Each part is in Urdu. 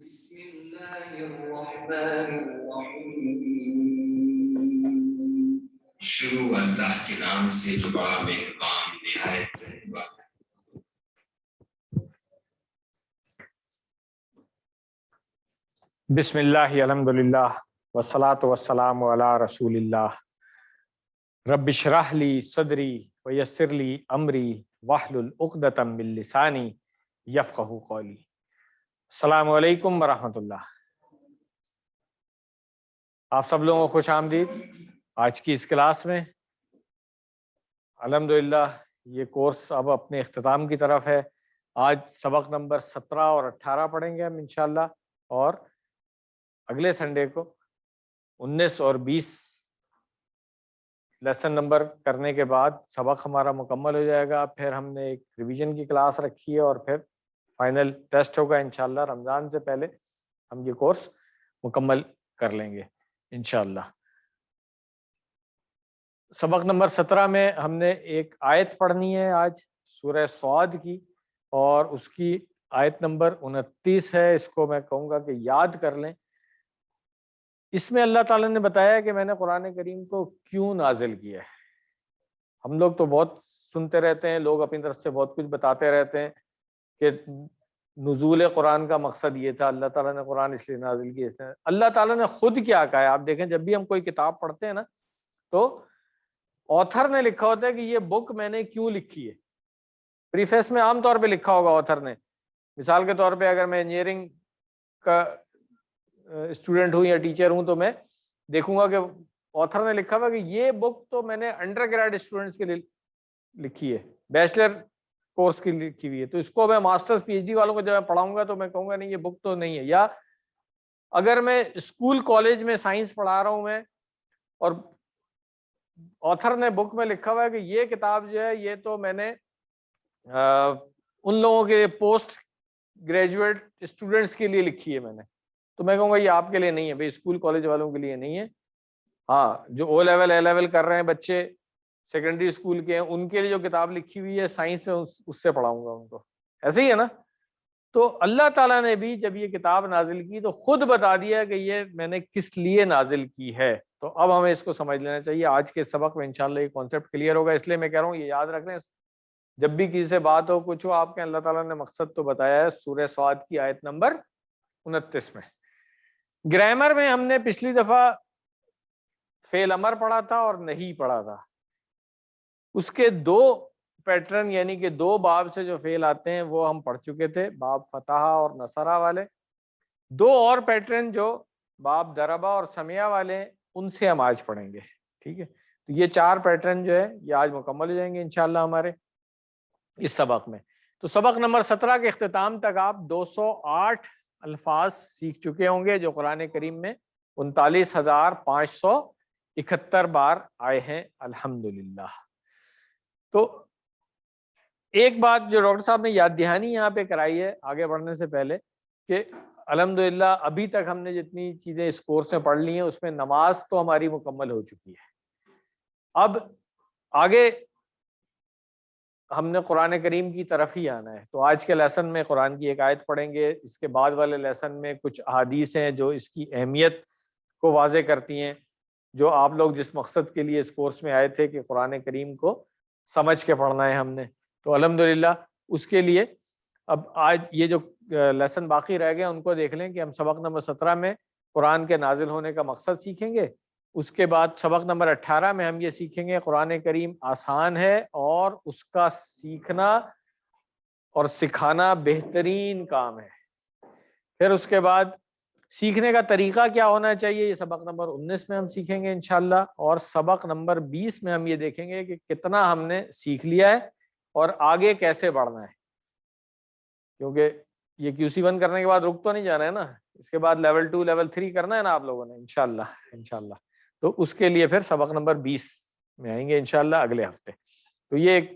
بسم اللہ الرحمن الرحیم۔ شروع اللہ کے نام سے جو بڑا مہربان نہایت رحم والا۔ بسم اللہ الحمدللہ والصلاة والسلام علی رسول اللہ۔ رب اشرح لی صدری ویسر لی امری واحلل عقدۃ من لسانی یفقہوا قولی۔ السلام علیکم ورحمۃ اللہ۔ آپ سب لوگوں کو خوش آمدید آج کی اس کلاس میں۔ الحمدللہ یہ کورس اب اپنے اختتام کی طرف ہے۔ آج سبق نمبر 17 اور 18 پڑھیں گے ہم انشاءاللہ، اور اگلے سنڈے کو 19 اور 20 لیسن نمبر کرنے کے بعد سبق ہمارا مکمل ہو جائے گا۔ پھر ہم نے ایک ریویژن کی کلاس رکھی ہے اور پھر فائنل ٹیسٹ ہوگا انشاءاللہ۔ رمضان سے پہلے ہم یہ کورس مکمل کر لیں گے انشاءاللہ۔ سبق نمبر 17 میں ہم نے ایک آیت پڑھنی ہے آج، سورہ صاد کی، اور اس کی آیت نمبر 29 ہے۔ اس کو میں کہوں گا کہ یاد کر لیں۔ اس میں اللہ تعالیٰ نے بتایا کہ میں نے قرآن کریم کو کیوں نازل کیا ہے۔ ہم لوگ تو بہت سنتے رہتے ہیں، لوگ اپنی طرف سے بہت کچھ بتاتے رہتے ہیں کہ نزول قرآن کا مقصد یہ تھا، اللہ تعالیٰ نے قرآن اس لیے نازل کیا۔ اس نے اللہ تعالیٰ نے خود کیا کہا ہے۔ آپ دیکھیں جب بھی ہم کوئی کتاب پڑھتے ہیں نا، تو آتھر نے لکھا ہوتا ہے کہ یہ بک میں نے کیوں لکھی ہے۔ پریفیس میں عام طور پہ لکھا ہوگا آتھر نے۔ مثال کے طور پہ اگر میں انجینئرنگ کا اسٹوڈنٹ ہوں یا ٹیچر ہوں تو میں دیکھوں گا کہ آتھر نے لکھا ہوا کہ یہ بک تو میں نے انڈر گریڈ اسٹوڈنٹس کے لیے لکھی ہے، بیچلر کورس کی لکھی ہوئی ہے، تو اس کو میں ماسٹرز پی ایچ ڈی والوں کو جب میں پڑھاؤں گا تو میں کہوں گا نہیں یہ بک تو نہیں ہے۔ یا اگر میں اسکول کالج میں سائنس پڑھا رہا ہوں میں، اور آتھر نے بک میں لکھا ہوا ہے کہ یہ کتاب جو ہے یہ تو میں نے ان لوگوں کے پوسٹ گریجویٹ اسٹوڈنٹس کے لیے لکھی ہے میں نے، تو میں کہوں گا یہ آپ کے لیے نہیں ہے بھائی، اسکول کالج والوں کے لیے نہیں ہے۔ ہاں، جو او لیول اے لیول کر رہے ہیں بچے، سیکنڈری اسکول کے ہیں، ان کے لیے جو کتاب لکھی ہوئی ہے سائنس میں، اس سے پڑھاؤں گا ان کو۔ ایسے ہی ہے نا۔ تو اللہ تعالیٰ نے بھی جب یہ کتاب نازل کی تو خود بتا دیا کہ یہ میں نے کس لیے نازل کی ہے۔ تو اب ہمیں اس کو سمجھ لینا چاہیے۔ آج کے سبق میں انشاءاللہ یہ کانسیپٹ کلیئر ہوگا، اس لیے میں کہہ رہا ہوں یہ یاد رکھ لیں، جب بھی کسی سے بات ہو کچھ ہو آپ کے، اللہ تعالیٰ نے مقصد تو بتایا ہے سورہ صاد کی آیت نمبر 29 میں۔ گرامر میں ہم نے پچھلی دفعہ فعل امر پڑھا تھا اور نہیں پڑھا تھا۔ اس کے دو پیٹرن یعنی کہ دو باب سے جو فعل آتے ہیں وہ ہم پڑھ چکے تھے، باب فتح اور نصرہ والے۔ دو اور پیٹرن جو باب ضربہ اور سمعہ والے ہیں ان سے ہم آج پڑھیں گے، ٹھیک ہے۔ تو یہ چار پیٹرن جو ہے یہ آج مکمل ہو جائیں گے انشاءاللہ ہمارے اس سبق میں۔ تو سبق نمبر 17 کے اختتام تک آپ 208 الفاظ سیکھ چکے ہوں گے جو قرآن کریم میں 39,571 بار آئے ہیں الحمدللہ۔ تو ایک بات جو ڈاکٹر صاحب نے یاد دہانی یہاں پہ کرائی ہے آگے بڑھنے سے پہلے، کہ الحمدللہ ابھی تک ہم نے جتنی چیزیں اس کورس میں پڑھ لی ہیں اس میں نماز تو ہماری مکمل ہو چکی ہے۔ اب آگے ہم نے قرآن کریم کی طرف ہی آنا ہے۔ تو آج کے لیسن میں قرآن کی ایک آیت پڑھیں گے، اس کے بعد والے لیسن میں کچھ احادیث ہیں جو اس کی اہمیت کو واضح کرتی ہیں، جو آپ لوگ جس مقصد کے لیے اس کورس میں آئے تھے کہ قرآن کریم کو سمجھ کے پڑھنا ہے ہم نے، تو الحمدللہ اس کے لیے اب آج یہ جو لیسن باقی رہ گئے ان کو دیکھ لیں کہ ہم سبق نمبر 17 میں قرآن کے نازل ہونے کا مقصد سیکھیں گے۔ اس کے بعد سبق نمبر 18 میں ہم یہ سیکھیں گے قرآن کریم آسان ہے اور اس کا سیکھنا اور سکھانا بہترین کام ہے۔ پھر اس کے بعد سیکھنے کا طریقہ کیا ہونا چاہیے، یہ سبق نمبر 19 میں ہم سیکھیں گے انشاءاللہ، اور سبق نمبر 20 میں ہم یہ دیکھیں گے کہ کتنا ہم نے سیکھ لیا ہے اور آگے کیسے بڑھنا ہے، کیونکہ یہ QC1 کرنے کے بعد رک تو نہیں جانا ہے نا، اس کے بعد لیول 2 لیول 3 کرنا ہے نا آپ لوگوں نے انشاءاللہ۔ تو اس کے لیے پھر سبق نمبر 20 میں آئیں گے انشاءاللہ اگلے ہفتے۔ تو یہ ایک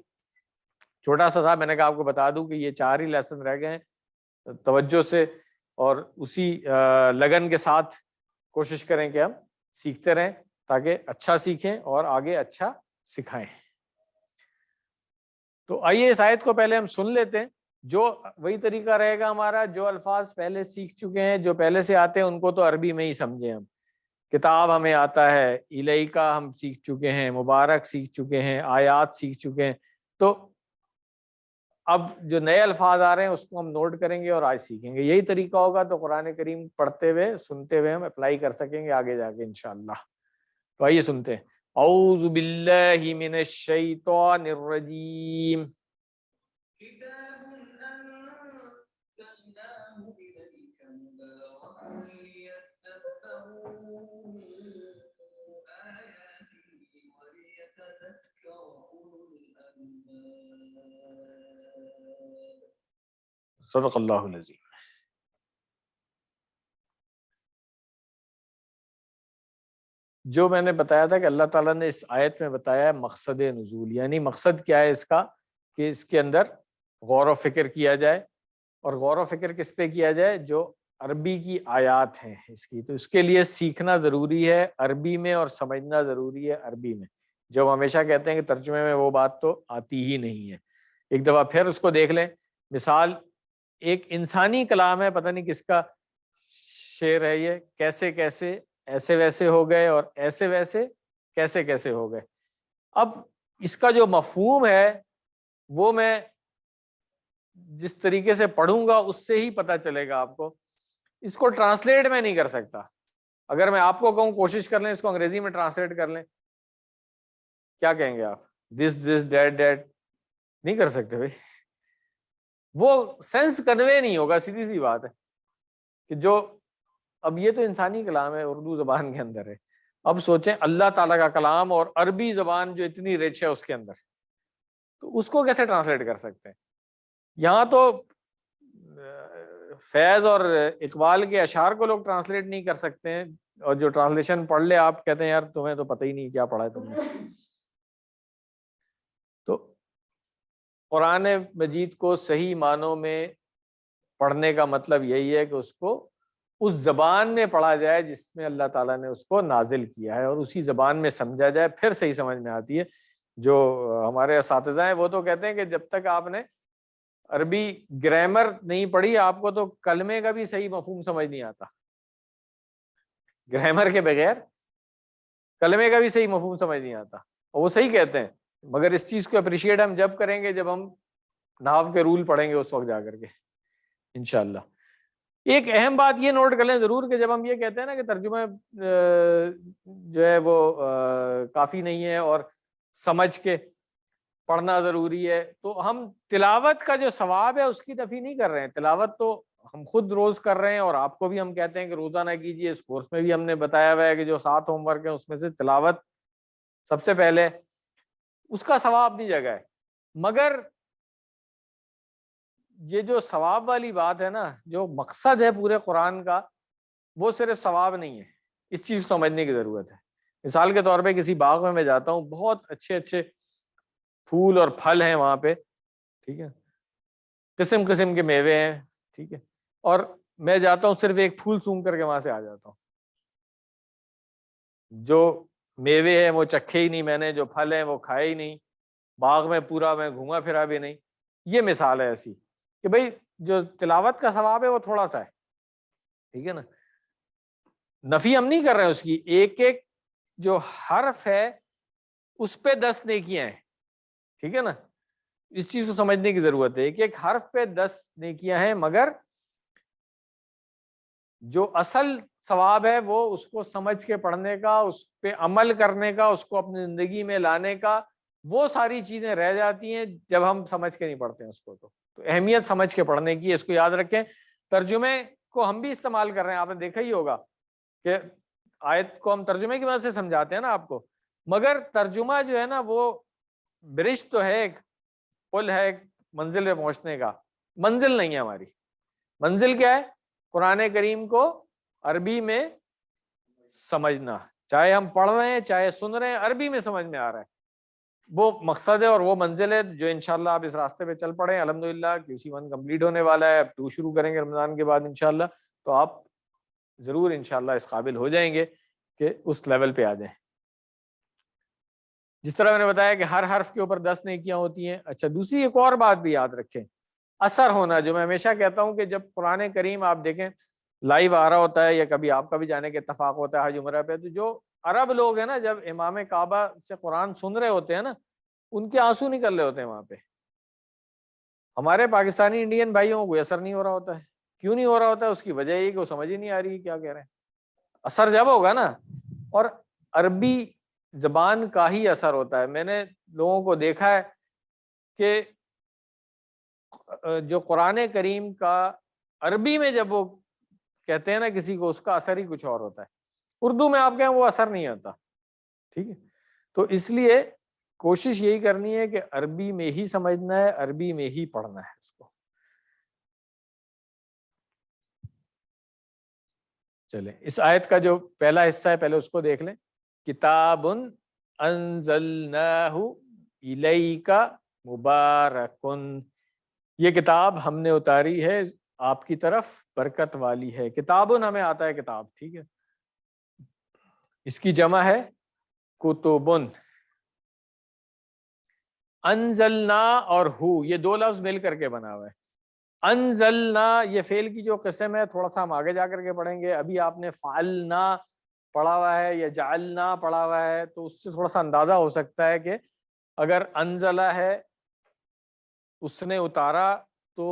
چھوٹا سا تھا، میں نے کہا آپ کو بتا دوں کہ یہ 4 ہی لیسن رہ گئے ہیں۔ توجہ سے اور اسی لگن کے ساتھ کوشش کریں کہ ہم سیکھتے رہیں تاکہ اچھا سیکھیں اور آگے اچھا سکھائیں۔ تو آئیے اس آیت کو پہلے ہم سن لیتے ہیں، جو وہی طریقہ رہے گا ہمارا، جو الفاظ پہلے سیکھ چکے ہیں، جو پہلے سے آتے ہیں، ان کو تو عربی میں ہی سمجھیں ہم. کتاب ہمیں آتا ہے، الیکا ہم سیکھ چکے ہیں، مبارک سیکھ چکے ہیں، آیات سیکھ چکے ہیں. تو اب جو نئے الفاظ آ رہے ہیں اس کو ہم نوٹ کریں گے اور آج سیکھیں گے. یہی طریقہ ہوگا تو قرآن کریم پڑھتے ہوئے سنتے ہوئے ہم اپلائی کر سکیں گے آگے جا کے انشاءاللہ. تو آئیے سنتے ہیں. اعوذ باللہ من الشیطان الرجیم. صدق اللہ العظیم. جو میں نے بتایا تھا کہ اللہ تعالیٰ نے اس آیت میں بتایا ہے مقصد نزول، یعنی مقصد کیا ہے اس کا، کہ اس کے اندر غور و فکر کیا جائے. اور غور و فکر کس پہ کیا جائے؟ جو عربی کی آیات ہیں اس کی. تو اس کے لیے سیکھنا ضروری ہے عربی میں اور سمجھنا ضروری ہے عربی میں. جو ہم ہمیشہ کہتے ہیں کہ ترجمے میں وہ بات تو آتی ہی نہیں ہے. ایک دفعہ پھر اس کو دیکھ لیں. مثال ایک انسانی کلام ہے، پتہ نہیں کس کا شعر ہے یہ، کیسے کیسے ایسے ویسے ہو گئے اور ایسے ویسے کیسے کیسے ہو گئے. اب اس کا جو مفہوم ہے وہ میں جس طریقے سے پڑھوں گا اس سے ہی پتہ چلے گا آپ کو. اس کو ٹرانسلیٹ میں نہیں کر سکتا. اگر میں آپ کو کہوں کوشش کر لیں اس کو انگریزی میں ٹرانسلیٹ کر لیں، کیا کہیں گے آپ؟ دس دیٹ دیٹ نہیں کر سکتے بھائی. وہ سینس کنوے نہیں ہوگا، سیدھی سی بات ہے. کہ جو اب یہ تو انسانی کلام ہے، اردو زبان کے اندر ہے. اب سوچیں اللہ تعالیٰ کا کلام اور عربی زبان جو اتنی رچ ہے اس کے اندر، تو اس کو کیسے ٹرانسلیٹ کر سکتے ہیں؟ یہاں تو فیض اور اقبال کے اشعار کو لوگ ٹرانسلیٹ نہیں کر سکتے ہیں، اور جو ٹرانسلیشن پڑھ لے آپ کہتے ہیں یار تمہیں تو پتہ ہی نہیں کیا پڑھا ہے تم نے. تو قرآن مجید کو صحیح معنوں میں پڑھنے کا مطلب یہی ہے کہ اس کو اس زبان میں پڑھا جائے جس میں اللہ تعالیٰ نے اس کو نازل کیا ہے، اور اسی زبان میں سمجھا جائے، پھر صحیح سمجھ میں آتی ہے. جو ہمارے اساتذہ ہیں وہ تو کہتے ہیں کہ جب تک آپ نے عربی گرامر نہیں پڑھی آپ کو تو کلمے کا بھی صحیح مفہوم سمجھ نہیں آتا. گرامر کے بغیر کلمے کا بھی صحیح مفہوم سمجھ نہیں آتا. اور وہ صحیح کہتے ہیں، مگر اس چیز کو اپریشیٹ ہم جب کریں گے جب ہم نحو کے رول پڑھیں گے اس وقت جا کر کے انشاءاللہ. ایک اہم بات یہ نوٹ کر لیں ضرور کہ جب ہم یہ کہتے ہیں نا کہ ترجمہ جو ہے وہ کافی نہیں ہے اور سمجھ کے پڑھنا ضروری ہے، تو ہم تلاوت کا جو ثواب ہے اس کی نفی نہیں کر رہے ہیں. تلاوت تو ہم خود روز کر رہے ہیں، اور آپ کو بھی ہم کہتے ہیں کہ روزانہ کیجیے. اس کورس میں بھی ہم نے بتایا ہوا ہے کہ جو 7 ہوم ورک ہیں اس میں سے تلاوت سب سے پہلے، اس کا ثواب اپنی جگہ ہے. مگر یہ جو ثواب والی بات ہے نا، جو مقصد ہے پورے قرآن کا، وہ صرف ثواب نہیں ہے. اس چیز کو سمجھنے کی ضرورت ہے. مثال کے طور پہ کسی باغ میں جاتا ہوں، بہت اچھے اچھے پھول اور پھل ہیں وہاں پہ، ٹھیک ہے، قسم قسم کے میوے ہیں، ٹھیک ہے، اور میں جاتا ہوں صرف ایک پھول سونگھ کر کے وہاں سے آ جاتا ہوں. جو میوے ہیں وہ چکھے ہی نہیں میں نے، جو پھل ہیں وہ کھائے ہی نہیں، باغ میں پورا میں گھوما پھرا بھی نہیں. یہ مثال ہے ایسی کہ بھئی جو تلاوت کا ثواب ہے وہ تھوڑا سا ہے، ٹھیک ہے نا. نفی ہم نہیں کر رہے ہیں اس کی. ایک ایک جو حرف ہے اس پہ 10 نیکیاں ہیں، ٹھیک ہے نا. اس چیز کو سمجھنے کی ضرورت ہے. ایک ایک حرف پہ 10 نیکیاں ہیں، مگر جو اصل ثواب ہے وہ اس کو سمجھ کے پڑھنے کا، اس پہ عمل کرنے کا، اس کو اپنی زندگی میں لانے کا. وہ ساری چیزیں رہ جاتی ہیں جب ہم سمجھ کے نہیں پڑھتے ہیں اس کو. تو اہمیت سمجھ کے پڑھنے کی، اس کو یاد رکھیں. ترجمے کو ہم بھی استعمال کر رہے ہیں، آپ نے دیکھا ہی ہوگا کہ آیت کو ہم ترجمے کی وجہ سے سمجھاتے ہیں نا آپ کو، مگر ترجمہ جو ہے نا وہ برج تو ہے، ایک پل ہے ایک منزل پہ پہنچنے کا. منزل نہیں ہے ہماری. منزل کیا ہے؟ قرآن کریم کو عربی میں سمجھنا. چاہے ہم پڑھ رہے ہیں چاہے سن رہے ہیں، عربی میں سمجھ میں آ رہا ہے، وہ مقصد ہے اور وہ منزل ہے جو انشاءاللہ آپ اس راستے پہ چل پڑے. الحمدللہ QC1 کمپلیٹ ہونے والا ہے، اب 2 شروع کریں گے رمضان کے بعد انشاءاللہ. تو آپ ضرور انشاءاللہ اس قابل ہو جائیں گے کہ اس لیول پہ آ جائیں. جس طرح میں نے بتایا کہ ہر حرف کے اوپر 10 نیکیاں ہوتی ہیں. اچھا، دوسری ایک اور بات بھی یاد رکھیں اثر ہونا. جو میں ہمیشہ کہتا ہوں کہ جب قرآن کریم آپ دیکھیں لائیو آ رہا ہوتا ہے یا کبھی آپ کا بھی جانے کے اتفاق ہوتا ہے حج عمرہ پہ, تو جو عرب لوگ ہیں نا جب امام کعبہ سے قرآن سن رہے ہوتے ہیں نا ان کے آنسو نکل رہے ہوتے ہیں وہاں پہ. ہمارے پاکستانی انڈین بھائیوں کو کوئی اثر نہیں ہو رہا ہوتا ہے. کیوں نہیں ہو رہا ہوتا ہے؟ اس کی وجہ یہ کہ وہ سمجھ ہی نہیں آ رہی کیا کہہ رہے ہیں. اثر جب ہوگا نا, اور عربی زبان کا ہی اثر ہوتا ہے. میں نے لوگوں کو دیکھا ہے کہ جو قرآن کریم کا عربی میں جب وہ کہتے ہیں نا کسی کو, اس کا اثر ہی کچھ اور ہوتا ہے. اردو میں آپ کہیں وہ اثر نہیں آتا. ٹھیک ہے, تو اس لیے کوشش یہی کرنی ہے کہ عربی میں ہی سمجھنا ہے, عربی میں ہی پڑھنا ہے اس کو. چلیں اس آیت کا جو پہلا حصہ ہے پہلے اس کو دیکھ لیں. کتاب انزلناہ الیک مبارک, یہ کتاب ہم نے اتاری ہے آپ کی طرف برکت والی ہے. کتابن ہمیں آتا ہے کتاب, ٹھیک ہے, اس کی جمع ہے کتبن. انزلنا اور ہو یہ دو لفظ مل کر کے بنا ہوا ہے. انزلنا یہ فعل کی جو قسم ہے تھوڑا سا ہم آگے جا کر کے پڑھیں گے. ابھی آپ نے فعلنا پڑھا ہوا ہے یا جعلنا پڑھا ہوا ہے, تو اس سے تھوڑا سا اندازہ ہو سکتا ہے کہ اگر انزلہ ہے اس نے اتارا تو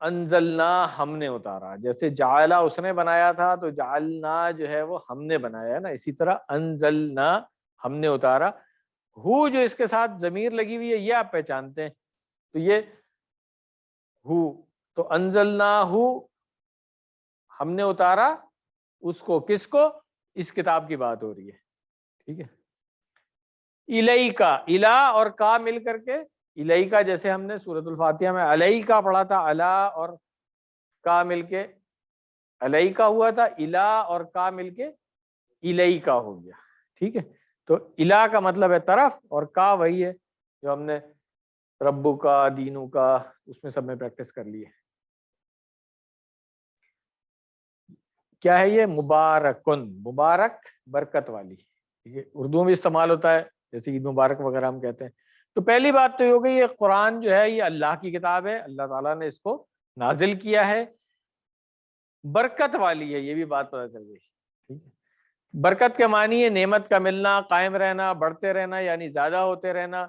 انزلنا ہم نے اتارا. جیسے جعلہ اس نے بنایا تھا تو جعلنا جو ہے وہ ہم نے بنایا ہے نا, اسی طرح انزلنا ہم نے اتارا. ہو جو اس کے ساتھ ضمیر لگی ہوئی ہے یہ آپ پہچانتے ہیں, تو یہ ہو, تو انزلنا ہو ہم نے اتارا اس کو. کس کو؟ اس کتاب کی بات ہو رہی ہے. ٹھیک ہے, الیکا, الا اور کا مل کر کے الیکا, جیسے ہم نے سورۃ الفاتحہ میں علیکا پڑھا تھا, الا اور کا مل کے علیکا ہوا تھا, الا اور کا مل کے الیکا ہو گیا. ٹھیک ہے, تو الا کا مطلب ہے طرف, اور کا وہی ہے جو ہم نے ربو کا دینو کا اس میں سب میں پریکٹس کر لی ہے. کیا ہے یہ؟ مبارکن, مبارک برکت والی. ٹھیک ہے, اردو میں استعمال ہوتا ہے جیسے عید مبارک وغیرہ ہم کہتے ہیں. تو پہلی بات تو یہ ہو گئی یہ قرآن جو ہے یہ اللہ کی کتاب ہے, اللہ تعالیٰ نے اس کو نازل کیا ہے, برکت والی ہے, یہ بھی بات پتہ چل گئی. ٹھیک ہے, برکت کے معنی ہے نعمت کا ملنا, قائم رہنا, بڑھتے رہنا, یعنی زیادہ ہوتے رہنا.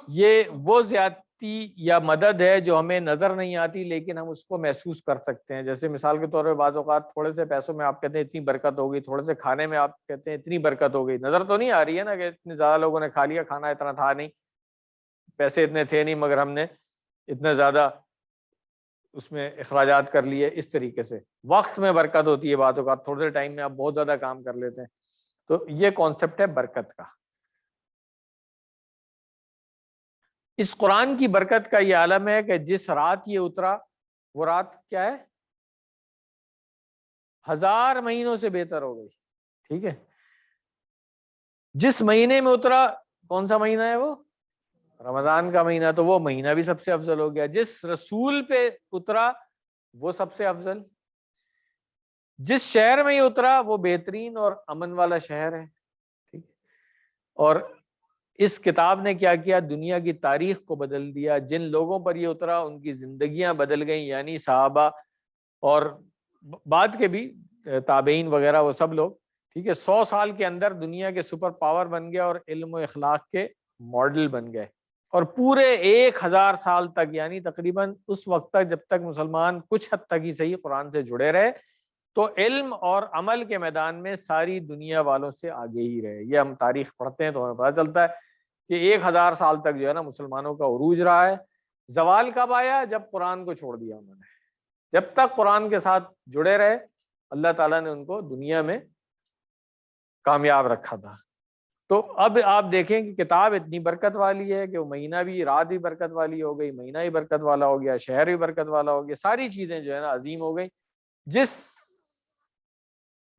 یہ وہ زیادتی یا مدد ہے جو ہمیں نظر نہیں آتی لیکن ہم اس کو محسوس کر سکتے ہیں. جیسے مثال کے طور پہ بعض اوقات تھوڑے سے پیسوں میں آپ کہتے ہیں اتنی برکت ہو گئی, تھوڑے سے کھانے میں آپ کہتے ہیں اتنی برکت ہو گئی. نظر تو نہیں آ رہی ہے نا کہ اتنے زیادہ لوگوں نے کھا لیا, کھانا اتنا تھا نہیں, پیسے اتنے تھے نہیں, مگر ہم نے اتنے زیادہ اس میں اخراجات کر لیے. اس طریقے سے وقت میں برکت ہوتی ہے, بعض اوقات تھوڑے سے ٹائم میں آپ بہت زیادہ کام کر لیتے ہیں. تو یہ کانسیپٹ ہے برکت کا. اس قرآن کی برکت کا یہ عالم ہے کہ جس رات یہ اترا وہ رات کیا ہے؟ 1000 مہینوں سے بہتر ہو گئی. ٹھیک ہے, جس مہینے میں اترا, کون سا مہینہ ہے وہ؟ رمضان کا مہینہ, تو وہ مہینہ بھی سب سے افضل ہو گیا. جس رسول پہ اترا وہ سب سے افضل. جس شہر میں یہ اترا وہ بہترین اور امن والا شہر ہے. ٹھیک, اور اس کتاب نے کیا کیا؟ دنیا کی تاریخ کو بدل دیا. جن لوگوں پر یہ اترا ان کی زندگیاں بدل گئیں, یعنی صحابہ اور بعد کے بھی تابعین وغیرہ وہ سب لوگ. ٹھیک ہے, 100 سال کے اندر دنیا کے سپر پاور بن گئے اور علم و اخلاق کے ماڈل بن گئے. اور پورے 1000 سال تک, یعنی تقریباً اس وقت تک جب تک مسلمان کچھ حد تک ہی صحیح قرآن سے جڑے رہے, تو علم اور عمل کے میدان میں ساری دنیا والوں سے آگے ہی رہے. یہ ہم تاریخ پڑھتے ہیں تو ہمیں پتہ چلتا ہے کہ 1000 سال تک جو ہے نا مسلمانوں کا عروج رہا ہے. زوال کب آیا؟ جب قرآن کو چھوڑ دیا انہوں نے. جب تک قرآن کے ساتھ جڑے رہے اللہ تعالیٰ نے ان کو دنیا میں کامیاب رکھا تھا. تو اب آپ دیکھیں کہ کتاب اتنی برکت والی ہے کہ وہ مہینہ بھی, رات بھی برکت والی ہو گئی, مہینہ ہی برکت والا ہو گیا, شہر بھی برکت والا ہو گیا, ساری چیزیں جو ہے نا عظیم ہو گئی. جس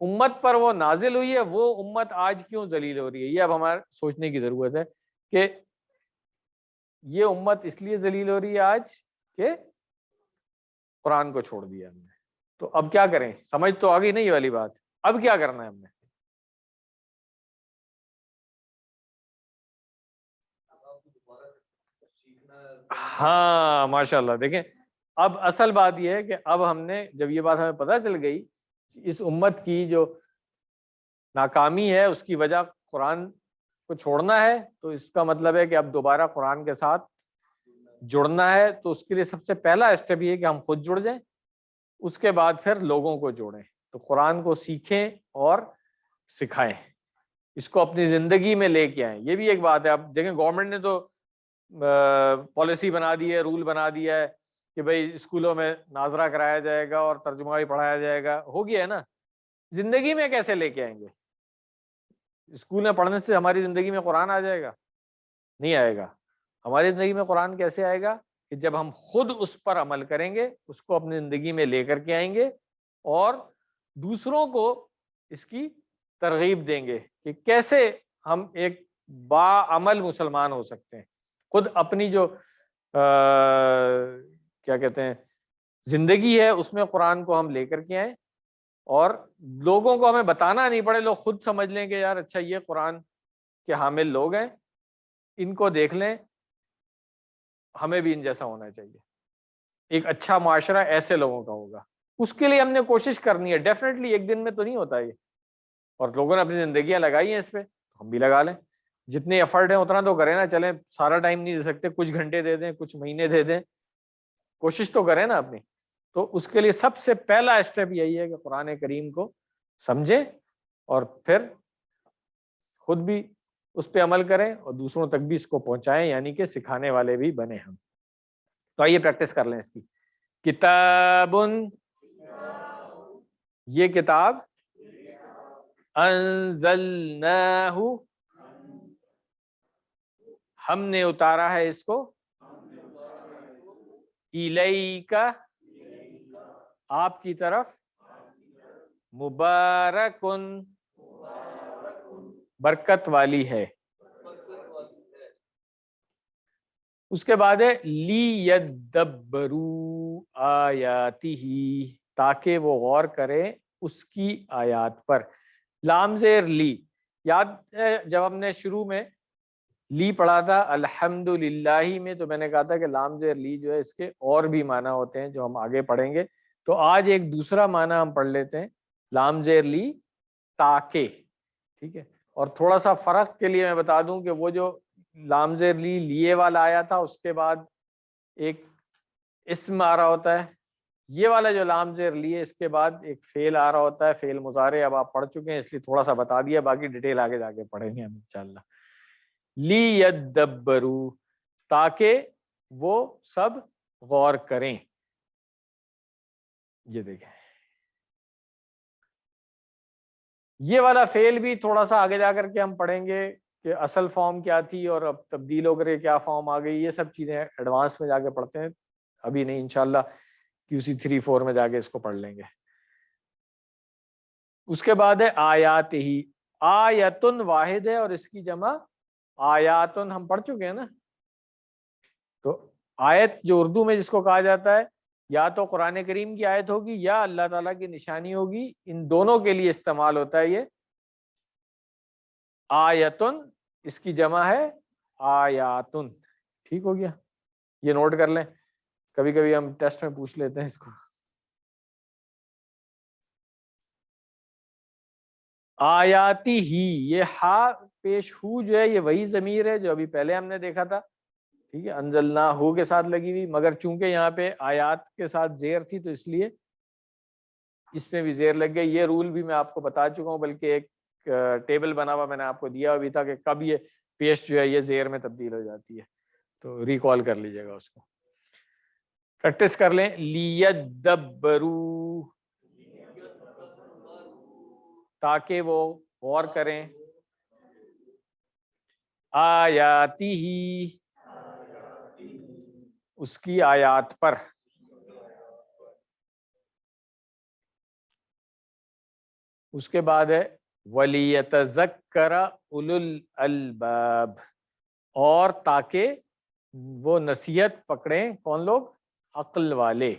امت پر وہ نازل ہوئی ہے وہ امت آج کیوں ذلیل ہو رہی ہے, یہ اب ہمارے سوچنے کی ضرورت ہے کہ یہ امت اس لیے ذلیل ہو رہی ہے آج کہ قرآن کو چھوڑ دیا ہم نے. تو اب کیا کریں؟ سمجھ تو آ گئی نہیں یہ والی بات. اب کیا کرنا ہے ہم نے؟ ہاں ماشاءاللہ. دیکھیں اب اصل بات یہ ہے کہ اب ہم نے جب یہ بات ہمیں پتہ چل گئی اس امت کی جو ناکامی ہے اس کی وجہ قرآن کو چھوڑنا ہے، تو اس کا مطلب ہے کہ اب دوبارہ قرآن کے ساتھ جڑنا ہے. تو اس کے لیے سب سے پہلا اسٹیپ یہ ہے کہ ہم خود جڑ جائیں، اس کے بعد پھر لوگوں کو جوڑیں. تو قرآن کو سیکھیں اور سکھائیں، اس کو اپنی زندگی میں لے کے آئیں. یہ بھی ایک بات ہے. اب دیکھیں گورنمنٹ نے تو پالیسی بنا دی ہے، رول بنا دیا ہے کہ بھئی اسکولوں میں ناظرہ کرایا جائے گا اور ترجمہ بھی پڑھایا جائے گا. ہو گیا ہے نا. زندگی میں کیسے لے کے آئیں گے؟ اسکول میں پڑھنے سے ہماری زندگی میں قرآن آ جائے گا؟ نہیں آئے گا. ہماری زندگی میں قرآن کیسے آئے گا؟ کہ جب ہم خود اس پر عمل کریں گے، اس کو اپنی زندگی میں لے کر کے آئیں گے اور دوسروں کو اس کی ترغیب دیں گے کہ کیسے ہم ایک باعمل مسلمان ہو سکتے ہیں. خود اپنی جو کیا کہتے ہیں زندگی ہے اس میں قرآن کو ہم لے کر کے آئیں اور لوگوں کو ہمیں بتانا نہیں پڑے، لوگ خود سمجھ لیں کہ یار اچھا یہ قرآن کے حامل لوگ ہیں، ان کو دیکھ لیں، ہمیں بھی ان جیسا ہونا چاہیے. ایک اچھا معاشرہ ایسے لوگوں کا ہوگا. اس کے لیے ہم نے کوشش کرنی ہے. ڈیفینیٹلی ایک دن میں تو نہیں ہوتا یہ، اور لوگوں نے اپنی زندگیاں لگائی ہیں اس پہ، ہم بھی لگا لیں. جتنے ایفرٹ ہیں اتنا تو کریں نا. چلیں سارا ٹائم نہیں دے سکتے، کچھ گھنٹے دے دیں، کچھ مہینے دے دیں، کوشش تو کریں نا اپنی. تو اس کے لیے سب سے پہلا اسٹیپ یہی ہے کہ قرآن کریم کو سمجھیں اور پھر خود بھی اس پہ عمل کریں اور دوسروں تک بھی اس کو پہنچائیں، یعنی کہ سکھانے والے بھی بنے ہم. تو آئیے پریکٹس کر لیں اس کی. کتاب، یہ کتاب، انزلناہ، ہم نے اتارا ہے اس کو، الیک، آپ کی طرف، مبارکن، برکت والی ہے. اس کے بعد ہے لیدبروا آیاتہ، تاکہ وہ غور کریں اس کی آیات پر. لام زیر لی، یاد ہے جب ہم نے شروع میں لی پڑھا تھا الحمدللہ میں، تو میں نے کہا تھا کہ لام زیر لی جو ہے اس کے اور بھی معنی ہوتے ہیں جو ہم آگے پڑھیں گے. تو آج ایک دوسرا معنی ہم پڑھ لیتے ہیں، لام زیر لی تاکہ. ٹھیک ہے. اور تھوڑا سا فرق کے لیے میں بتا دوں کہ وہ جو لام زیر لی لیے والا آیا تھا اس کے بعد ایک اسم آ رہا ہوتا ہے. یہ والا جو لام زیر لی ہے اس کے بعد ایک فعل آ رہا ہوتا ہے، فعل مضارع. اب آپ پڑھ چکے ہیں اس لیے تھوڑا سا بتا دیا، باقی ڈیٹیل آگے جا کے پڑھیں گے ہم انشاءاللہ. لیدبروا، تاکہ وہ سب غور کریں. یہ دیکھیں یہ والا فعل بھی تھوڑا سا آگے جا کر کے ہم پڑھیں گے کہ اصل فارم کیا تھی اور اب تبدیل ہو کر کے کیا فارم آ گئی. یہ سب چیزیں ایڈوانس میں جا کے پڑھتے ہیں، ابھی نہیں، انشاءاللہ QC 3-4 میں جا کے اس کو پڑھ لیں گے. اس کے بعد ہے آیات ہی. آیتن واحد ہے اور اس کی جمع آیاتن، ہم پڑھ چکے ہیں نا. تو آیت جو اردو میں جس کو کہا جاتا ہے، یا تو قرآن کریم کی آیت ہوگی یا اللہ تعالیٰ کی نشانی ہوگی. ان دونوں کے لیے استعمال ہوتا ہے یہ آیتن، اس کی جمع ہے آیاتن. ٹھیک ہو گیا، یہ نوٹ کر لیں، کبھی کبھی ہم ٹیسٹ میں پوچھ لیتے ہیں اس کو. آیاتی ہی، یہ ہا پیش ہو جو ہے یہ وہی ضمیر ہے جو ابھی پہلے ہم نے دیکھا تھا. ٹھیک ہے، انزلنا ہو کے ساتھ لگی ہوئی، مگر چونکہ یہاں پہ آیات کے ساتھ زیر تھی تو اس لیے اس میں بھی زیر لگ گئی. یہ رول بھی میں آپ کو بتا چکا ہوں، بلکہ ایک ٹیبل بنا ہوا میں نے آپ کو دیا ابھی تھا کہ کب یہ پیش جو ہے یہ زیر میں تبدیل ہو جاتی ہے. تو ریکال کر لیجیے گا اس کو، پریکٹس کر لیں. لیدبروا، تاکہ وہ غور کریں، آیاتی ہی، اس کی آیات پر. اس کے بعد ہے وَلِيَتَذَكَّرَ أُولُو الْأَلْبَابِ، اور تاکہ وہ نصیحت پکڑیں کون لوگ؟ عقل والے.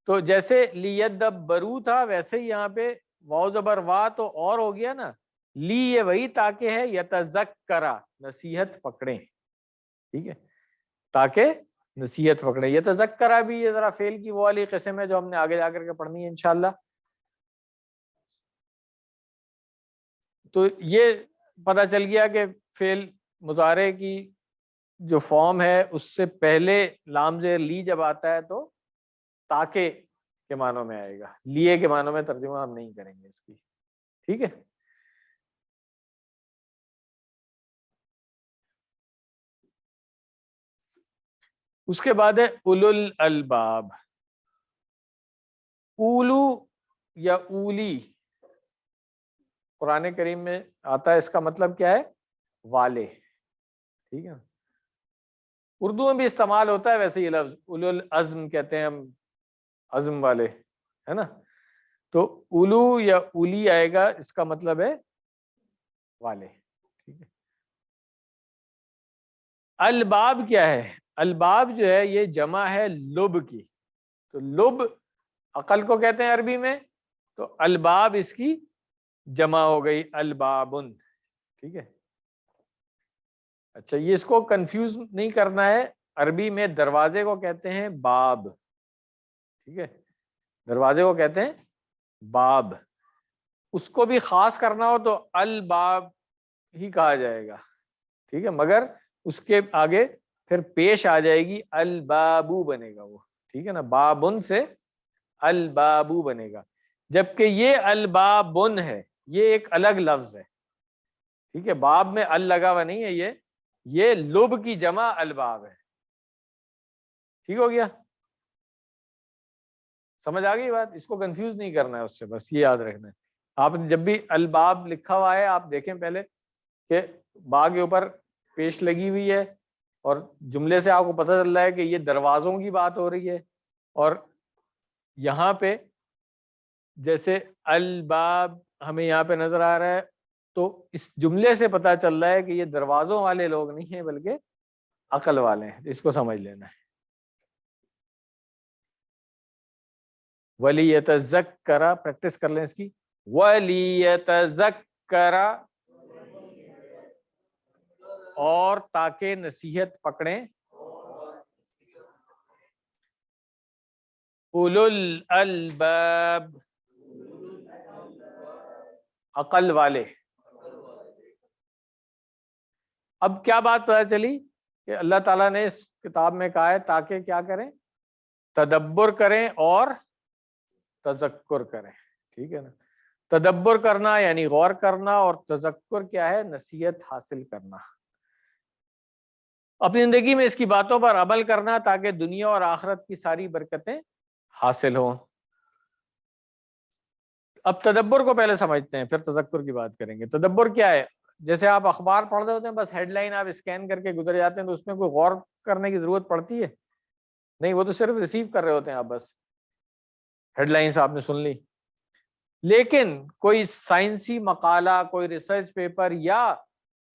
تو جیسے لیدبروا تھا ویسے ہی یہاں پہ واو زبر وا تو اور ہو گیا نا. لی یہ وہی تاکہ ہے، یتذکر نصیحت پکڑیں. ٹھیک ہے، تاکہ نصیحت پکڑے. یہ تذکرہ بھی یہ ذرا فعل کی وہ والی قسم ہے جو ہم نے آگے جا کر کے پڑھنی ہے انشاءاللہ. تو یہ پتہ چل گیا کہ فعل مضارع کی جو فارم ہے اس سے پہلے لام زیر لی جب آتا ہے تو تاکہ کے معنوں میں آئے گا, لیے کے معنوں میں ترجمہ ہم نہیں کریں گے اس کی. ٹھیک ہے. اس کے بعد ہے اولو الالباب. اولو یا اولی قرآن کریم میں آتا ہے, اس کا مطلب کیا ہے؟ والے. ٹھیک ہے. اردو میں بھی استعمال ہوتا ہے ویسے یہ لفظ, اولو العزم کہتے ہیں ہم, عزم والے, ہے نا. تو اولو یا اولی آئے گا, اس کا مطلب ہے والے. ٹھیک ہے. الباب کیا ہے؟ الباب جو ہے یہ جمع ہے لب کی. تو لب عقل کو کہتے ہیں عربی میں, تو الباب اس کی جمع ہو گئی البابن. ٹھیک ہے. اچھا, یہ اس کو کنفیوز نہیں کرنا ہے, عربی میں دروازے کو کہتے ہیں باب. ٹھیک ہے. دروازے کو کہتے ہیں باب. اس کو بھی خاص کرنا ہو تو الباب ہی کہا جائے گا. ٹھیک ہے. مگر اس کے آگے پھر پیش آ جائے گی البابو بنے گا وہ. ٹھیک ہے نا. بابن سے البابو بنے گا, جبکہ یہ البابن ہے یہ ایک الگ لفظ ہے. ٹھیک ہے. باب میں ال لگا ہوا نہیں ہے, یہ لب کی جمع الباب ہے. ٹھیک ہو گیا, سمجھ آ گئی بات. اس کو کنفیوز نہیں کرنا ہے اس سے, بس یہ یاد رکھنا ہے. آپ جب بھی الباب لکھا ہوا ہے آپ دیکھیں پہلے کہ با کے اوپر پیش لگی ہوئی ہے, اور جملے سے آپ کو پتہ چل رہا ہے کہ یہ دروازوں کی بات ہو رہی ہے. اور یہاں پہ جیسے الباب ہمیں یہاں پہ نظر آ رہا ہے, تو اس جملے سے پتہ چل رہا ہے کہ یہ دروازوں والے لوگ نہیں ہیں بلکہ عقل والے ہیں. اس کو سمجھ لینا ہے. وَلِيَتَذَكَّرَ, پریکٹس کر لیں اس کی. وَلِيَتَذَكَّرَ, اور تاکہ نصیحت پکڑیں, اولو الالباب, عقل والے. اب کیا بات پتہ چلی کہ اللہ تعالیٰ نے اس کتاب میں کہا ہے تاکہ کیا کریں؟ تدبر کریں اور تذکر کریں. ٹھیک ہے نا. تدبر کرنا یعنی غور کرنا, اور تذکر کیا ہے؟ نصیحت حاصل کرنا, اپنی زندگی میں اس کی باتوں پر عمل کرنا تاکہ دنیا اور آخرت کی ساری برکتیں حاصل ہوں. اب تدبر کو پہلے سمجھتے ہیں پھر تذکر کی بات کریں گے. تدبر کیا ہے؟ جیسے آپ اخبار پڑھ رہے ہوتے ہیں, بس ہیڈ لائن آپ اسکین کر کے گزر جاتے ہیں, تو اس میں کوئی غور کرنے کی ضرورت پڑتی ہے نہیں, وہ تو صرف ریسیو کر رہے ہوتے ہیں آپ, بس ہیڈ لائنس آپ نے سن لی. لیکن کوئی سائنسی مقالہ, کوئی ریسرچ پیپر, یا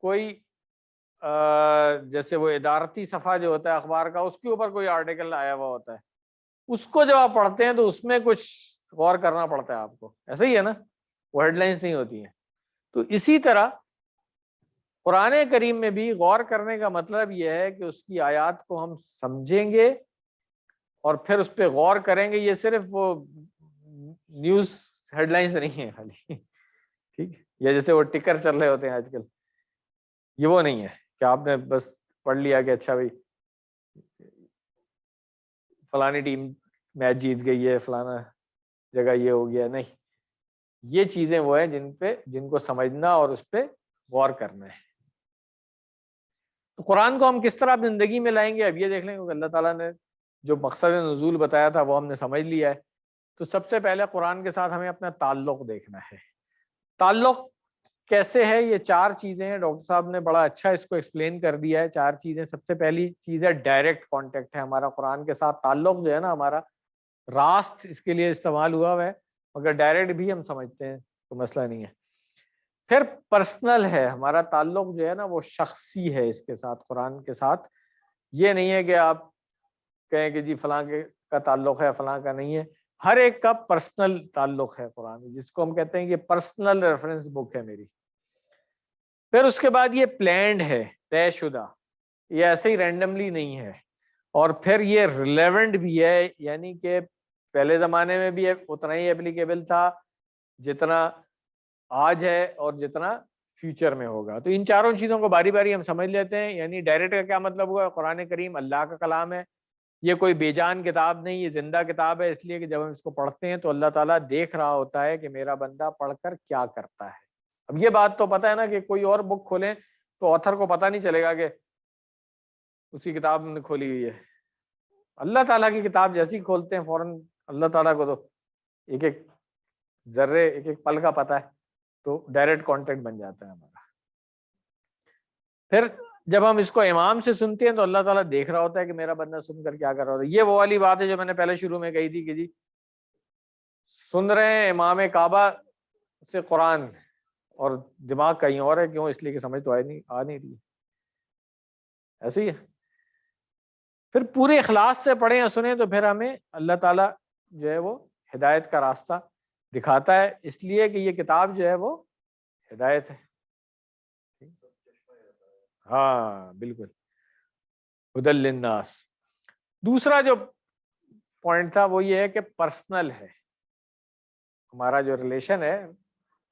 کوئی جیسے وہ ادارتی صفحہ جو ہوتا ہے اخبار کا, اس کے اوپر کوئی آرٹیکل آیا ہوا ہوتا ہے, اس کو جب آپ پڑھتے ہیں تو اس میں کچھ غور کرنا پڑتا ہے آپ کو. ایسا ہی ہے نا, وہ ہیڈ لائنس نہیں ہوتی ہیں. تو اسی طرح قرآن کریم میں بھی غور کرنے کا مطلب یہ ہے کہ اس کی آیات کو ہم سمجھیں گے اور پھر اس پہ غور کریں گے. یہ صرف وہ نیوز ہیڈ لائنس نہیں ہے خالی, ٹھیک ہے, یا جیسے وہ ٹکر چل رہے ہوتے ہیں آج کل, یہ وہ نہیں ہے کہ آپ نے بس پڑھ لیا کہ اچھا بھائی فلانی ٹیم میچ جیت گئی ہے, فلانا جگہ یہ ہو گیا. نہیں, یہ چیزیں وہ ہیں جن کو سمجھنا اور اس پہ غور کرنا ہے. تو قرآن کو ہم کس طرح اپنی زندگی میں لائیں گے, اب یہ دیکھ لیں, کیونکہ اللہ تعالیٰ نے جو مقصد نزول بتایا تھا وہ ہم نے سمجھ لیا ہے. تو سب سے پہلے قرآن کے ساتھ ہمیں اپنا تعلق دیکھنا ہے. تعلق کیسے ہے؟ یہ 4 چیزیں ہیں, ڈاکٹر صاحب نے بڑا اچھا اس کو ایکسپلین کر دیا ہے. 4 چیزیں. سب سے پہلی چیز ہے ڈائریکٹ کانٹیکٹ ہے ہمارا قرآن کے ساتھ. تعلق جو ہے نا ہمارا, راست اس کے لیے استعمال ہوا ہے, مگر ڈائریکٹ بھی ہم سمجھتے ہیں تو مسئلہ نہیں ہے. پھر پرسنل ہے ہمارا تعلق جو ہے نا, وہ شخصی ہے اس کے ساتھ, قرآن کے ساتھ. یہ نہیں ہے کہ آپ کہیں کہ جی فلاں کا تعلق ہے فلاں کا نہیں ہے. ہر ایک کا پرسنل تعلق ہے قرآن, جس کو ہم کہتے ہیں کہ پرسنل ریفرنس بک ہے میری. پھر اس کے بعد یہ پلانڈ ہے, طے شدہ, یہ ایسے ہی رینڈملی نہیں ہے. اور پھر یہ ریلیونٹ بھی ہے، یعنی کہ پہلے زمانے میں بھی اتنا ہی اپلیکیبل تھا جتنا آج ہے اور جتنا فیوچر میں ہوگا۔ تو ان چاروں چیزوں کو باری باری ہم سمجھ لیتے ہیں۔ یعنی ڈائریکٹ کا کیا مطلب ہوا؟ قرآن کریم اللہ کا کلام ہے، یہ کوئی بے جان کتاب نہیں، یہ زندہ کتاب ہے، اس لیے کہ جب ہم اس کو پڑھتے ہیں تو اللہ تعالیٰ دیکھ رہا ہوتا ہے کہ میرا بندہ پڑھ کر کیا کرتا ہے۔ اب یہ بات تو پتہ ہے نا کہ کوئی اور بک کھولیں تو آتھر کو پتہ نہیں چلے گا کہ اسی کتاب میں کھولی ہوئی ہے۔ اللہ تعالیٰ کی کتاب جیسی کھولتے ہیں فوراً اللہ تعالیٰ کو تو ایک ایک ذرے ایک ایک پل کا پتہ ہے، تو ڈائریکٹ کانٹیکٹ بن جاتا ہے ہمارا۔ پھر جب ہم اس کو امام سے سنتے ہیں تو اللہ تعالیٰ دیکھ رہا ہوتا ہے کہ میرا بندہ سن کر کیا کر رہا ہوتا ہے۔ یہ وہ والی بات ہے جو میں نے پہلے شروع میں کہی تھی کہ جی سن رہے ہیں امام کعبہ سے قرآن اور دماغ کہیں اور ہے، کیوں؟ اس لیے کہ سمجھ تو آ نہیں رہی ہے، ایسے ہی ہے۔ پھر پورے اخلاص سے پڑھیں یا سنیں تو پھر ہمیں اللہ تعالیٰ جو ہے وہ ہدایت کا راستہ دکھاتا ہے، اس لیے کہ یہ کتاب جو ہے وہ ہدایت ہے۔ ہاں بالکل، ہدی للناس۔ دوسرا جو پوائنٹ تھا وہ یہ ہے کہ پرسنل ہے، ہمارا جو ریلیشن ہے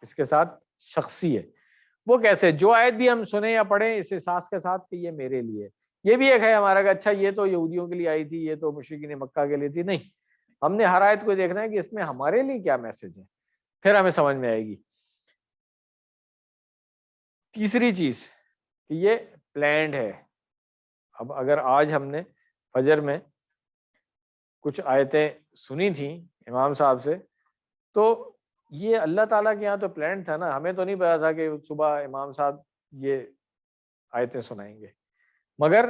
اس کے ساتھ شخصی ہے۔ وہ کیسے؟ جو آیت بھی ہم سنیں یا پڑھیں اس احساس کے ساتھ کہ یہ میرے لیے، یہ بھی ایک ہے ہمارا کہ اچھا یہ تو یہودیوں کے لیے آئی تھی، یہ تو مشرکین مکہ کے لیے تھی، نہیں، ہم نے ہر آیت کو دیکھنا ہے کہ اس میں ہمارے لیے کیا میسج ہے، پھر ہمیں سمجھ میں آئے گی۔ تیسری چیز کہ یہ پلانڈ ہے۔ اب اگر آج ہم نے فجر میں کچھ آیتیں سنی تھیں امام صاحب سے تو یہ اللہ تعالیٰ کے یہاں تو پلانڈ تھا نا، ہمیں تو نہیں پتا تھا کہ صبح امام صاحب یہ آیتیں سنائیں گے، مگر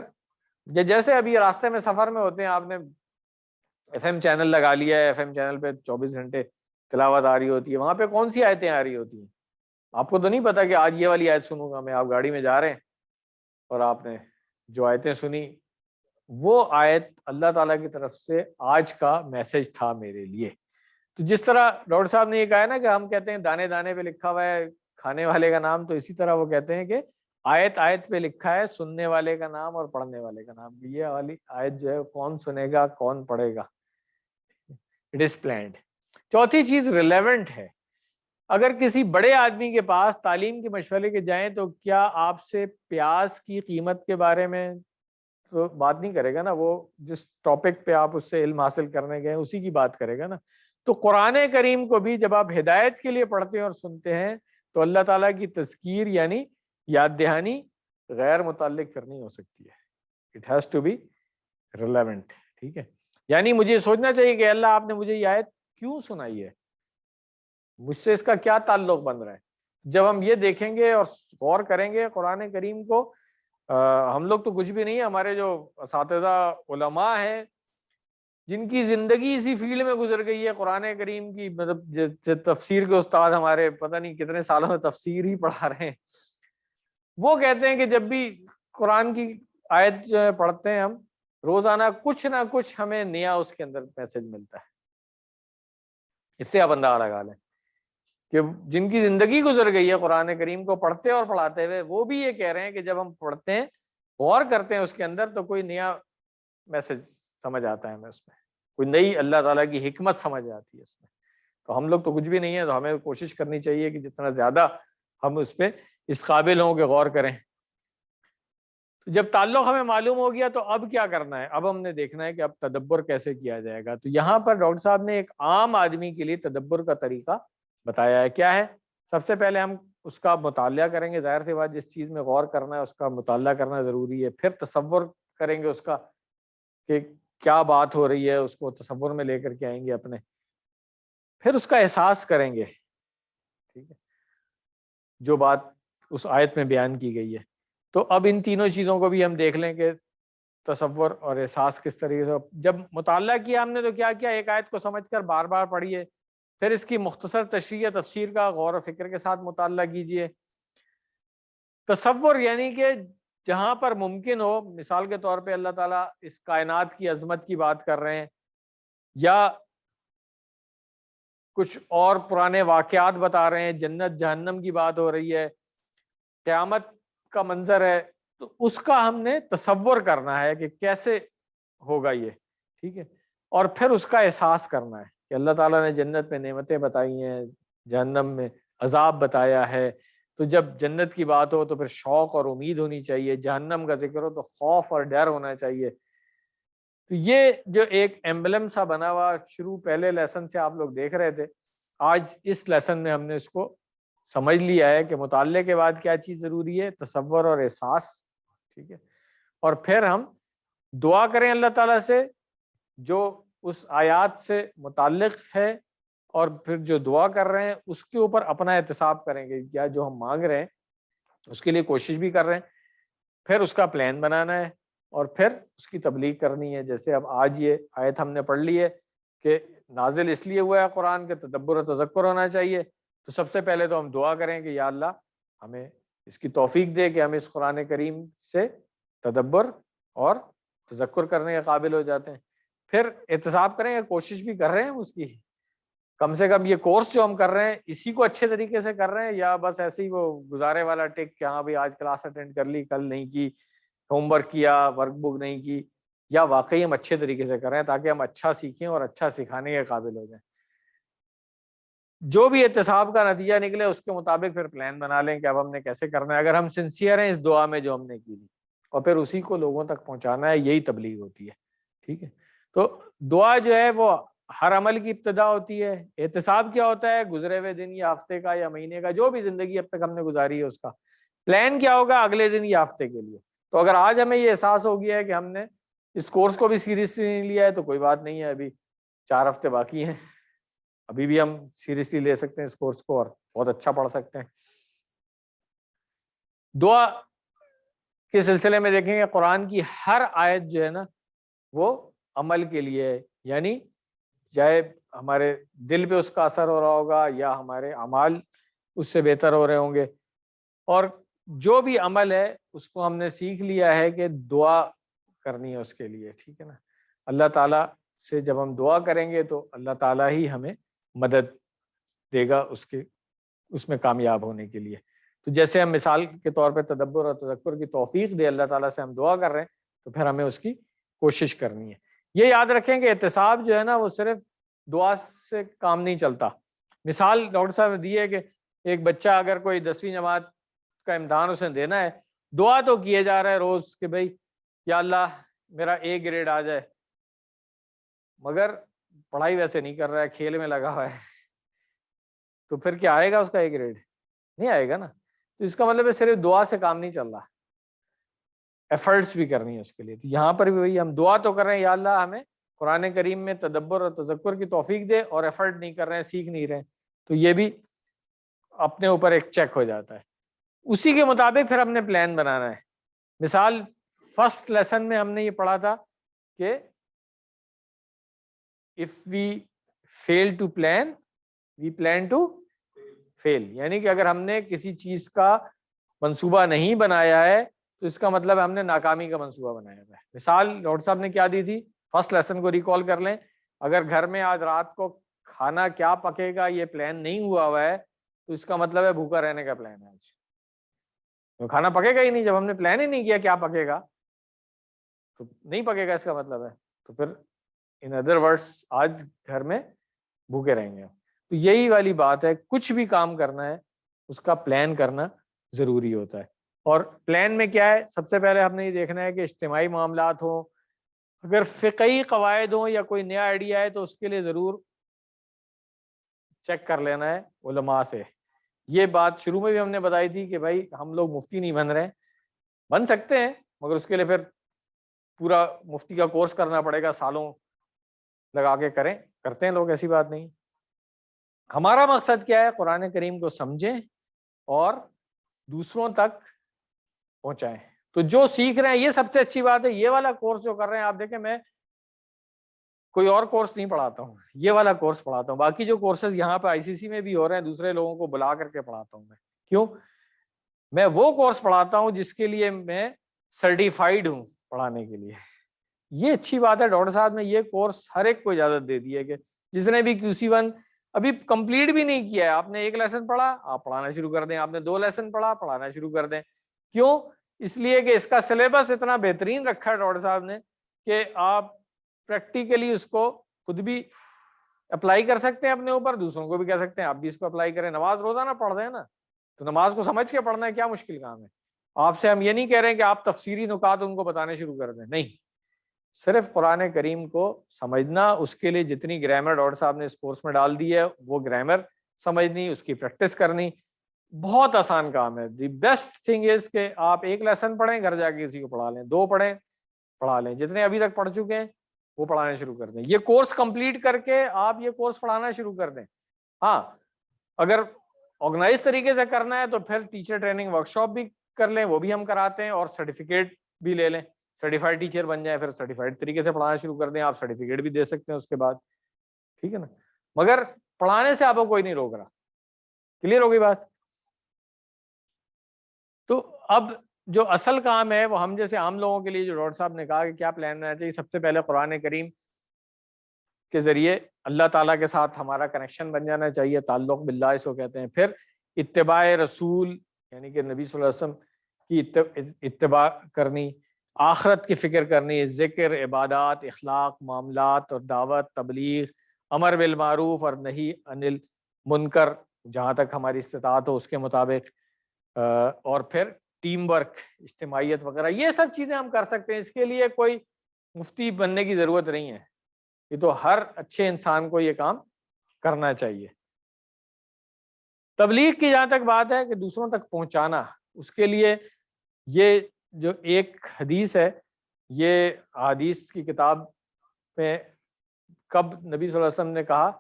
یہ جیسے ابھی راستے میں سفر میں ہوتے ہیں، آپ نے ایف ایم چینل لگا لیا ہے، ایف ایم چینل پہ 24 گھنٹے تلاوت آ رہی ہوتی ہے، وہاں پہ کون سی آیتیں آ رہی ہوتی ہیں؟ آپ کو تو نہیں پتا کہ آج یہ والی آیت سنوں گا میں، آپ گاڑی میں جا رہے ہیں اور آپ نے جو آیتیں سنی وہ آیت اللہ تعالیٰ کی طرف سے آج کا میسج تھا میرے لیے۔ تو جس طرح ڈاکٹر صاحب نے یہ کہا ہے نا کہ ہم کہتے ہیں دانے دانے پہ لکھا ہوا ہے کھانے والے کا نام، تو اسی طرح وہ کہتے ہیں کہ آیت آیت پہ لکھا ہے سننے والے کا نام اور پڑھنے والے کا نام۔ یہ والی آیت جو ہے کون سنے گا کون پڑھے گا، اٹ از پلانڈ۔ چوتھی چیز ریلیونٹ ہے۔ اگر کسی بڑے آدمی کے پاس تعلیم کے مشورے کے جائیں تو کیا آپ سے پیاز کی قیمت کے بارے میں تو بات نہیں کرے گا نا، وہ جس ٹاپک پہ آپ اس سے علم حاصل کرنے گئے اسی کی بات کرے گا نا۔ تو قرآن کریم کو بھی جب آپ ہدایت کے لیے پڑھتے ہیں اور سنتے ہیں تو اللہ تعالیٰ کی تذکیر یعنی یاد دہانی غیر متعلق پھر نہیں ہو سکتی ہے، it has to be relevant, ٹھیک ہے؟ یعنی مجھے سوچنا چاہیے کہ اللہ آپ نے مجھے یہ آیت کیوں سنائی ہے، مجھ سے اس کا کیا تعلق بن رہا ہے۔ جب ہم یہ دیکھیں گے اور غور کریں گے قرآن کریم کو، ہم لوگ تو کچھ بھی نہیں ہے، ہمارے جو اساتذہ علماء ہیں جن کی زندگی اسی فیلڈ میں گزر گئی ہے قرآن کریم کی، مطلب تفسیر کے استاد ہمارے پتہ نہیں کتنے سالوں میں تفسیر ہی پڑھا رہے ہیں، وہ کہتے ہیں کہ جب بھی قرآن کی آیت جو ہے پڑھتے ہیں ہم روزانہ کچھ نہ کچھ ہمیں نیا اس کے اندر میسج ملتا ہے۔ اس سے آپ اندازہ لگا لیں کہ جن کی زندگی گزر گئی ہے قرآن کریم کو پڑھتے اور پڑھاتے ہوئے، وہ بھی یہ کہہ رہے ہیں کہ جب ہم پڑھتے ہیں غور کرتے ہیں اس کے اندر تو کوئی نیا میسج سمجھ آتا ہے ہمیں، اس میں کوئی نئی اللہ تعالیٰ کی حکمت سمجھ آتی ہے اس میں۔ تو ہم لوگ تو کچھ بھی نہیں ہے، تو ہمیں کوشش کرنی چاہیے کہ جتنا زیادہ ہم اس پہ اس قابل ہوں کہ غور کریں۔ جب تعلق ہمیں معلوم ہو گیا تو اب کیا کرنا ہے؟ اب ہم نے دیکھنا ہے کہ اب تدبر کیسے کیا جائے گا۔ تو یہاں پر ڈاکٹر صاحب نے ایک عام آدمی کے لیے تدبر کا طریقہ بتایا ہے۔ کیا ہے؟ سب سے پہلے ہم اس کا مطالعہ کریں گے، ظاہر سی بات جس چیز میں غور کرنا ہے اس کا مطالعہ کرنا ضروری ہے، پھر تصور کریں گے اس کا کہ کیا بات ہو رہی ہے، اس کو تصور میں لے کر کے آئیں گے اپنے، پھر اس کا احساس کریں گے، ٹھیک ہے، جو بات اس آیت میں بیان کی گئی ہے۔ تو اب ان تینوں چیزوں کو بھی ہم دیکھ لیں کہ تصور اور احساس کس طریقے سے۔ جب مطالعہ کیا ہم نے تو کیا کیا؟ ایک آیت کو سمجھ کر بار بار پڑھیے، پھر اس کی مختصر تشریح تفسیر کا غور و فکر کے ساتھ مطالعہ کیجیے۔ تصور یعنی کہ جہاں پر ممکن ہو، مثال کے طور پہ اللہ تعالیٰ اس کائنات کی عظمت کی بات کر رہے ہیں یا کچھ اور پرانے واقعات بتا رہے ہیں، جنت جہنم کی بات ہو رہی ہے، قیامت کا منظر ہے، تو اس کا ہم نے تصور کرنا ہے کہ کیسے ہوگا یہ، ٹھیک ہے. اور پھر اس کا احساس کرنا ہے کہ اللہ تعالیٰ نے جنت میں نعمتیں بتائی ہیں، جہنم میں عذاب بتایا ہے. تو جب جنت کی بات ہو تو پھر شوق اور امید ہونی چاہیے، جہنم کا ذکر ہو تو خوف اور ڈر ہونا چاہیے. تو یہ جو ایک ایمبلم سا بنا ہوا شروع پہلے لیسن سے آپ لوگ دیکھ رہے تھے، آج اس لیسن میں ہم نے اس کو سمجھ لیا ہے کہ مطالعے کے بعد کیا چیز ضروری ہے، تصور اور احساس، ٹھیک ہے. اور پھر ہم دعا کریں اللہ تعالیٰ سے جو اس آیات سے متعلق ہے، اور پھر جو دعا کر رہے ہیں اس کے اوپر اپنا احتساب کریں گے، یا جو ہم مانگ رہے ہیں اس کے لیے کوشش بھی کر رہے ہیں، پھر اس کا پلان بنانا ہے اور پھر اس کی تبلیغ کرنی ہے. جیسے اب آج یہ آیت ہم نے پڑھ لی ہے کہ نازل اس لیے ہوا ہے قرآن کے تدبر و تذکر ہونا چاہیے، تو سب سے پہلے تو ہم دعا کریں کہ یا اللہ ہمیں اس کی توفیق دے کہ ہم اس قرآن کریم سے تدبر اور تذکر کرنے کے قابل ہو جاتے ہیں. پھر احتساب کریں کہ کوشش بھی کر رہے ہیں اس کی، کم سے کم یہ کورس جو ہم کر رہے ہیں اسی کو اچھے طریقے سے کر رہے ہیں، یا بس ایسے ہی وہ گزارے والا ٹک کہ ہاں بھائی آج کلاس اٹینڈ کر لی، کل نہیں کی، ہوم ورک کیا، ورک بک نہیں کی، یا واقعی ہم اچھے طریقے سے کر رہے ہیں تاکہ ہم اچھا سیکھیں اور اچھا سکھانے کے قابل ہو جائیں. جو بھی احتساب کا نتیجہ نکلے اس کے مطابق پھر پلان بنا لیں کہ اب ہم نے کیسے کرنا ہے، اگر ہم سنسیئر ہیں اس دعا میں جو ہم نے کی لی، اور پھر اسی کو لوگوں تک پہنچانا ہے. یہی تبلیغ ہوتی ہے، ٹھیک ہے. تو دعا جو ہے وہ ہر عمل کی ابتدا ہوتی ہے. احتساب کیا ہوتا ہے؟ گزرے ہوئے دن یا ہفتے کا یا مہینے کا، جو بھی زندگی اب تک ہم نے گزاری ہے اس کا پلان کیا ہوگا اگلے دن یا ہفتے کے لیے. تو اگر آج ہمیں یہ احساس ہو گیا ہے کہ ہم نے اس کورس کو بھی سیریسلی نہیں لیا ہے تو کوئی بات نہیں ہے، ابھی 4 ہفتے باقی ہیں، ابھی بھی ہم سیریسلی لے سکتے ہیں اس کورس کو اور بہت اچھا پڑھ سکتے ہیں. دعا کے سلسلے میں دیکھیں گے قرآن کی ہر آیت جو ہے نا وہ عمل کے لیے ہے، یعنی چاہے ہمارے دل پہ اس کا اثر ہو رہا ہوگا یا ہمارے اعمال اس سے بہتر ہو رہے ہوں گے. اور جو بھی عمل ہے اس کو ہم نے سیکھ لیا ہے کہ دعا کرنی ہے اس کے لیے، ٹھیک ہے نا. اللہ تعالیٰ سے جب ہم دعا کریں گے تو اللہ تعالیٰ ہی ہمیں مدد دے گا اس میں کامیاب ہونے کے لیے. تو جیسے ہم مثال کے طور پہ تدبر اور تذکر کی توفیق دے اللہ تعالیٰ سے ہم دعا کر رہے ہیں، تو پھر ہمیں اس کی کوشش کرنی ہے. یہ یاد رکھیں کہ احتساب جو ہے نا وہ صرف دعا سے کام نہیں چلتا. مثال ڈاکٹر صاحب نے دی ہے کہ ایک بچہ اگر کوئی 10ویں جماعت کا امتحان اسے دینا ہے، دعا تو کیے جا رہا ہے روز کہ بھائی یا اللہ میرا A گریڈ آ جائے، مگر پڑھائی ویسے نہیں کر رہا ہے، کھیل میں لگا ہوا ہے، تو پھر کیا آئے گا اس کا A گریڈ؟ نہیں آئے گا نا. تو اس کا مطلب ہے صرف دعا سے کام نہیں چل رہا، ایفرٹس بھی کرنی ہے اس کے لیے. تو یہاں پر بھی وہی ہم دعا تو کر رہے ہیں یا اللہ ہمیں قرآن کریم میں تدبر اور تذکر کی توفیق دے، اور ایفرٹ نہیں کر رہے ہیں، سیکھ نہیں رہے ہیں، تو یہ بھی اپنے اوپر ایک چیک ہو جاتا ہے. اسی کے مطابق پھر ہم نے پلان بنانا ہے. مثال فرسٹ لیسن میں ہم نے یہ پڑھا تھا کہ if we fail to plan we plan to fail، یعنی کہ اگر ہم نے کسی چیز کا منصوبہ نہیں بنایا ہے تو اس کا مطلب ہم نے ناکامی کا منصوبہ بنایا ہے. مثال ڈاکٹر صاحب نے کیا دی تھی؟ فرسٹ لیسن کو ریکال کر لیں. اگر گھر میں آج رات کو کھانا کیا پکے گا یہ پلان نہیں ہوا ہے تو اس کا مطلب ہے بھوکا رہنے کا پلان ہے آج. تو کھانا پکے گا ہی نہیں، جب ہم نے پلان ہی نہیں کیا کیا پکے گا تو نہیں پکے گا، اس کا مطلب ہے. تو پھر ان ادر ورڈس آج گھر میں بھوکے رہیں گے. تو یہی والی بات ہے، کچھ بھی کام کرنا ہے اس کا پلان کرنا ضروری ہوتا ہے. اور پلان میں کیا ہے؟ سب سے پہلے ہم نے یہ دیکھنا ہے کہ اجتماعی معاملات ہوں، اگر فقہی قواعد ہوں یا کوئی نیا آئیڈیا ہے تو اس کے لیے ضرور چیک کر لینا ہے علماء سے. یہ بات شروع میں بھی ہم نے بتائی تھی کہ بھائی ہم لوگ مفتی نہیں بن رہے، بن سکتے ہیں مگر اس کے لیے پھر پورا مفتی کا کورس کرنا پڑے گا، سالوں لگا کے کرتے ہیں لوگ، ایسی بات نہیں. ہمارا مقصد کیا ہے؟ قرآن کریم کو سمجھیں اور دوسروں تک پہنچائیں. تو جو سیکھ رہے ہیں یہ سب سے اچھی بات ہے. یہ والا کورس جو کر رہے ہیں آپ دیکھیں، میں کوئی اور کورس نہیں پڑھاتا ہوں، یہ والا کورس پڑھاتا ہوں. باقی جو کورسز یہاں پہ ICC میں بھی ہو رہے ہیں دوسرے لوگوں کو بلا کر کے پڑھاتا ہوں. میں کیوں؟ میں وہ کورس پڑھاتا ہوں جس کے لیے میں سرٹیفائیڈ ہوں پڑھانے کے لیے. یہ اچھی بات ہے. ڈاکٹر صاحب نے یہ کورس ہر ایک کو اجازت دے دی ہے کہ جس نے بھی QC1 ابھی کمپلیٹ بھی نہیں کیا ہے، آپ نے 1 لیسن پڑھا آپ پڑھانا شروع کر دیں، آپ نے 2 لیسن پڑھا پڑھانا شروع کر دیں. کیوں؟ اس لیے کہ اس کا سلیبس اتنا بہترین رکھا ہے ڈاکٹر صاحب نے کہ آپ پریکٹیکلی اس کو خود بھی اپلائی کر سکتے ہیں اپنے اوپر, دوسروں کو بھی کہہ سکتے ہیں آپ بھی اس کو اپلائی کریں. نماز روزانہ پڑھ رہے ہیں نا, تو نماز کو سمجھ کے پڑھنا ہے, کیا مشکل کام ہے. آپ سے ہم یہ نہیں کہہ رہے ہیں کہ آپ تفسیری نکات ان کو بتانے شروع کر دیں, نہیں, صرف قرآن کریم کو سمجھنا, اس کے لیے جتنی گرامر ڈاکٹر صاحب نے اس کورس میں ڈال دی ہے وہ گرامر سمجھنی, اس کی پریکٹس کرنی, بہت آسان کام ہے. دی بیسٹ تھنگ از کہ آپ ایک لیسن پڑھیں, گھر جا کے کسی کو پڑھا لیں, 2 پڑھیں پڑھا لیں, جتنے ابھی تک پڑھ چکے ہیں وہ پڑھانا شروع کر دیں. یہ کورس کمپلیٹ کر کے آپ یہ کورس پڑھانا شروع کر دیں. ہاں, اگر آرگنائز طریقے سے کرنا ہے تو پھر ٹیچر ٹریننگ ورکشاپ بھی کر لیں, وہ بھی ہم کراتے ہیں, اور سرٹیفکیٹ بھی لے لیں, سرٹیفائڈ ٹیچر بن جائیں, پھر سرٹیفائڈ طریقے سے پڑھانا شروع کر دیں, آپ سرٹیفکیٹ بھی دے سکتے ہیں اس کے بعد, ٹھیک ہے نا. مگر پڑھانے سے آپ کو کوئی نہیں روک رہا. کلیئر ہوگی بات؟ تو اب جو اصل کام ہے وہ ہم جیسے عام لوگوں کے لیے, جو ڈاکٹر صاحب نے کہا کہ کیا پلان رہنا چاہیے, سب سے پہلے قرآن کریم کے ذریعے اللہ تعالیٰ کے ساتھ ہمارا کنیکشن بن جانا چاہیے, تعلق باللہ اس کو کہتے ہیں. پھر اتباع رسول, یعنی کہ نبی صلی اللہ علیہ وسلم کی اتباع کرنی, آخرت کی فکر کرنی, ذکر, عبادات, اخلاق, معاملات اور دعوت, تبلیغ, امر بالمعروف اور نہی عن المنکر جہاں تک ہماری استطاعت ہو اس کے مطابق, اور پھر ٹیم ورک, اجتماعیت وغیرہ, یہ سب چیزیں ہم کر سکتے ہیں. اس کے لیے کوئی مفتی بننے کی ضرورت نہیں ہے, یہ تو ہر اچھے انسان کو یہ کام کرنا چاہیے. تبلیغ کی جہاں تک بات ہے کہ دوسروں تک پہنچانا, اس کے لیے یہ جو ایک حدیث ہے, یہ حدیث کی کتاب میں کب نبی صلی اللہ علیہ وسلم نے کہا,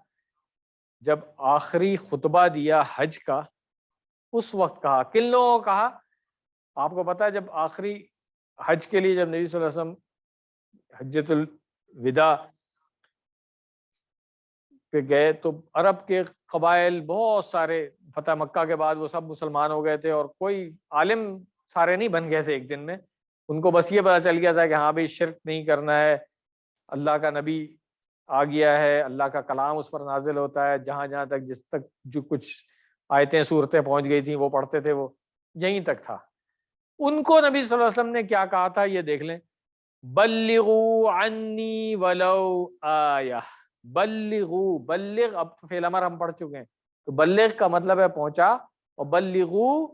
جب آخری خطبہ دیا حج کا اس وقت کہا. کن لوگوں کو کہا آپ کو پتا ہے؟ جب آخری حج کے لیے جب نبی صلی اللہ علیہ وسلم حجۃ الوداع پہ گئے تو عرب کے قبائل بہت سارے, فتح مکہ کے بعد وہ سب مسلمان ہو گئے تھے, اور کوئی عالم سارے نہیں بن گئے تھے ایک دن میں. ان کو بس یہ پتا چل گیا تھا کہ ہاں بھائی شرک نہیں کرنا ہے, اللہ کا نبی آ گیا ہے, اللہ کا کلام اس پر نازل ہوتا ہے, جہاں جہاں تک جس تک جو کچھ آیتیں صورتیں پہنچ گئی تھیں وہ پڑھتے تھے, وہ یہیں تک تھا. ان کو نبی صلی اللہ علیہ وسلم نے کیا کہا تھا یہ دیکھ لیں, بلغوا عنی ولو آیہ. بلغو, بلغ اب فعل امر ہم پڑھ چکے ہیں, تو بلغ کا مطلب ہے پہنچا, اور بلغو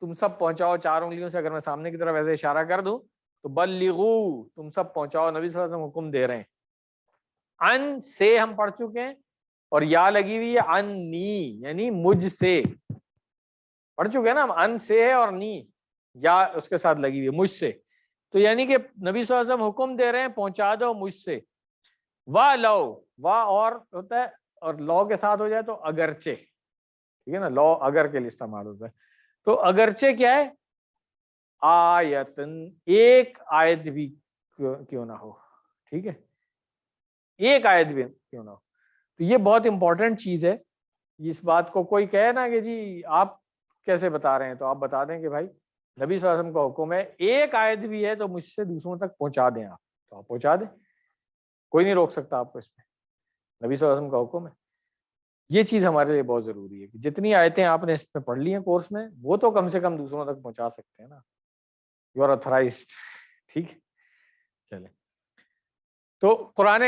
تم سب پہنچاؤ. 4 انگلیوں سے اگر میں سامنے کی طرف ایسے اشارہ کر دوں تو بلغو تم سب پہنچاؤ, نبی صلی اللہ علیہ وسلم حکم دے رہے ہیں. ان سے ہم پڑھ چکے ہیں, اور یا لگی ہوئی ہے انی, یعنی مجھ سے پڑھ چکے ہیں نا ہم, ان سے ہے اور نی یا اس کے ساتھ لگی ہوئی ہے مجھ سے, تو یعنی کہ نبی صلی اللہ علیہ وسلم حکم دے رہے ہیں پہنچا دو مجھ سے. وا لو, وا اور ہوتا ہے اور لو کے ساتھ ہو جائے تو اگرچہ, ٹھیک ہے نا, لو اگر کے لیے استعمال ہوتا ہے. تو اگرچہ کیا ہے, آیتن, ایک آیت بھی کیوں نہ ہو, ٹھیک ہے, ایک آیت بھی کیوں نہ ہو. تو یہ بہت امپورٹنٹ چیز ہے. اس بات کو کوئی کہے نا کہ جی آپ کیسے بتا رہے ہیں, تو آپ بتا دیں کہ بھائی نبی صلی اللہ علیہ وسلم کا حکم ہے, ایک آیت بھی ہے تو مجھ سے دوسروں تک پہنچا دیں آپ, تو آپ پہنچا دیں, کوئی نہیں روک سکتا آپ کو اس میں, نبی صلی اللہ علیہ وسلم کا حکم ہے. یہ چیز ہمارے لیے بہت ضروری ہے کہ جتنی آیتیں آپ نے اس میں پڑھ لی ہیں کورس میں, وہ تو کم سے کم دوسروں تک پہنچا سکتے ہیں نا, یو آر آتھرائزڈ, ٹھیک ہے. چلیں, تو قرآن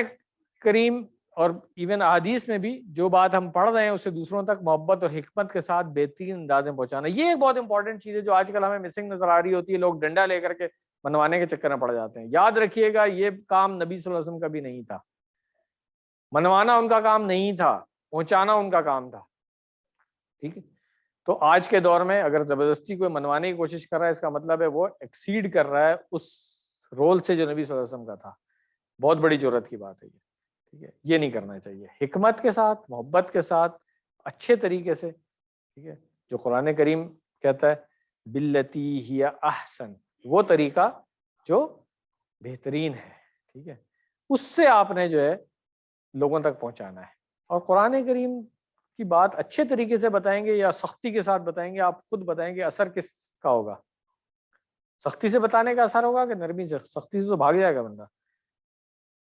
کریم اور ایون احادیث میں بھی جو بات ہم پڑھ رہے ہیں اسے دوسروں تک محبت اور حکمت کے ساتھ بہترین انداز میں پہنچانا, یہ ایک بہت امپورٹنٹ چیز ہے جو آج کل ہمیں مسنگ نظر آ رہی ہوتی ہے. لوگ ڈنڈا لے کر کے منوانے کے چکر میں پڑ جاتے ہیں. یاد رکھیے گا یہ کام نبی صلی اللہ علیہ وسلم کا بھی نہیں تھا, منوانا ان کا کام نہیں تھا, پہنچانا ان کا کام تھا, ٹھیک ہے. تو آج کے دور میں اگر زبردستی کوئی منوانے کی کوشش کر رہا ہے, اس کا مطلب ہے وہ ایکسیڈ کر رہا ہے اس رول سے جو نبی صلی اللہ علیہ وسلم کا تھا. بہت بڑی جرات کی بات ہے یہ, ٹھیک ہے. یہ نہیں کرنا چاہیے, حکمت کے ساتھ, محبت کے ساتھ, اچھے طریقے سے, ٹھیک ہے. جو قرآن کریم کہتا ہے باللتی ہی احسن, وہ طریقہ جو بہترین ہے, ٹھیک ہے, اس سے آپ نے جو ہے لوگوں تک پہنچانا ہے. اور قرآن کریم کی بات اچھے طریقے سے بتائیں گے یا سختی کے ساتھ بتائیں گے, آپ خود بتائیں گے اثر کس کا ہوگا. سختی سے بتانے کا اثر ہوگا کہ نرمی سے؟ سختی سے تو بھاگ جائے گا بندہ,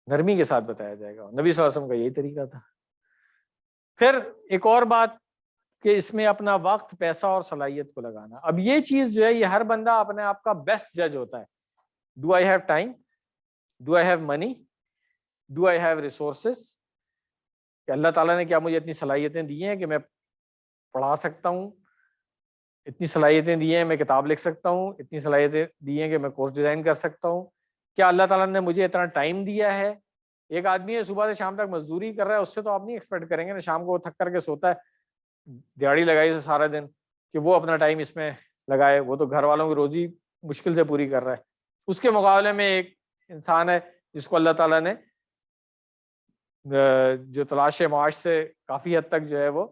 نرمی کے ساتھ بتایا جائے گا. نبی صلی اللہ علیہ وسلم کا یہی طریقہ تھا. پھر ایک اور بات کہ اس میں اپنا وقت, پیسہ اور صلاحیت کو لگانا. اب یہ چیز جو ہے یہ ہر بندہ اپنے آپ کا بیسٹ جج ہوتا ہے. Do I have time, Do I have money? Do I have resources? کہ اللہ تعالیٰ نے کیا مجھے اتنی صلاحیتیں دی ہیں کہ میں پڑھا سکتا ہوں، اتنی صلاحیتیں دی ہیں میں کتاب لکھ سکتا ہوں، اتنی صلاحیتیں دی ہیں کہ میں کورس ڈیزائن کر سکتا ہوں؟ کیا اللہ تعالیٰ نے مجھے اتنا ٹائم دیا ہے؟ ایک آدمی ہے صبح سے شام تک مزدوری کر رہا ہے، اس سے تو آپ نہیں ایکسپیکٹ کریں گے نا، شام کو وہ تھک کر کے سوتا ہے دیہڑی لگائی سارا دن، کہ وہ اپنا ٹائم اس میں لگائے، وہ تو گھر والوں کی روزی مشکل سے پوری کر رہا ہے۔ اس کے مقابلے میں ایک انسان ہے جس کو اللہ تعالیٰ نے جو تلاش معاش سے کافی حد تک جو ہے وہ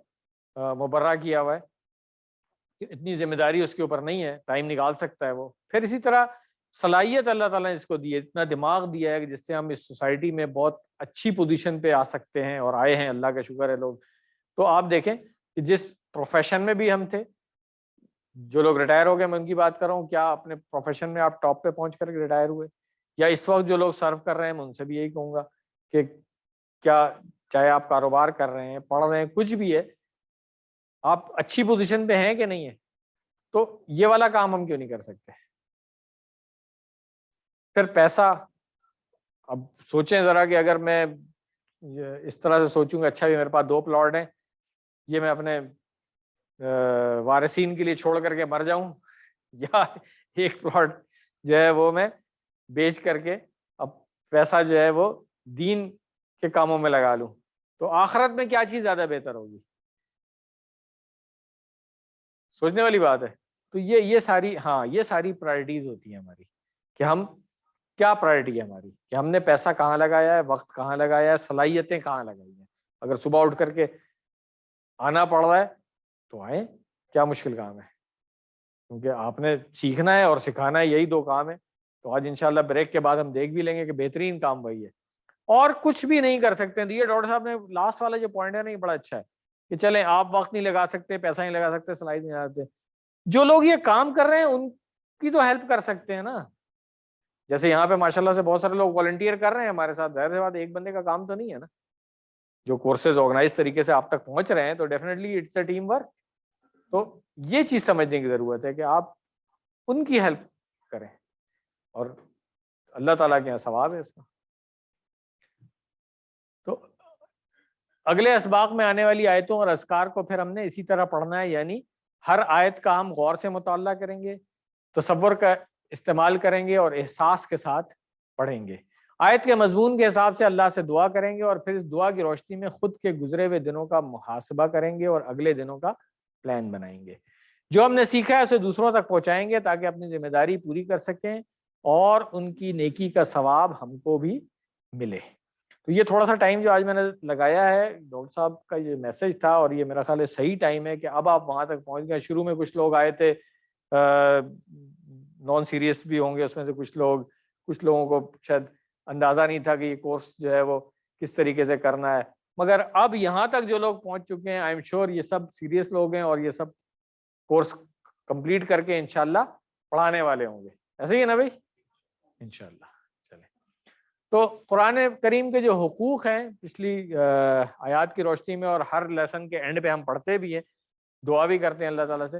مبرہ کیا ہوا ہے، کہ اتنی ذمہ داری اس کے اوپر نہیں ہے، ٹائم نکال سکتا ہے وہ۔ پھر اسی طرح صلاحیت اللہ تعالیٰ نے اس کو دی ہے، اتنا دماغ دیا ہے کہ جس سے ہم اس سوسائٹی میں بہت اچھی پوزیشن پہ آ سکتے ہیں، اور آئے ہیں، اللہ کا شکر ہے لوگ۔ تو آپ دیکھیں کہ جس پروفیشن میں بھی ہم تھے، جو لوگ ریٹائر ہو گئے میں ان کی بات کر رہا ہوں، کیا اپنے پروفیشن میں آپ ٹاپ پہ پہنچ کر کے ریٹائر ہوئے؟ یا اس وقت جو لوگ سرو کر رہے ہیں میں ان سے بھی یہی کہوں گا کہ کیا چاہے آپ کاروبار کر رہے ہیں، پڑھ رہے ہیں، کچھ بھی ہے، آپ اچھی پوزیشن پہ ہیں کہ نہیں ہے؟ تو یہ والا کام ہم کیوں نہیں کر سکتے؟ پھر پیسہ، اب سوچیں ذرا کہ اگر میں اس طرح سے سوچوں گا، اچھا بھی میرے پاس 2 پلاٹ ہیں، یہ میں اپنے وارثین کے لیے چھوڑ کر کے مر جاؤں، یا ایک پلاٹ جو ہے وہ میں بیچ کر کے اب پیسہ جو ہے وہ دین کے کاموں میں لگا لوں، تو آخرت میں کیا چیز زیادہ بہتر ہوگی؟ سوچنے والی بات ہے۔ تو یہ ساری پرائرٹیز ہوتی ہیں ہماری، کہ ہم کیا پرائرٹی ہے ہماری، کہ ہم نے پیسہ کہاں لگایا ہے، وقت کہاں لگایا ہے، صلاحیتیں کہاں لگائی ہیں۔ اگر صبح اٹھ کر کے آنا پڑ رہا ہے تو آئیں، کیا مشکل کام ہے، کیونکہ آپ نے سیکھنا ہے اور سکھانا ہے، یہی 2 کام ہے۔ تو آج انشاءاللہ بریک کے بعد ہم دیکھ بھی لیں گے کہ بہترین کام وہی ہے، اور کچھ بھی نہیں کر سکتے ہیں۔ تو یہ ڈاکٹر صاحب نے لاسٹ والا جو پوائنٹ ہے نا، یہ بڑا اچھا ہے، کہ چلیں آپ وقت نہیں لگا سکتے، پیسہ نہیں لگا سکتے، صلاحیت نہیں لگا سکتے، جو لوگ یہ کام کر رہے ہیں ان کی تو ہیلپ کر سکتے ہیں نا۔ جیسے یہاں پہ ماشاءاللہ سے بہت سارے لوگ والنٹیئر کر رہے ہیں ہمارے ساتھ، ظاہر سی بات ایک بندے کا کام تو نہیں ہے نا، جو کورسز آرگنائز طریقے سے آپ تک پہنچ رہے ہیں، تو definitely it's a team work. تو یہ چیز سمجھنے کی ضرورت ہے کہ آپ ان کی ہیلپ کریں، اور اللہ تعالیٰ کے یہاں ثواب ہے اس کا۔ تو اگلے اسباق میں آنے والی آیتوں اور اذکار کو پھر ہم نے اسی طرح پڑھنا ہے، یعنی ہر آیت کا ہم غور سے مطالعہ کریں گے، تصور کا استعمال کریں گے، اور احساس کے ساتھ پڑھیں گے۔ آیت کے مضمون کے حساب سے اللہ سے دعا کریں گے، اور پھر اس دعا کی روشنی میں خود کے گزرے ہوئے دنوں کا محاسبہ کریں گے، اور اگلے دنوں کا پلان بنائیں گے۔ جو ہم نے سیکھا ہے اسے دوسروں تک پہنچائیں گے تاکہ اپنی ذمہ داری پوری کر سکیں، اور ان کی نیکی کا ثواب ہم کو بھی ملے۔ تو یہ تھوڑا سا ٹائم جو آج میں نے لگایا ہے، ڈاکٹر صاحب کا یہ میسج تھا، اور یہ میرا خیال ہے صحیح ٹائم ہے کہ اب آپ وہاں تک پہنچ گئے۔ شروع میں کچھ لوگ آئے تھے، نان سیریس بھی ہوں گے اس میں سے کچھ لوگوں کو شاید اندازہ نہیں تھا کہ یہ کورس جو ہے وہ کس طریقے سے کرنا ہے، مگر اب یہاں تک جو لوگ پہنچ چکے ہیں، آئی ایم شیور یہ سب سیریس لوگ ہیں، اور یہ سب کورس کمپلیٹ کر کے انشاءاللہ پڑھانے والے ہوں گے، ایسے ہی ہے نا بھائی؟ انشاءاللہ۔ چلیں، تو قرآن کریم کے جو حقوق ہیں پچھلی آیات کی روشنی میں، اور ہر لیسن کے اینڈ پہ ہم پڑھتے بھی ہیں، دعا بھی کرتے ہیں اللہ تعالیٰ سے،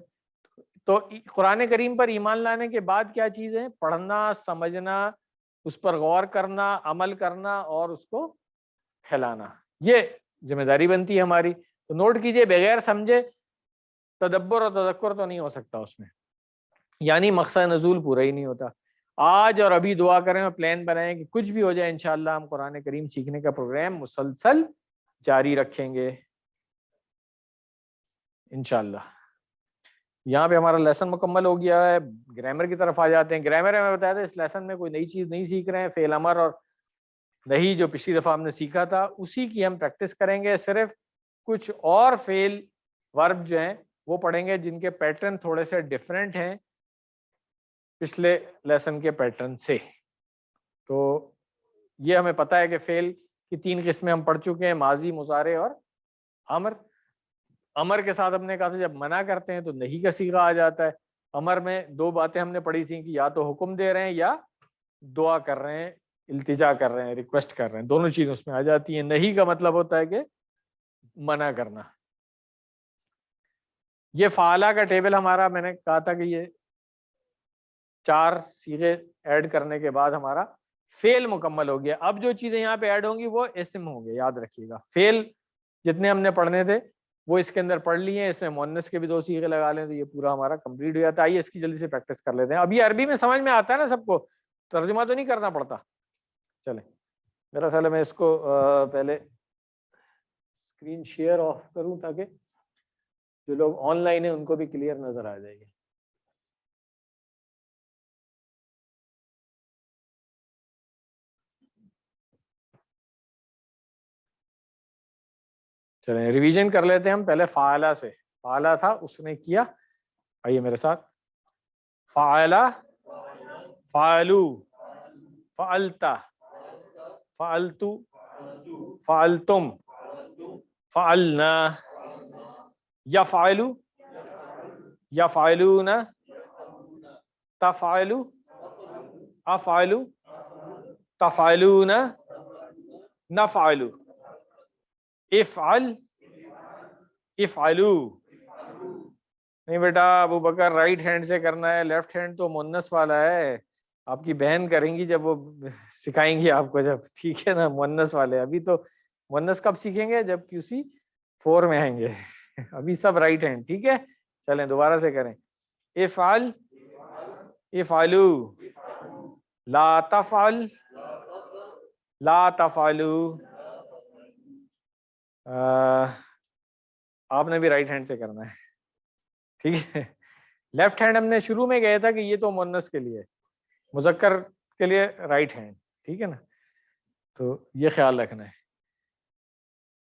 تو قرآن کریم پر ایمان لانے کے بعد کیا چیزیں؟ پڑھنا، سمجھنا، اس پر غور کرنا، عمل کرنا، اور اس کو پھیلانا، یہ ذمہ داری بنتی ہے ہماری۔ تو نوٹ کیجئے، بغیر سمجھے تدبر اور تذکر تو نہیں ہو سکتا اس میں، یعنی مقصد نزول پورا ہی نہیں ہوتا۔ آج اور ابھی دعا کریں اور پلان بنائیں کہ کچھ بھی ہو جائے انشاءاللہ ہم قرآن کریم سیکھنے کا پروگرام مسلسل جاری رکھیں گے انشاءاللہ۔ یہاں پہ ہمارا لیسن مکمل ہو گیا ہے، گرامر کی طرف آ جاتے ہیں۔ گرامر میں بتایا تھا اس لیسن میں کوئی نئی چیز نہیں سیکھ رہے ہیں، فعل امر اور نہیں جو پچھلی دفعہ ہم نے سیکھا تھا اسی کی ہم پریکٹس کریں گے، صرف کچھ اور فعل ورب جو ہیں وہ پڑھیں گے جن کے پیٹرن تھوڑے سے ڈیفرنٹ ہیں پچھلے لیسن کے پیٹرن سے۔ تو یہ ہمیں پتہ ہے کہ فعل کی 3 قسمیں ہم پڑھ چکے ہیں، ماضی، مضارع اور امر۔ امر کے ساتھ ہم نے کہا تھا جب منع کرتے ہیں تو نہیں کا صیغہ آ جاتا ہے۔ امر میں 2 باتیں ہم نے پڑھی تھیں کہ یا تو حکم دے رہے ہیں یا دعا کر رہے ہیں، التجا کر رہے ہیں، ریکویسٹ کر رہے ہیں، دونوں چیزیں اس میں آ جاتی ہیں۔ نہیں کا مطلب ہوتا ہے کہ منع کرنا۔ یہ فعلہ کا ٹیبل ہمارا، میں نے کہا تھا کہ یہ 4 صیغے ایڈ کرنے کے بعد ہمارا فعل مکمل ہو گیا. اب جو چیزیں یہاں پہ ایڈ ہوں گی وہ اسم ہوں گے, یاد رکھیے گا. فعل جتنے ہم نے پڑھنے تھے وہ اس کے اندر پڑھ لیے ہیں, اس میں مؤنث کے بھی 2 صیغے لگا لیں تو یہ پورا ہمارا کمپلیٹ ہو جاتا ہے. آئیے اس کی جلدی سے پریکٹس کر لیتے ہیں. اب یہ عربی میں سمجھ میں آتا ہے نا سب کو, ترجمہ تو نہیں کرنا پڑتا. چلیں میرا خیال ہے میں اس کو پہلے اسکرین شیئر آف کروں تاکہ جو لوگ آن لائن ہیں ان کو بھی کلیئر نظر آ جائے گی. چلیں ریویژن کر لیتے ہیں ہم پہلے فعلا سے. فعلا تھا اس نے کیا, آئیے میرے ساتھ. فعلا, فعلو, فعلتا, فعلتو, فعلتم, فعلنا, یفعلو, یفعلون, تفعلو, افعلو, تفعلون, نفعلو, افعل, افعلو. نہیں بیٹا ابو بکر رائٹ ہینڈ سے کرنا ہے, لیفٹ ہینڈ تو مؤنث والا ہے. آپ کی بہن کریں گی جب وہ سکھائیں گی آپ کو جب, ٹھیک ہے نا, مؤنث والے. ابھی تو مؤنث کب سیکھیں گے, جب QC 4 میں آئیں گے. ابھی سب رائٹ ہینڈ, ٹھیک ہے. چلیں دوبارہ سے کریں. افعل, افعلو, لا تفعل, لا تفعلو. آپ نے بھی رائٹ ہینڈ سے کرنا ہے, ٹھیک ہے. لیفٹ ہینڈ ہم نے شروع میں گیا تھا کہ یہ تو مؤنث کے لیے, مذکر کے لیے رائٹ ہینڈ, ٹھیک ہے نا. تو یہ خیال رکھنا ہے.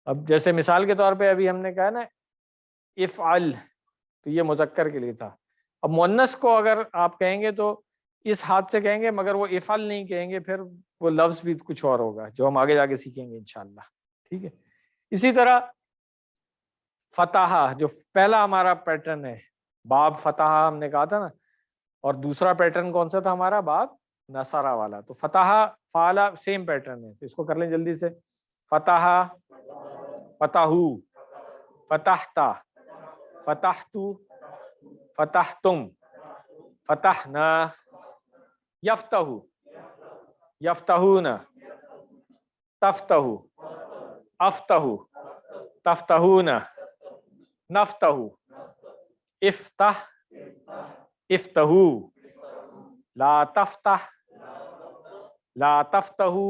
اب جیسے مثال کے طور پہ ابھی ہم نے کہا نا افعل, تو یہ مذکر کے لیے تھا. اب مؤنث کو اگر آپ کہیں گے تو اس ہاتھ سے کہیں گے, مگر وہ افعل نہیں کہیں گے, پھر وہ لفظ بھی کچھ اور ہوگا جو ہم آگے جا کے سیکھیں گے انشاءاللہ, ٹھیک ہے. اسی طرح فتح, جو پہلا ہمارا پیٹرن ہے, باب فتح ہم نے کہا تھا نا, اور دوسرا پیٹرن کون سا تھا ہمارا, باب نصرہ والا. تو فتح فعلا سیم پیٹرن ہے, تو اس کو کر لیں جلدی سے. فتح, فتحو, فتحتا, فتحتو, فتحتم, فتحنا, یفتح, یفتحون, تفتح, افتح, تفتحون, نفتح, افتح, افتحو, لا تفتح, لا تفتحو.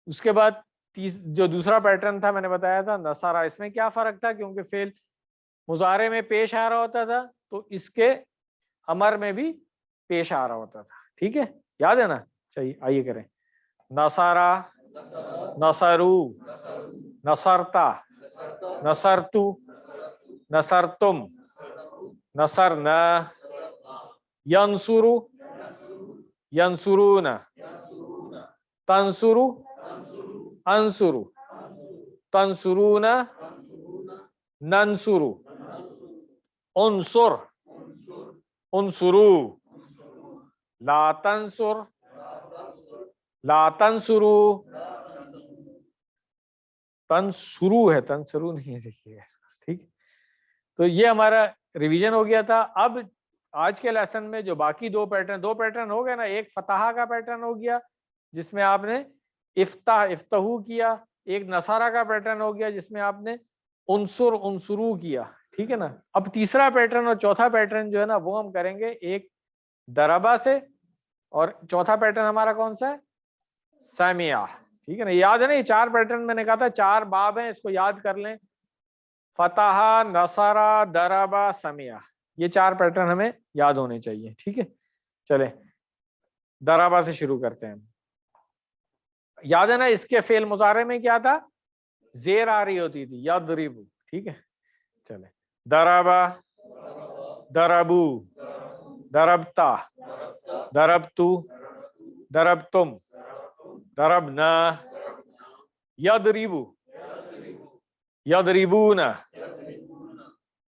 اس کے بعد جو دوسرا پیٹرن تھا میں نے بتایا تھا نصارہ. اس میں کیا فرق تھا, کیونکہ فعل مضارع میں پیش آ رہا ہوتا تھا تو اس کے امر میں بھی پیش آ رہا ہوتا تھا, ٹھیک ہے, یاد ہے نا. چلیے آئیے کریں. نصارہ, نصرو, نصرتا, نصرتو, نصرتم, نصرنا, ینصرو, ینصرون, تنصرو, انصرو, تنصرون, ننصرو, انصر, انصرو, لا تنصر, لا تنصرو. تنصرو ہے, تنصرو نہیں ہے, دیکھیے اس کا, ٹھیک. تو یہ ہمارا ریویژن ہو گیا تھا. اب آج کے لیسن میں جو باقی دو پیٹرن ہو گئے نا, ایک فتح کا پیٹرن ہو گیا جس میں آپ نے افتح, افتحو کیا. ایک نصارہ کا پیٹرن ہو گیا جس میں آپ نے انصر, انصرو کیا, ٹھیک ہے نا. اب تیسرا پیٹرن اور چوتھا پیٹرن جو ہے نا وہ ہم کریں گے ایک دربا سے, اور چوتھا پیٹرن ہمارا کون سا ہے, سامعہ, ٹھیک ہے نا. یاد ہے نا, یہ 4 پیٹرن میں نے کہا تھا 4 باب ہیں, اس کو یاد کر لیں. فتح, نصرہ, دربا, سمعہ, یہ 4 پیٹرن ہمیں یاد ہونے چاہیے, ٹھیک ہے. چلیں دربا سے شروع کرتے ہیں. یاد ہے نا اس کے فعل مضارع میں کیا تھا, زیر آ رہی ہوتی تھی, یضرب, ٹھیک ہے. چلیں دربا, دربو, دربتا, دربتو, دربتم, دربنا, یضربو, یضربون,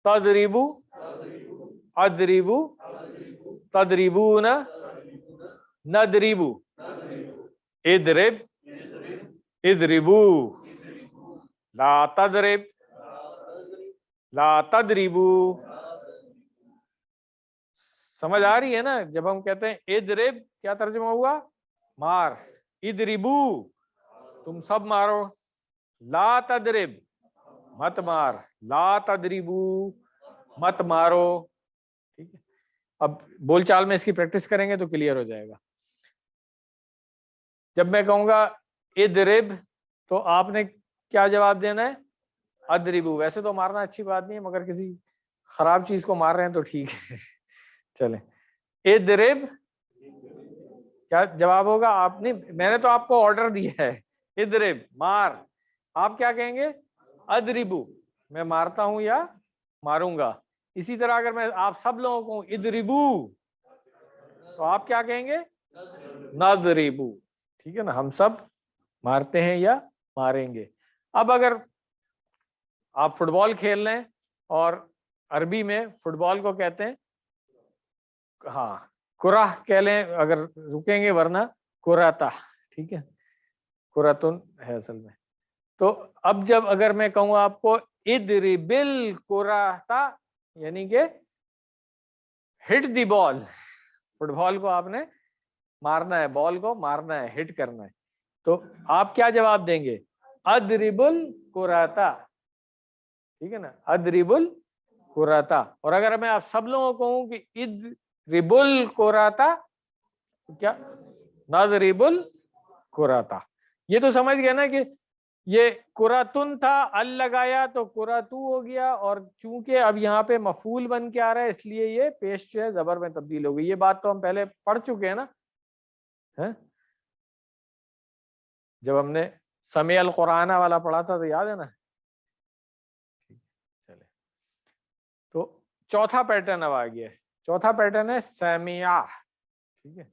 تضربو, اضربو, تضربون, نضربو, اضرب, اضربو, لا تضرب, لا تضربو. سمجھ آ رہی ہے نا, جب ہم کہتے ہیں اضرب کیا ترجمہ ہوا؟ مار. ادربو تم سب مارو. لا تدرب مت مار. لا تدربو مت مارو. ٹھیک ہے. اب بول چال میں اس کی پریکٹس کریں گے تو کلیئر ہو جائے گا. جب میں کہوں گا ادرب تو آپ نے کیا جواب دینا ہے؟ ادربو. ویسے تو مارنا اچھی بات نہیں ہے مگر کسی خراب چیز کو مار رہے ہیں تو ٹھیک ہے. چلیں ادرب کیا جواب ہوگا؟ آپ نے میں نے تو آپ کو آرڈر دیا ہے ادرب مار. آپ کیا کہیں گے؟ ادربو میں مارتا ہوں یا ماروں گا. اسی طرح اگر میں آپ سب لوگوں کو ادربو تو آپ کیا کہیں گے؟ نضربو. ٹھیک ہے نا. ہم سب مارتے ہیں یا ماریں گے. اب اگر آپ فٹ بال کھیل لیں اور عربی میں فٹ بال کو کہتے ہیں ہاں کرہ کہہ لیں اگر رکیں گے ورنہ کراتا. ٹھیک ہے. کراتن ہے اصل میں. تو اب جب اگر میں کہوں آپ کو ادربل کراتا یعنی کہ ہٹ دی بال. فٹ بال کو آپ نے مارنا ہے, بال کو مارنا ہے, ہٹ کرنا ہے. تو آپ کیا جواب دیں گے؟ ادربل کراتا. ٹھیک ہے نا. ادربل کراتا. اور اگر میں آپ سب لوگوں کو کہوں کہ ادربل کراتا کیا؟ نضربل کراتا. یہ تو سمجھ گئے نا کہ یہ کراتن تھا, ال لگایا تو کراتو ہو گیا, اور چونکہ اب یہاں پہ مفعول بن کے آ رہا ہے اس لیے یہ پیش جو ہے زبر میں تبدیل ہو گئی. یہ بات تو ہم پہلے پڑھ چکے ہیں نا جب ہم نے سمع القرآن والا پڑھا تھا تو یاد ہے نا. چلے تو چوتھا پیٹرن اب آ گیا ہے. چوتھا پیٹرن ہے سمع. ٹھیک ہے.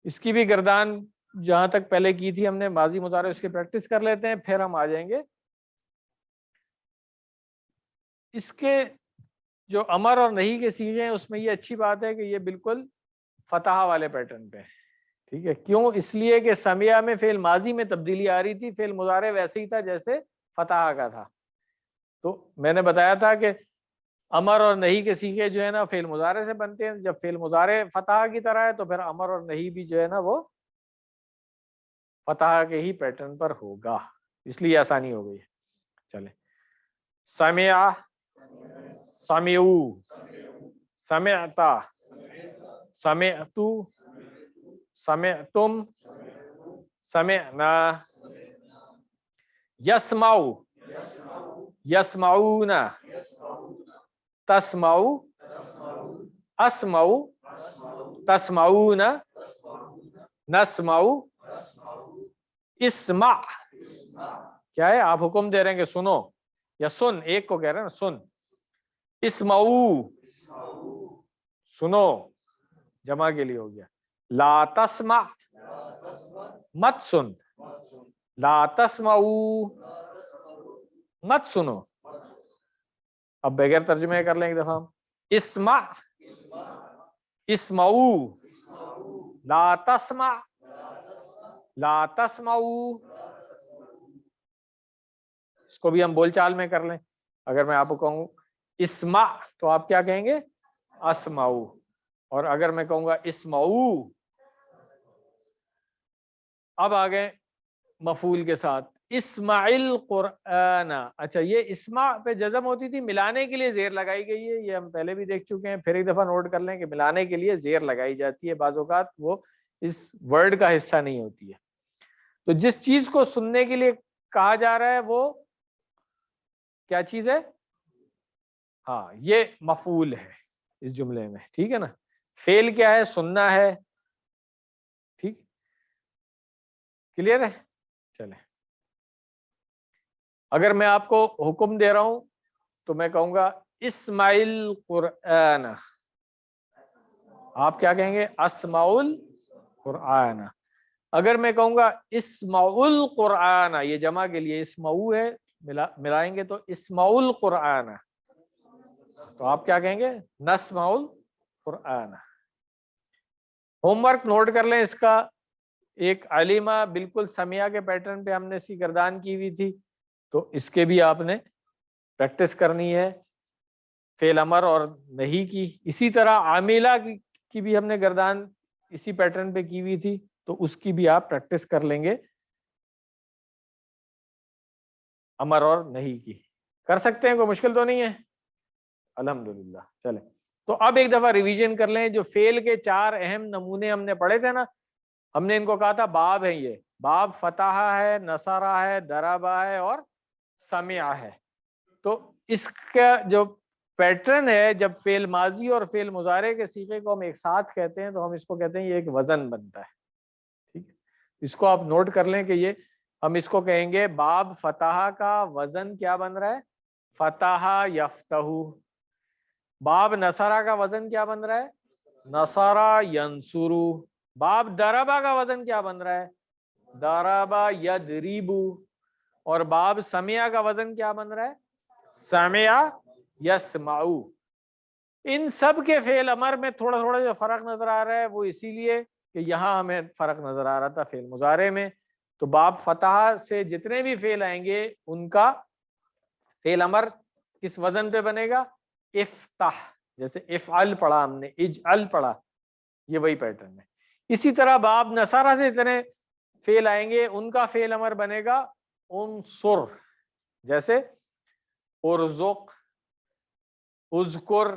اس کی بھی گردان جہاں تک پہلے کی تھی ہم نے ماضی مضارع اس کی پریکٹس کر لیتے ہیں پھر ہم آ جائیں گے. اس کے جو امر اور نہیں کے صیغے ہیں اس میں یہ اچھی بات ہے کہ یہ بالکل فتح والے پیٹرن پہ. ٹھیک ہے. کیوں؟ اس لیے کہ سمیع میں فعل ماضی میں تبدیلی آ رہی تھی, فعل مضارع ویسے ہی تھا جیسے فتح کا تھا. تو میں نے بتایا تھا کہ امر اور نہیں کے صیغے جو ہے نا فعل مضارع سے بنتے ہیں. جب فعل مضارع فتح کی طرح ہے تو پھر امر اور نہیں بھی جو ہے نا وہ فتح کے ہی پیٹرن پر ہوگا, اس لیے آسانی ہو گئی ہے. چلیں سمع, سمعو, سمعتا, سمعتو, سمعتم, سمعنا. یسمعو, یسمعون, تسمعو, اسمعو, تسمعون, نسمعو, اسمع. کیا ہے؟ آپ حکم دے رہے ہیں کہ سنو یا سن. ایک کو کہہ رہے ہیں نا سن. اسمعو سنو, جمع کے لیے ہو گیا. لا تسمع مت سن. لا تسمعو مت سنو. اب بغیر ترجمے کر لیں ایک دفعہ ہم. اسمع, اسمعو, لا تسمع, لا تسمعو. اس کو بھی ہم بول چال میں کر لیں. اگر میں آپ کو کہوں اسمع تو آپ کیا کہیں گے؟ اسمعو. اور اگر میں کہوں گا اسمعو, اب آگئے مفعول کے ساتھ اسمع القرآن. اچھا یہ اسمع پہ جزم ہوتی تھی, ملانے کے لیے زیر لگائی گئی ہے. یہ ہم پہلے بھی دیکھ چکے ہیں, پھر ایک دفعہ نوٹ کر لیں کہ ملانے کے لیے زیر لگائی جاتی ہے. بعض اوقات وہ اس ورڈ کا حصہ نہیں ہوتی ہے. تو جس چیز کو سننے کے لیے کہا جا رہا ہے وہ کیا چیز ہے؟ ہاں یہ مفعول ہے اس جملے میں. ٹھیک ہے نا. فعل کیا ہے؟ سننا ہے. ٹھیک کلیئر ہے. چلیں اگر میں آپ کو حکم دے رہا ہوں تو میں کہوں گا اسمع القرآن, آپ کیا کہیں گے؟ اسمع القرآن. اگر میں کہوں گا اسمع القرآن, یہ جمع کے لیے اسمعو ہے, ملائیں گے تو اسمع القرآن, تو آپ کیا کہیں گے؟ نسمع القرآن. ہوم ورک نوٹ کر لیں اس کا. ایک علیمہ بالکل سمیع کے پیٹرن پہ ہم نے اس کی گردان کی ہوئی تھی, تو اس کے بھی آپ نے پریکٹس کرنی ہے. فعل امر اور نہیں کی. اسی طرح عاملہ کی بھی ہم نے گردان اسی پیٹرن پہ کی ہوئی تھی تو اس کی بھی آپ پریکٹس کر لیں گے، امر اور نہیں کی کر سکتے ہیں، کوئی مشکل تو نہیں ہے الحمدللہ۔ چلیں تو اب ایک دفعہ ریویژن کر لیں، جو فعل کے 4 اہم نمونے ہم نے پڑھے تھے نا، ہم نے ان کو کہا تھا باب ہے، یہ باب فتح ہے، نصرہ ہے، ضربہ ہے اور سمع ہے۔ تو اس کا جو پیٹرن ہے، جب فعل ماضی اور فعل مضارع کے صیغے کو ہم ایک ساتھ کہتے ہیں تو ہم اس کو کہتے ہیں یہ ایک وزن بنتا ہے، ٹھیک ہے، اس کو آپ نوٹ کر لیں کہ یہ ہم اس کو کہیں گے باب فتح کا وزن کیا بن رہا ہے، فتح یفتح۔ باب نصرہ کا وزن کیا بن رہا ہے، نصرہ ینصر۔ باب ضربہ کا وزن کیا بن رہا ہے، ضربہ یضرب۔ اور باب سمع کا وزن کیا بن رہا ہے، سمع یسمع۔ ان سب کے فعل امر میں تھوڑا تھوڑا جو فرق نظر آ رہا ہے وہ اسی لیے کہ یہاں ہمیں فرق نظر آ رہا تھا فعل مضارع میں۔ تو باب فتح سے جتنے بھی فعل آئیں گے ان کا فعل امر کس وزن پہ بنے گا، افتح۔ جیسے افعل پڑھا ہم نے، اجعل پڑھا، یہ وہی پیٹرن ہے۔ اسی طرح باب نصرہ سے جتنے فعل آئیں گے ان کا فعل امر بنے گا انصر، جیسے ارزق، اذکر،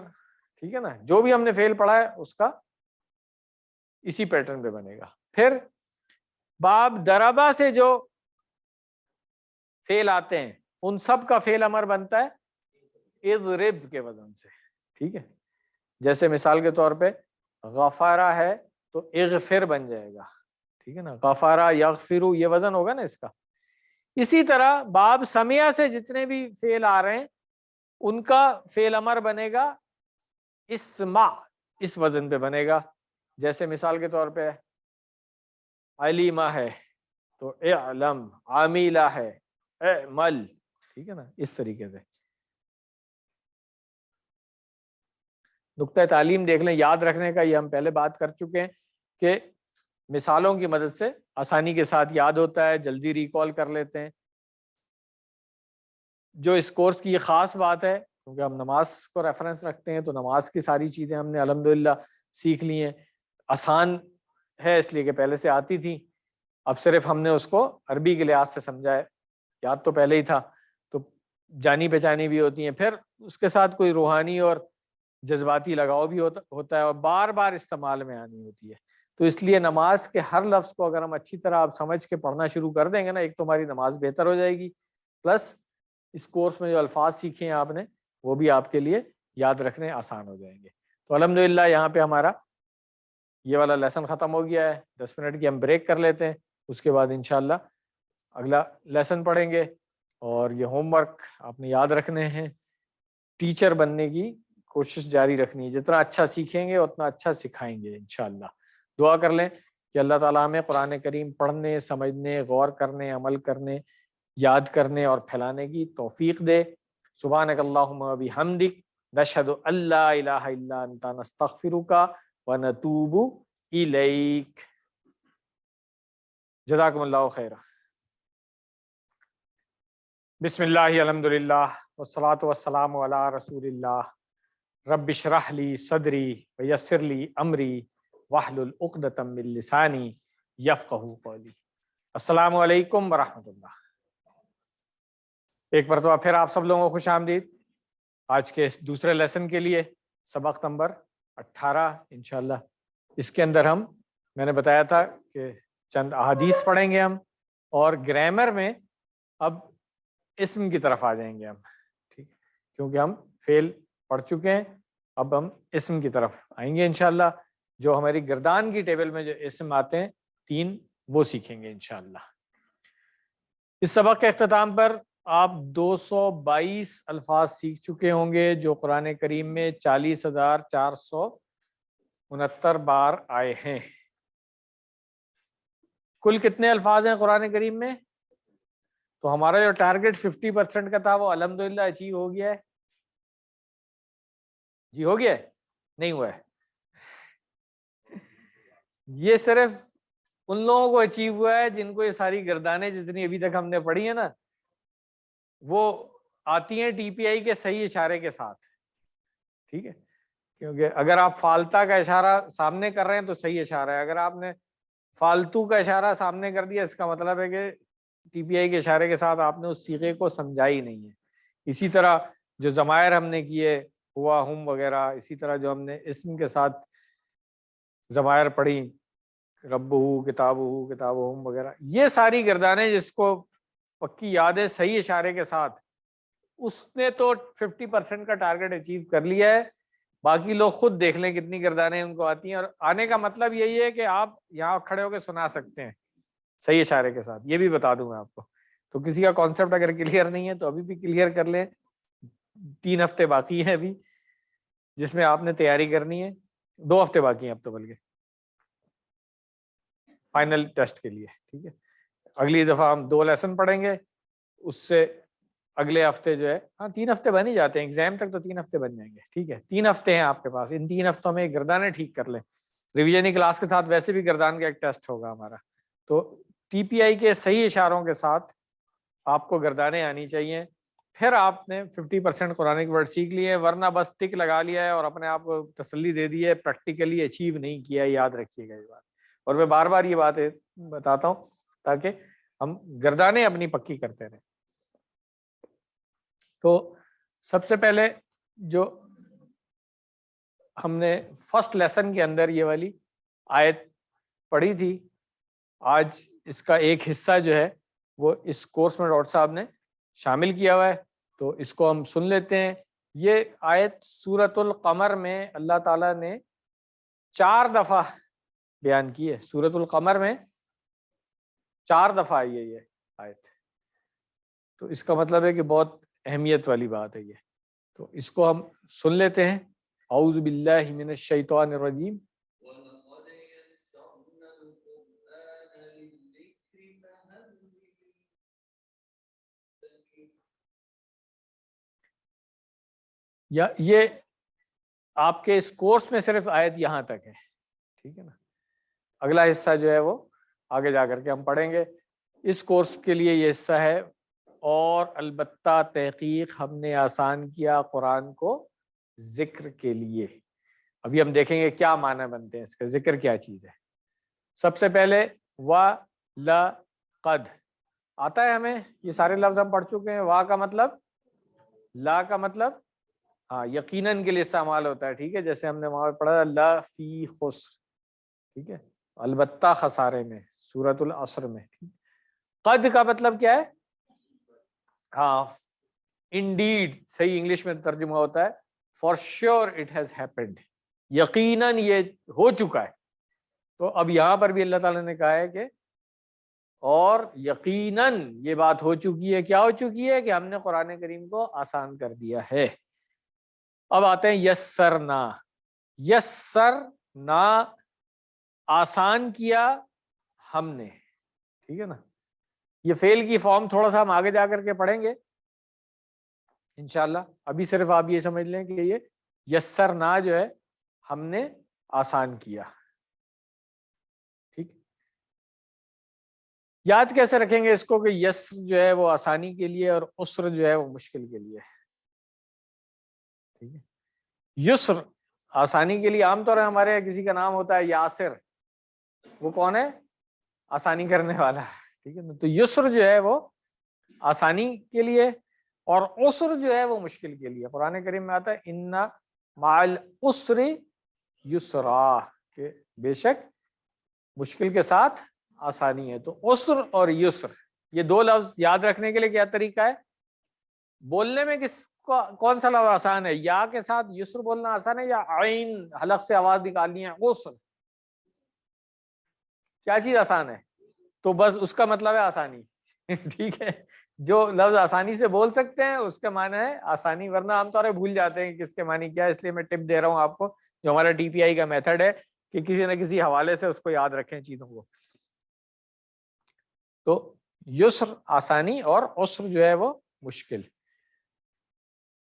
ٹھیک ہے نا، جو بھی ہم نے فعل پڑھا ہے اس کا اسی پیٹرن پہ بنے گا۔ پھر باب ضربہ سے جو فعل آتے ہیں ان سب کا فعل امر بنتا ہے اضرب کے وزن سے، ٹھیک ہے۔ جیسے مثال کے طور پہ غفارہ ہے تو اغفر بن جائے گا، ٹھیک ہے نا، غفارہ یغفر، یہ وزن ہوگا نا اس کا۔ اسی طرح باب سمع سے جتنے بھی فعل آ رہے ہیں ان کا فعل امر بنے گا اسمع، اس وزن پہ بنے گا۔ جیسے مثال کے طور پہ علیمہ ہے تو اعلم، عاملہ ہے اعمل، ٹھیک ہے نا، اس طریقے سے۔ نقطہ تعلیم دیکھ لیں، یاد رکھنے کا، یہ ہم پہلے بات کر چکے ہیں کہ مثالوں کی مدد سے آسانی کے ساتھ یاد ہوتا ہے، جلدی ریکال کر لیتے ہیں۔ جو اس کورس کی یہ خاص بات ہے کیونکہ ہم نماز کو ریفرنس رکھتے ہیں تو نماز کی ساری چیزیں ہم نے الحمدللہ سیکھ لی ہیں۔ آسان ہے اس لیے کہ پہلے سے آتی تھی، اب صرف ہم نے اس کو عربی کے لحاظ سے سمجھا ہے، یاد تو پہلے ہی تھا، تو جانی پہچانی بھی ہوتی ہیں، پھر اس کے ساتھ کوئی روحانی اور جذباتی لگاؤ بھی ہوتا ہے اور بار بار استعمال میں آنی ہوتی ہے۔ تو اس لیے نماز کے ہر لفظ کو اگر ہم اچھی طرح آپ سمجھ کے پڑھنا شروع کر دیں گے نا، ایک تو ہماری نماز بہتر ہو جائے گی، پلس اس کورس میں جو الفاظ سیکھے ہیں آپ نے وہ بھی آپ کے لیے یاد رکھنے آسان ہو جائیں گے۔ تو الحمدللہ یہاں پہ ہمارا یہ والا لیسن ختم ہو گیا ہے، 10 منٹ کی ہم بریک کر لیتے ہیں، اس کے بعد انشاءاللہ اگلا لیسن پڑھیں گے۔ اور یہ ہوم ورک آپ نے یاد رکھنے ہیں، ٹیچر بننے کی کوشش جاری رکھنی ہے، جتنا اچھا سیکھیں گے اتنا اچھا سکھائیں گے انشاءاللہ۔ دعا کر لیں کہ اللہ تعالیٰ ہمیں قرآن کریم پڑھنے، سمجھنے، غور کرنے، عمل کرنے، یاد کرنے اور پھیلانے کی توفیق دے۔ سبحانک اللہم و بحمدک، نشہد ان لا الہ الا انت، نستغفرک و نتوب الیک۔ جزاکم اللہ خیرا۔ بسم اللہ، الحمدللہ، والصلاة والسلام علی رسول اللہ۔ رب اشرح لی صدری ویسر لی امری واحلل عقدۃ من لسانی یفقہوا قولی۔ السلام علیکم ورحمۃ اللہ۔ ایک مرتبہ پھر آپ سب لوگوں کو خوش آمدید آج کے دوسرے لیسن کے لیے، سبق نمبر 18 انشاءاللہ۔ اس کے اندر میں نے بتایا تھا کہ چند احادیث پڑھیں گے ہم، اور گرامر میں اب اسم کی طرف آ جائیں گے ہم، ٹھیک ہے، کیونکہ ہم فعل پڑھ چکے ہیں، اب ہم اسم کی طرف آئیں گے انشاءاللہ۔ جو ہماری گردان کی ٹیبل میں جو اسم آتے ہیں 3 وہ سیکھیں گے انشاءاللہ۔ اس سبق کے اختتام پر آپ 222 الفاظ سیکھ چکے ہوں گے جو قرآن کریم میں 40,469 بار آئے ہیں۔ کل کتنے الفاظ ہیں قرآن کریم میں؟ تو ہمارا جو ٹارگٹ 50% کا تھا وہ الحمدللہ اچیو ہو گیا ہے۔ جی ہو گیا ہے؟ نہیں ہوا ہے؟ یہ صرف ان لوگوں کو اچیو ہوا ہے جن کو یہ ساری گردانیں جتنی ابھی تک ہم نے پڑھی ہیں نا وہ آتی ہیں ٹی پی آئی کے صحیح اشارے کے ساتھ، ٹھیک ہے، کیونکہ اگر آپ فالتا کا اشارہ سامنے کر رہے ہیں تو صحیح اشارہ ہے، اگر آپ نے فالتو کا اشارہ سامنے کر دیا اس کا مطلب ہے کہ ٹی پی آئی کے اشارے کے ساتھ آپ نے اس صیغے کو سمجھا ہی نہیں ہے۔ اسی طرح جو ضمائر ہم نے کیے ہوا ہم وغیرہ، اسی طرح جو ہم نے اسم کے ساتھ ضمائر پڑھی رب ہو کتاب ہو کتاب ہم وغیرہ، یہ ساری گردانیں جس کو پکی یاد ہے صحیح اشارے کے ساتھ، اس نے تو 50% کا ٹارگٹ اچیو کر لیا ہے۔ باقی لوگ خود دیکھ لیں کتنی گردانیں ان کو آتی ہیں، اور آنے کا مطلب یہی ہے کہ آپ یہاں کھڑے ہو کے سنا سکتے ہیں صحیح اشارے کے ساتھ، یہ بھی بتا دوں میں آپ کو۔ تو کسی کا کانسیپٹ اگر کلیئر نہیں ہے تو ابھی بھی کلیئر کر لیں، 3 ہفتے باقی ہیں ابھی جس میں آپ نے تیاری کرنی ہے، 2 ہفتے باقی ہیں اب تو بلکہ فائنل ٹیسٹ کے لیے، ٹھیک ہے۔ اگلی دفعہ ہم 2 لیسن پڑھیں گے، اس سے اگلے ہفتے جو ہے 3 ہفتے بن ہی جاتے ہیں، ایگزام تک تو 3 ہفتے بن جائیں گے، ٹھیک ہے۔ 3 ہفتے ہیں آپ کے پاس، ان 3 ہفتوں میں گردانیں ٹھیک کر لیں۔ ریویژنی کلاس کے ساتھ ویسے بھی گردان کا ایک ٹیسٹ ہوگا ہمارا، تو ٹی پی آئی کے صحیح اشاروں کے ساتھ آپ کو گردانیں آنی چاہیے، پھر آپ نے 50% قرآنک ورڈ سیکھ لیے، ورنہ بس ٹک لگا لیا ہے اور اپنے آپ کو تسلی دے دی ہے، پریکٹیکلی اچیو نہیں کیا، یاد رکھیے گا یہ بات۔ اور میں بار بار یہ بات بتاتا ہوں تاکہ ہم گردانیں اپنی پکی کرتے رہیں۔ تو سب سے پہلے جو ہم نے فرسٹ لیسن کے اندر یہ والی آیت پڑھی تھی، آج اس کا ایک حصہ جو ہے وہ اس کورس میں ڈاکٹر صاحب نے شامل کیا ہوا ہے، تو اس کو ہم سن لیتے ہیں۔ یہ آیت سورۃ القمر میں اللہ تعالیٰ نے 4 دفعہ بیان کی ہے، سورۃ القمر میں 4 دفعہ آئی ہے یہ آیت، تو اس کا مطلب ہے کہ بہت اہمیت والی بات ہے یہ۔ تو اس کو ہم سن لیتے ہیں۔ اعوذ باللہ من الشیطان الرجیم۔ وَلَقَدْ يَسَّرْنَا الْقُرْآنَ لِلذِّكْرِ فَهَلْ مِن مُّدَّكِرٍ۔ یا یہ آپ کے اس کورس میں صرف آیت یہاں تک ہے، ٹھیک ہے نا، اگلا حصہ جو ہے وہ آگے جا کر کے ہم پڑھیں گے۔ اس کورس کے لیے یہ حصہ ہے، اور البتہ تحقیق ہم نے آسان کیا قرآن کو ذکر کے لیے۔ ابھی ہم دیکھیں گے کیا معنی بنتے ہیں اس کا، ذکر کیا چیز ہے۔ سب سے پہلے وَلَقَدْ آتا ہے ہمیں، یہ سارے لفظ ہم پڑھ چکے ہیں۔ وا کا مطلب، لا کا مطلب یقیناً کے لیے استعمال ہوتا ہے، ٹھیک ہے، جیسے ہم نے وہاں پڑھا لا فی خسر، ٹھیک ہے، البتہ خسارے میں، سورۃ العصر میں۔ قد کا مطلب کیا ہے؟ انڈیڈ، صحیح انگلش میں ترجمہ ہوتا ہے for sure it has happened, یقیناً یہ ہو چکا ہے۔ تو اب یہاں پر بھی اللہ تعالیٰ نے کہا ہے کہ اور یقیناً یہ بات ہو چکی ہے۔ کیا ہو چکی ہے؟ کہ ہم نے قرآن کریم کو آسان کر دیا ہے۔ اب آتے ہیں یسرنا، یسرنا آسان کیا ہم نے، ٹھیک ہے نا۔ یہ فعل کی فارم تھوڑا سا ہم آگے جا کر کے پڑھیں گے انشاءاللہ، ابھی صرف آپ یہ سمجھ لیں کہ یہ یسرنا جو ہے ہم نے آسان کیا، ٹھیک۔ یاد کیسے رکھیں گے اس کو کہ یسر جو ہے وہ آسانی کے لیے اور عسر جو ہے وہ مشکل کے لیے، ٹھیک ہے۔ یسر آسانی کے لیے، عام طور پر ہمارے کسی کا نام ہوتا ہے یاسر، وہ کون ہے؟ آسانی کرنے والا، ٹھیک ہے نا۔ تو یسر جو ہے وہ آسانی کے لیے، اور عسر جو ہے وہ مشکل کے لیے۔ قرآن کریم میں آتا ہے ان مع العسر یسرا، کہ بے شک مشکل کے ساتھ آسانی ہے۔ تو عسر اور یسر یہ 2 لفظ یاد رکھنے کے لیے کیا طریقہ ہے؟ بولنے میں کون سا لفظ آسان ہے؟ یا کے ساتھ یسر بولنا آسان ہے، یا عین حلق سے آواز نکالنی ہے عسر؟ کیا چیز آسان ہے؟ تو بس اس کا مطلب ہے آسانی، ٹھیک ہے۔ جو لفظ آسانی سے بول سکتے ہیں اس کا معنی ہے آسانی، ورنہ عام طور پہ بھول جاتے ہیں کہ کس کے معنی کیا ہے۔ اس لیے میں ٹپ دے رہا ہوں آپ کو، جو ہمارا ٹی پی آئی کا میتھڈ ہے کہ کسی نہ کسی حوالے سے اس کو یاد رکھیں چیزوں کو۔ تو یسر آسانی اور عسر جو ہے وہ مشکل۔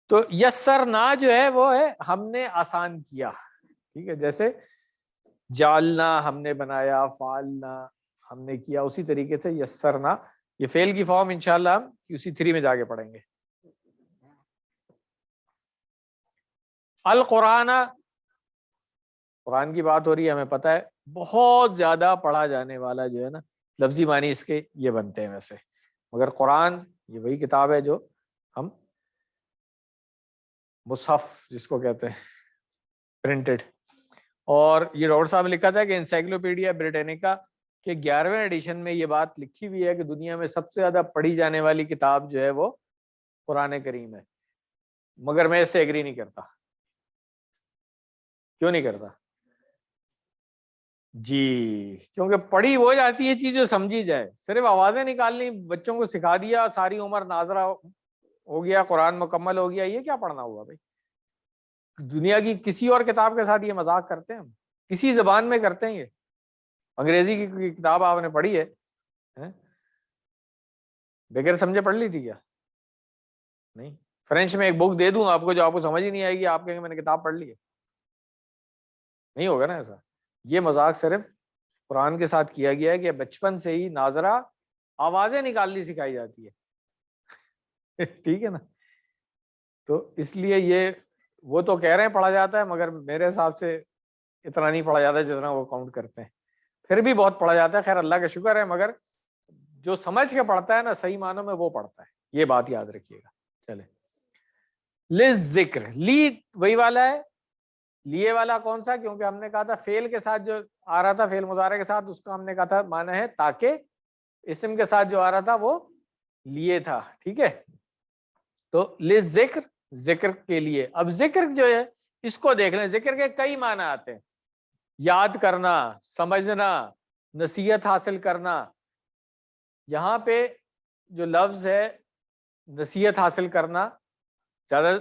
تو یسرنا جو ہے وہ ہے ہم نے آسان کیا، ٹھیک ہے، جیسے جعلنا ہم نے بنایا، فعلنا ہم نے کیا، اسی طریقے سے یسرنا یہ فعل کی فارم انشاءاللہ ہم QC3 میں جا کے پڑھیں گے۔ القرآن قرآن کی بات ہو رہی ہے، ہمیں پتہ ہے بہت زیادہ پڑھا جانے والا جو ہے نا لفظی معنی اس کے یہ بنتے ہیں ویسے، مگر قرآن یہ وہی کتاب ہے جو ہم مصحف جس کو کہتے ہیں پرنٹڈ، اور یہ ڈاکٹر صاحب نے لکھا تھا کہ انسائکلوپیڈیا بریٹینیکا کے 11ویں ایڈیشن میں یہ بات لکھی ہوئی ہے کہ دنیا میں سب سے زیادہ پڑھی جانے والی کتاب جو ہے وہ قرآن کریم ہے، مگر میں اس سے ایگری نہیں کرتا۔ کیوں نہیں کرتا؟ جی کیونکہ پڑھی وہ جاتی ہے چیز جو سمجھی جائے، صرف آوازیں نکالنی، بچوں کو سکھا دیا، ساری عمر ناظرہ ہو گیا، قرآن مکمل ہو گیا، یہ کیا پڑھنا ہوا بھائی؟ دنیا کی کسی اور کتاب کے ساتھ یہ مذاق کرتے ہیں ہم، کسی زبان میں کرتے ہیں، یہ انگریزی کی کتاب آپ نے پڑھی ہے بغیر سمجھے پڑھ لی تھی کیا؟ نہیں۔ فرینچ میں ایک بک دے دوں آپ کو جو آپ کو سمجھ ہی نہیں آئے گی، آپ کہیں گے میں نے کتاب پڑھ لی ہے، نہیں ہوگا نا ایسا۔ یہ مذاق صرف قرآن کے ساتھ کیا گیا ہے کہ بچپن سے ہی ناظرہ آوازیں نکالنی سکھائی جاتی ہے ٹھیک ہے نا؟ تو اس لیے یہ وہ تو کہہ رہے ہیں پڑھا جاتا ہے، مگر میرے حساب سے اتنا نہیں پڑھا جاتا ہے جتنا وہ کاؤنٹ کرتے ہیں، پھر بھی بہت پڑھا جاتا ہے، خیر اللہ کا شکر ہے، مگر جو سمجھ کے پڑھتا ہے نا صحیح معنوں میں وہ پڑھتا ہے، یہ بات یاد رکھیے گا۔ چلے لِلذکر، لی وہی والا ہے، لیے والا کون سا؟ کیونکہ ہم نے کہا تھا فعل کے ساتھ جو آ رہا تھا، فعل مضارع کے ساتھ، اس کا ہم نے کہا تھا معنی ہے تاکہ، اسم کے ساتھ جو آ رہا تھا وہ لیے تھا، ٹھیک ہے؟ تو لِلذکر، ذکر کے لیے۔ اب ذکر جو ہے اس کو دیکھ لیں، ذکر کے کئی معنی آتے ہیں، یاد کرنا، سمجھنا، نصیحت حاصل کرنا۔ یہاں پہ جو لفظ ہے نصیحت حاصل کرنا زیادہ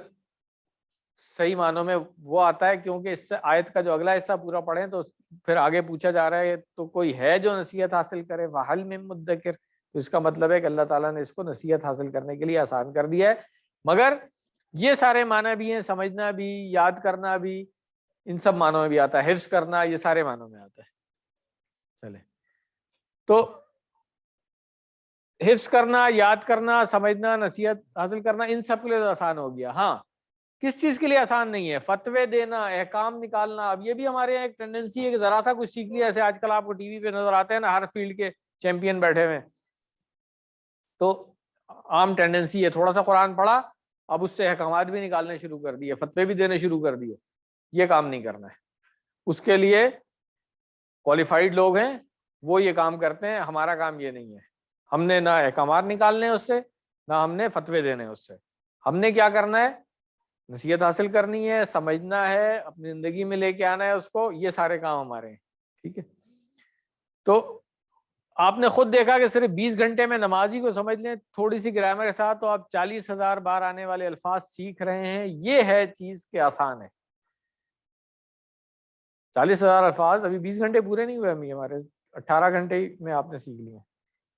صحیح معنوں میں وہ آتا ہے، کیونکہ اس سے آیت کا جو اگلا حصہ پورا پڑھیں تو پھر آگے پوچھا جا رہا ہے تو کوئی ہے جو نصیحت حاصل کرے، وَحَلْ مِن مُدَّکِرٍ، تو اس کا مطلب ہے کہ اللہ تعالیٰ نے اس کو نصیحت حاصل کرنے کے لیے آسان کر دیا ہے۔ مگر یہ سارے معنی بھی ہیں، سمجھنا بھی، یاد کرنا بھی، ان سب معنوں میں بھی آتا ہے، حفظ کرنا، یہ سارے معنوں میں آتا ہے۔ چلے تو حفظ کرنا، یاد کرنا، سمجھنا، نصیحت حاصل کرنا، ان سب کے لیے آسان ہو گیا۔ ہاں کس چیز کے لیے آسان نہیں ہے؟ فتوے دینا، احکام نکالنا۔ اب یہ بھی ہمارے یہاں ایک ٹینڈنسی ہے کہ ذرا سا کچھ سیکھ لیا، ایسے آج کل آپ کو ٹی وی پہ نظر آتے ہیں نا ہر فیلڈ کے چیمپئن بیٹھے ہوئے، تو عام ٹینڈنسی ہے تھوڑا سا قرآن پڑھا، اب اس سے احکامات بھی نکالنے شروع کر دیے، فتوے بھی دینے شروع کر دیے۔ یہ کام نہیں کرنا ہے، اس کے لیے کوالیفائڈ لوگ ہیں وہ یہ کام کرتے ہیں، ہمارا کام یہ نہیں ہے۔ ہم نے نہ احکامات نکالنے اس سے، نہ ہم نے فتوے دینے اس سے۔ ہم نے کیا کرنا ہے؟ نصیحت حاصل کرنی ہے، سمجھنا ہے، اپنی زندگی میں لے کے آنا ہے اس کو، یہ سارے کام ہمارے ہیں، ٹھیک ہے؟ تو آپ نے خود دیکھا کہ صرف 20 گھنٹے میں نمازی کو سمجھ لیں تھوڑی سی گرامر کے ساتھ، تو آپ 40,000 بار آنے والے الفاظ سیکھ رہے ہیں۔ یہ ہے چیز کہ آسان ہے۔ 40,000 الفاظ ابھی 20 گھنٹے پورے نہیں ہوئے، ہمارے 18 گھنٹے میں آپ نے سیکھ لیے۔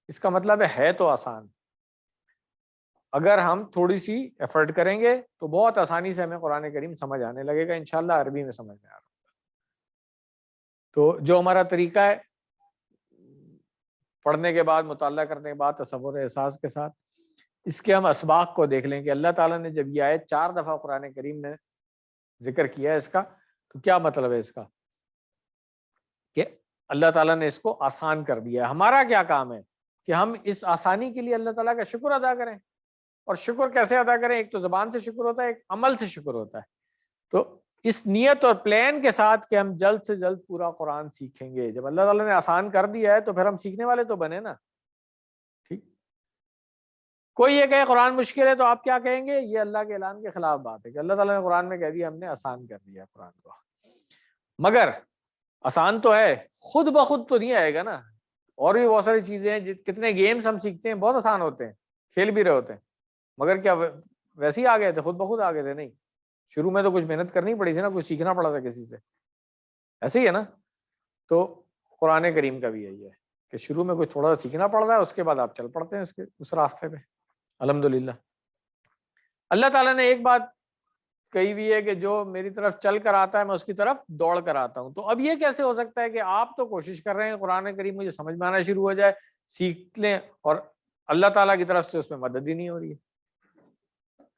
اس کا مطلب ہے تو آسان، اگر ہم تھوڑی سی ایفرٹ کریں گے تو بہت آسانی سے ہمیں قرآن کریم سمجھ آنے لگے گا، انشاءاللہ عربی میں سمجھ میں آ رہا ہے۔ تو جو ہمارا طریقہ ہے پڑھنے کے بعد، مطالعہ کرنے کے بعد تصور احساس کے ساتھ، اس کے ہم اسباق کو دیکھ لیں کہ اللہ تعالیٰ نے جب یہ آیت 4 دفعہ قرآن کریم میں ذکر کیا ہے اس کا، تو کیا مطلب ہے اس کا؟ کہ اللہ تعالیٰ نے اس کو آسان کر دیا ہے۔ ہمارا کیا کام ہے کہ ہم اس آسانی کے لیے اللہ تعالیٰ کا شکر ادا کریں۔ اور شکر کیسے ادا کریں؟ ایک تو زبان سے شکر ہوتا ہے، ایک عمل سے شکر ہوتا ہے۔ تو اس نیت اور پلان کے ساتھ کہ ہم جلد سے جلد پورا قرآن سیکھیں گے۔ جب اللہ تعالیٰ نے آسان کر دیا ہے تو پھر ہم سیکھنے والے تو بنے نا، ٹھیک؟ کوئی یہ کہے قرآن مشکل ہے تو آپ کیا کہیں گے؟ یہ اللہ کے اعلان کے خلاف بات ہے کہ اللہ تعالیٰ نے قرآن میں کہہ دیا ہم نے آسان کر دیا قرآن کو۔ مگر آسان تو ہے، خود بخود تو نہیں آئے گا نا۔ اور بھی بہت ساری چیزیں ہیں، کتنے گیمز ہم سیکھتے ہیں بہت آسان ہوتے ہیں، کھیل بھی رہے ہوتے ہیں، مگر کیا ویسے ہی آ گئے تھے؟ خود بخود آ گئے تھے؟ نہیں، شروع میں تو کچھ محنت کرنی پڑی تھی نا، کچھ سیکھنا پڑا تھا کسی سے، ایسے ہی ہے نا؟ تو قرآن کریم کا بھی یہی ہے کہ شروع میں کچھ تھوڑا سا سیکھنا پڑ رہا ہے، اس کے بعد آپ چل پڑتے ہیں اس راستے پہ، الحمدللہ۔ اللہ تعالیٰ نے ایک بات کہی ہوئی ہے کہ جو میری طرف چل کر آتا ہے میں اس کی طرف دوڑ کر آتا ہوں۔ تو اب یہ کیسے ہو سکتا ہے کہ آپ تو کوشش کر رہے ہیں قرآن کریم مجھے سمجھ میں آنا شروع ہو جائے، سیکھ لیں، اور اللہ تعالیٰ کی طرف سے اس میں مدد ہی نہیں ہو رہی ہے؟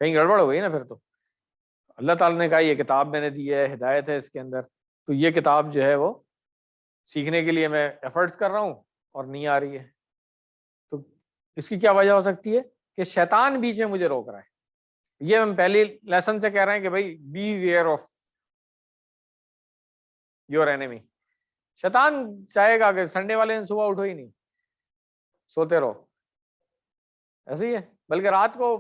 کہیں گڑبڑ ہو گئی نا پھر تو۔ اللہ تعالیٰ نے کہا یہ کتاب میں نے دی ہے، ہدایت ہے اس کے اندر، تو یہ کتاب جو ہے وہ سیکھنے کے لیے میں ایفرٹس کر رہا ہوں اور نہیں آ رہی ہے، تو اس کی کیا وجہ ہو سکتی ہے کہ شیطان بیچ میں مجھے روک رہا ہے. یہ ہم پہلی لیسن سے کہہ رہے ہیں کہ بھائی beware of your enemy. شیطان چاہے گا کہ سنڈے والے دن صبح اٹھو ہی نہیں، سوتے رہو، ایسے ہی ہے. بلکہ رات کو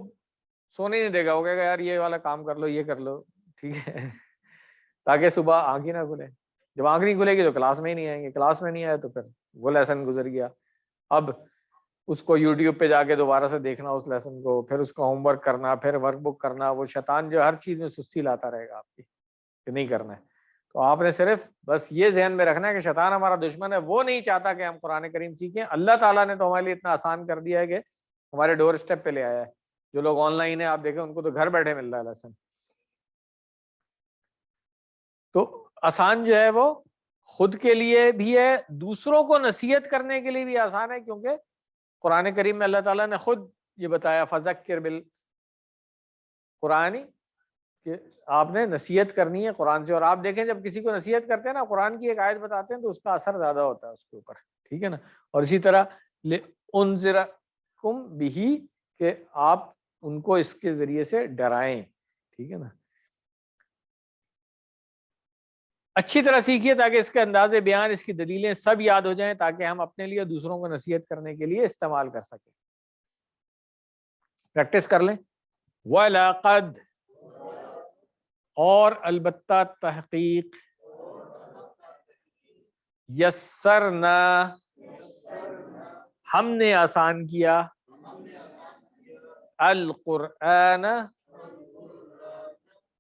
سونے نہیں دے گا، وہ کہے گا یار یہ والا کام کر لو، یہ کر لو، ٹھیک ہے، تاکہ صبح آنکھ ہی نہ کھلے. جب آنکھ نہیں کھلے گی تو کلاس میں ہی نہیں آئیں گے، کلاس میں نہیں آئے تو پھر وہ لیسن گزر گیا. اب اس کو یوٹیوب پہ جا کے دوبارہ سے دیکھنا اس لیسن کو، پھر اس کا ہوم ورک کرنا، پھر ورک بک کرنا. وہ شیطان جو ہر چیز میں سستی لاتا رہے گا آپ کی کہ نہیں کرنا ہے. تو آپ نے صرف بس یہ ذہن میں رکھنا ہے کہ شیطان ہمارا دشمن ہے، وہ نہیں چاہتا کہ ہم قرآن کریم سیکھیں. اللہ تعالیٰ نے تو ہمارے لیے اتنا آسان کر دیا ہے کہ ہمارے ڈور اسٹیپ پہ لے آیا ہے. جو لوگ آن لائن ہیں آپ دیکھیں ان کو تو گھر بیٹھے مل رہا ہے لیسن. تو آسان جو ہے وہ خود کے لیے بھی ہے، دوسروں کو نصیحت کرنے کے لیے بھی آسان ہے، کیونکہ قرآن کریم میں اللہ تعالیٰ نے خود یہ بتایا فذکر بالقرآن، کہ آپ نے نصیحت کرنی ہے قرآن سے. اور آپ دیکھیں جب کسی کو نصیحت کرتے ہیں نا، قرآن کی ایک آیت بتاتے ہیں تو اس کا اثر زیادہ ہوتا ہے اس کے اوپر، ٹھیک ہے نا. اور اسی طرح انذرکم بہ، کہ آپ ان کو اس کے ذریعے سے ڈرائیں، ٹھیک ہے نا. اچھی طرح سیکھیے تاکہ اس کے انداز بیان، اس کی دلیلیں سب یاد ہو جائیں، تاکہ ہم اپنے لیے دوسروں کو نصیحت کرنے کے لیے استعمال کر سکیں. پریکٹس کر لیں. وَلَقَدْ، اور البتہ تحقیق، یسرنا، ہم نے آسان کیا، القرآن،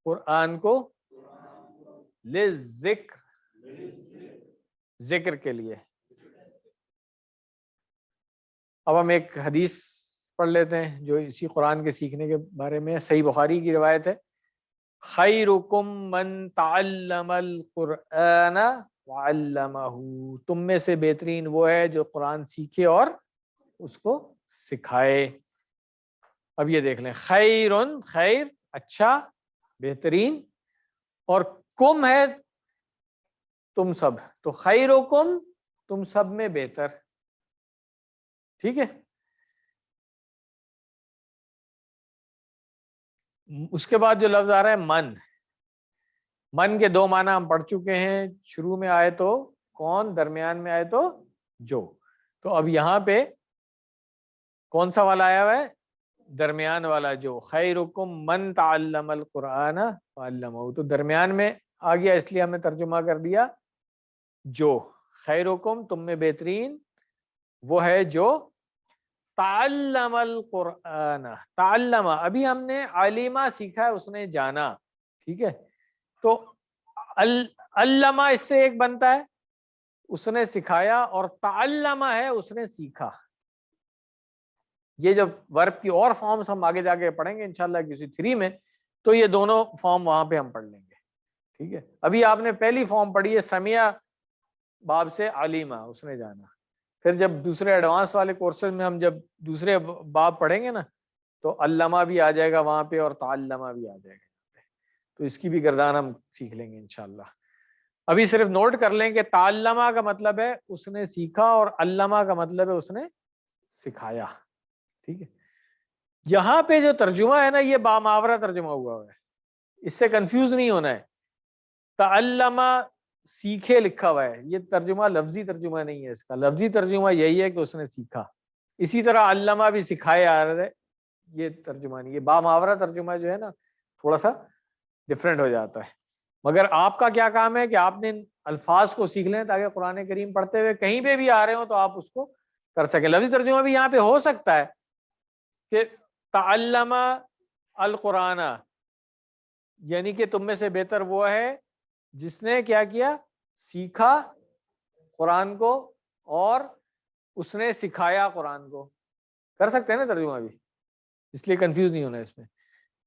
قرآن کو، للذکر، ذکر کے لیے. اب ہم ایک حدیث پڑھ لیتے ہیں جو اسی قرآن کے سیکھنے کے بارے میں. صحیح بخاری کی روایت ہے، خیرکم من تعلم القرآن وعلمہ، تم میں سے بہترین وہ ہے جو قرآن سیکھے اور اس کو سکھائے. اب یہ دیکھ لیں، خیرن، خیر، اچھا، بہترین، اور کم ہے تم سب، تو خیرکم، تم سب میں بہتر، ٹھیک ہے. اس کے بعد جو لفظ آ رہا ہے من، من کے دو معنی ہم پڑھ چکے ہیں. شروع میں آئے تو کون، درمیان میں آئے تو جو. تو اب یہاں پہ کون سا والا آیا ہوا ہے؟ درمیان والا جو. خیرکم من تعلم القرآن وعلمہ، تو درمیان میں آ گیا، اس لیے ہم نے ترجمہ کر دیا جو. خیرکم، تم میں بہترین وہ ہے جو تعلم القرآن. تعلم، ابھی ہم نے علمہ سیکھا ہے، اس نے جانا، ٹھیک ہے. تو علمہ اس سے ایک بنتا ہے، اس نے سکھایا، اور تعلمہ ہے اس نے سیکھا. یہ جب ورب کی اور فارمز ہم آگے جا کے پڑھیں گے انشاءاللہ کسی 3 میں، تو یہ دونوں فارم وہاں پہ ہم پڑھ لیں گے، ٹھیک ہے. ابھی آپ نے پہلی فارم پڑھی ہے سمعہ باب سے، علیمہ، اس نے جانا. پھر جب دوسرے ایڈوانس والے کورسز میں ہم جب دوسرے باب پڑھیں گے نا، تو علامہ بھی آ جائے گا وہاں پہ اور تعلمہ بھی آ جائے گا، تو اس کی بھی گردان ہم سیکھ لیں گے انشاءاللہ. ابھی صرف نوٹ کر لیں کہ تعلمہ کا مطلب ہے اس نے سیکھا، اور علامہ کا مطلب ہے اس نے سکھایا، ٹھیک ہے. یہاں پہ جو ترجمہ ہے نا، یہ باماورہ ترجمہ ہوا ہے، اس سے کنفیوز نہیں ہونا ہے. تعلمہ سیکھے لکھا ہوا ہے، یہ ترجمہ لفظی ترجمہ نہیں ہے. اس کا لفظی ترجمہ یہی ہے کہ اس نے سیکھا. اسی طرح علامہ بھی سکھائے آ رہے، یہ ترجمہ نہیں. یہ باماورہ ترجمہ جو ہے نا تھوڑا سا ڈفرینٹ ہو جاتا ہے. مگر آپ کا کیا کام ہے کہ آپ نے الفاظ کو سیکھ لیں تاکہ قرآن کریم پڑھتے ہوئے کہیں پہ بھی آ رہے ہوں تو آپ اس کو کر سکیں. لفظی ترجمہ بھی یہاں پہ ہو سکتا ہے کہ تعلم القرآن، یعنی کہ تم میں سے بہتر وہ ہے جس نے کیا کیا، سیکھا قرآن کو اور اس نے سکھایا قرآن کو. کر سکتے ہیں نا ترجمہ بھی، اس لیے کنفیوز نہیں ہونا اس میں.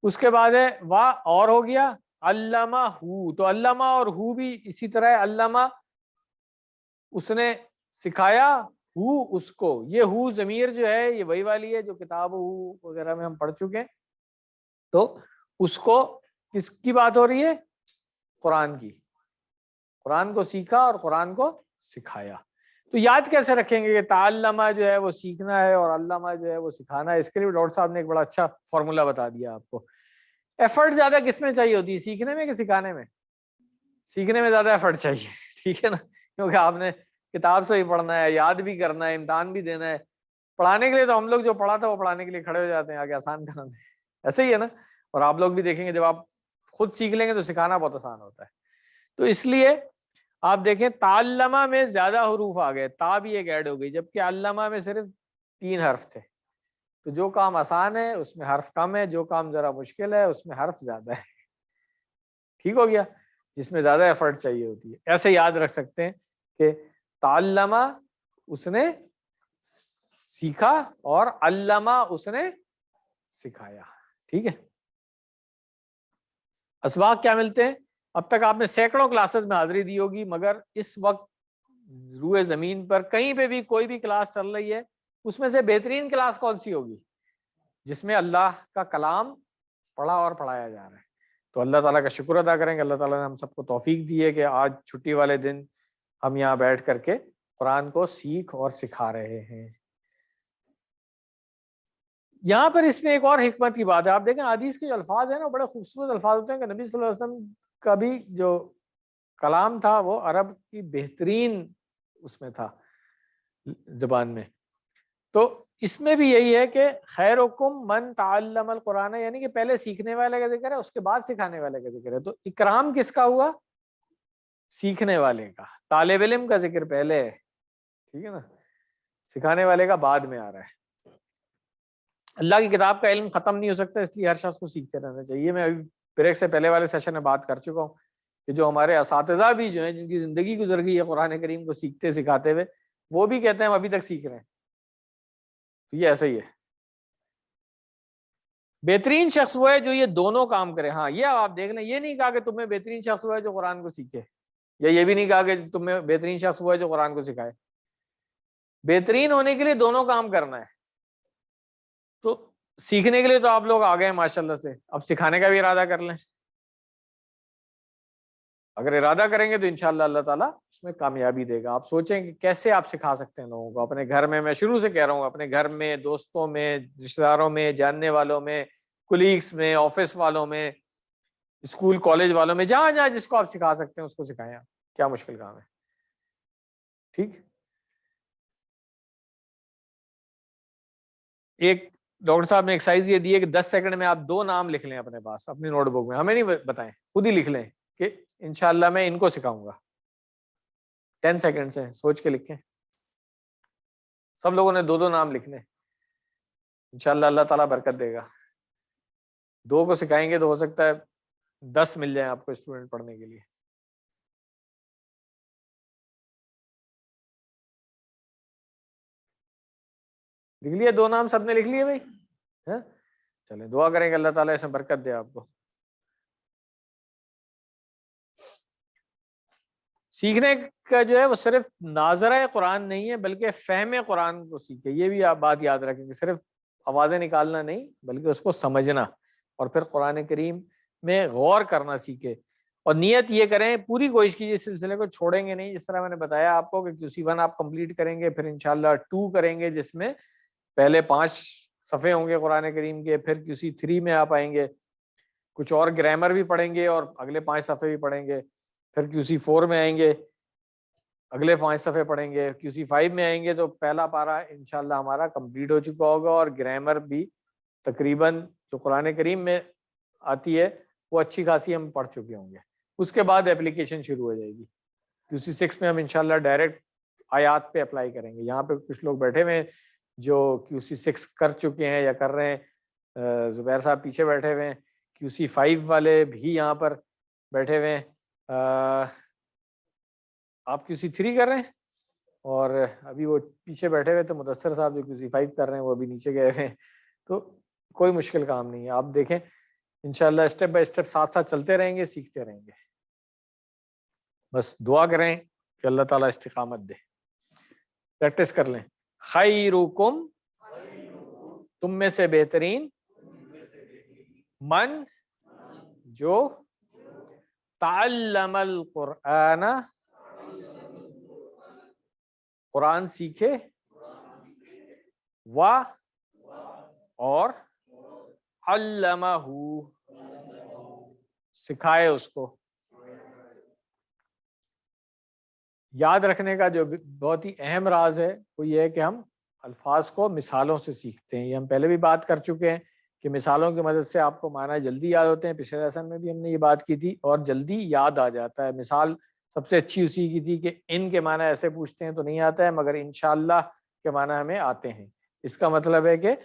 اس کے بعد ہے وا، اور ہو گیا علامہ ہو، تو علامہ اور ہو بھی اسی طرح ہے. علامہ اس نے سکھایا، ہو اس کو. یہ ہو ضمیر جو ہے یہ وہی والی ہے جو کتاب ہو وغیرہ میں ہم پڑھ چکے ہیں. تو اس کو کس کی بات ہو رہی ہے؟ قرآن کی. قرآن کو سیکھا اور قرآن کو سکھایا. تو یاد کیسے رکھیں گے کہ تعلمہ جو ہے وہ سیکھنا ہے اور علامہ جو ہے وہ سکھانا ہے؟ اس کے لیے ڈاکٹر صاحب نے ایک بڑا اچھا فارمولہ بتا دیا آپ کو. ایفرٹ زیادہ کس میں چاہیے ہوتی ہے, سیکھنے میں کہ سکھانے میں؟ سیکھنے میں زیادہ ایفرٹ چاہیے, ٹھیک ہے نا, کیونکہ آپ نے کتاب سے ہی پڑھنا ہے, یاد بھی کرنا ہے, امتحان بھی دینا ہے. پڑھانے کے لیے تو ہم لوگ جو پڑھا تھا وہ پڑھانے کے لیے کھڑے ہو جاتے ہیں آگے آسان کرانے, ایسے ہی ہے نا. اور آپ لوگ بھی دیکھیں گے جب آپ خود سیکھ لیں گے تو سکھانا بہت آسان ہوتا ہے. تو اس لیے آپ دیکھیں تعلمہ میں زیادہ حروف آ گئے, تا بھی ایک ایڈ ہو گئی, جبکہ علامہ میں صرف 3 حرف تھے. تو جو کام آسان ہے اس میں حرف کم ہے, جو کام ذرا مشکل ہے اس میں حرف زیادہ ہے. ٹھیک ہو گیا, جس میں زیادہ ایفرٹ چاہیے ہوتی ہے. ایسے یاد رکھ سکتے ہیں کہ تعلمہ اس نے سیکھا اور علمہ اس نے سکھایا. ٹھیک ہے, اسباق کیا ملتے ہیں؟ اب تک آپ نے سینکڑوں کلاسز میں حاضری دی ہوگی, مگر اس وقت روئے زمین پر کہیں پہ بھی کوئی بھی کلاس چل رہی ہے, اس میں سے بہترین کلاس کون سی ہوگی؟ جس میں اللہ کا کلام پڑھا اور پڑھایا جا رہا ہے. تو اللہ تعالیٰ کا شکر ادا کریں کہ اللہ تعالیٰ نے ہم سب کو توفیق دی ہے کہ آج چھٹی والے دن ہم یہاں بیٹھ کر کے قرآن کو سیکھ اور سکھا رہے ہیں. یہاں پر اس میں ایک اور حکمت کی بات ہے. آپ دیکھیں حدیث کے جو الفاظ ہیں نا, بڑے خوبصورت الفاظ ہوتے ہیں کہ نبی صلی اللہ علیہ وسلم کا بھی جو کلام تھا وہ عرب کی بہترین اس میں تھا, زبان میں. تو اس میں بھی یہی ہے کہ خیرکم من تعلم القرآن, یعنی کہ پہلے سیکھنے والے کا ذکر ہے, اس کے بعد سکھانے والے کا ذکر ہے. تو اکرام کس کا ہوا؟ سیکھنے والے کا. طالب علم کا ذکر پہلے ہے, ٹھیک ہے نا, سکھانے والے کا بعد میں آ رہا ہے. اللہ کی کتاب کا علم ختم نہیں ہو سکتا, اس لیے ہر شخص کو سیکھتے رہنا چاہیے. میں ابھی بریک سے پہلے والے سیشن میں بات کر چکا ہوں کہ جو ہمارے اساتذہ بھی جو ہیں, جن کی زندگی گزر گئی ہے قرآن کریم کو سیکھتے سکھاتے ہوئے, وہ بھی کہتے ہیں ہم ابھی تک سیکھ رہے ہیں. یہ ایسا ہی ہے. بہترین شخص وہ ہے جو یہ دونوں کام کرے. ہاں یہ آپ دیکھ لیں, یہ نہیں کہا کہ تمہیں بہترین شخص ہوا ہے جو قرآن کو سیکھے, یا یہ بھی نہیں کہا کہ تمہیں بہترین شخص ہوا ہے جو قرآن کو سکھائے. بہترین ہونے کے لیے دونوں کام کرنا ہے. تو سیکھنے کے لیے تو آپ لوگ آ گئے ہیں ماشاءاللہ سے, اب سکھانے کا بھی ارادہ کر لیں. اگر ارادہ کریں گے تو انشاءاللہ اللہ تعالیٰ اس میں کامیابی دے گا. آپ سوچیں کہ کیسے آپ سکھا سکتے ہیں لوگوں کو اپنے گھر میں. میں شروع سے کہہ رہا ہوں, اپنے گھر میں, دوستوں میں, رشتہ داروں میں, جاننے والوں میں, کولیگس میں, آفس والوں میں, اسکول کالج والوں میں, جہاں جہاں جس کو آپ سکھا سکتے ہیں اس کو سکھائیں. کیا مشکل کام ہے. ٹھیک, ایک ڈاکٹر صاحب نے ایکسرسائز یہ دی ہے کہ 10 سیکنڈ میں آپ 2 نام لکھ لیں اپنے پاس اپنی نوٹ بک میں. ہمیں نہیں بتائیں, خود ہی لکھ لیں کہ انشاءاللہ میں ان کو سکھاؤں گا. 10 سیکنڈ سے سوچ کے لکھیں. سب لوگوں نے 2 نام لکھنے, انشاءاللہ اللہ تعالیٰ برکت دے گا. 2 کو سکھائیں گے تو ہو سکتا ہے 10 مل جائیں آپ کو اسٹوڈنٹ پڑھنے کے لیے. لکھ لیے 2 نام سب نے لکھ لیے بھائی؟ چلیں دعا کریں کہ اللہ تعالیٰ اس میں برکت دے آپ کو. سیکھنے کا جو ہے وہ صرف ناظرہ قرآن نہیں ہے بلکہ فہم قرآن کو سیکھے. یہ بھی آپ بات یاد رکھیں کہ صرف آوازیں نکالنا نہیں بلکہ اس کو سمجھنا, اور پھر قرآن کریم میں غور کرنا سیکھے. اور نیت یہ کریں, پوری کوشش کیجیے اس سلسلے کو چھوڑیں گے نہیں. جس طرح میں نے بتایا آپ کو کہ QC1 آپ کمپلیٹ کریں گے, پھر انشاءاللہ 2 کریں گے جس میں پہلے 5 صفحے ہوں گے قرآن کریم کے, پھر QC3 میں آپ آئیں گے, کچھ اور گرامر بھی پڑھیں گے اور اگلے 5 صفحے بھی پڑھیں گے. پھر QC4 میں آئیں گے, اگلے 5 صفحے پڑھیں گے. QC5 میں آئیں گے تو پہلا پارہ انشاءاللہ ہمارا کمپلیٹ ہو چکا ہوگا, اور گرامر بھی تقریباً جو قرآن کریم میں آتی ہے وہ اچھی خاصی ہم پڑھ چکے ہوں گے. اس کے بعد اپلیکیشن شروع ہو جائے گی. QC6 میں ہم انشاءاللہ ڈائریکٹ آیات پہ اپلائی کریں گے. یہاں پہ کچھ لوگ بیٹھے ہوئے ہیں جو QC6 کر چکے ہیں یا کر رہے ہیں. زبیر صاحب پیچھے بیٹھے ہوئے ہیں. QC5 والے بھی یہاں پر بیٹھے ہوئے ہیں. آپ QC3 کر رہے ہیں, اور ابھی وہ پیچھے بیٹھے ہوئے تو مدثر صاحب جو QC5 کر رہے ہیں وہ ابھی نیچے گئے ہوئے ہیں. تو کوئی مشکل کام نہیں ہے. آپ دیکھیں انشاءاللہ اسٹیپ بائی اسٹیپ ساتھ ساتھ چلتے رہیں گے, سیکھتے رہیں گے. بس دعا کریں کہ اللہ تعالیٰ استقامت دے. پریکٹس کر لیں. خیرکم, تم میں سے بہترین, من, جو, تعلم القرآن, قرآن سیکھے و اور علمہ سکھائے اس کو. یاد رکھنے کا جو بہت ہی اہم راز ہے وہ یہ ہے کہ ہم الفاظ کو مثالوں سے سیکھتے ہیں. یہ ہم پہلے بھی بات کر چکے ہیں کہ مثالوں کی مدد سے آپ کو معنی جلدی یاد ہوتے ہیں. پچھلے لیسن میں بھی ہم نے یہ بات کی تھی, اور جلدی یاد آ جاتا ہے. مثال سب سے اچھی اسی کی تھی کہ ان کے معنی ایسے پوچھتے ہیں تو نہیں آتا ہے, مگر انشاءاللہ کے معنی ہمیں آتے ہیں. اس کا مطلب ہے کہ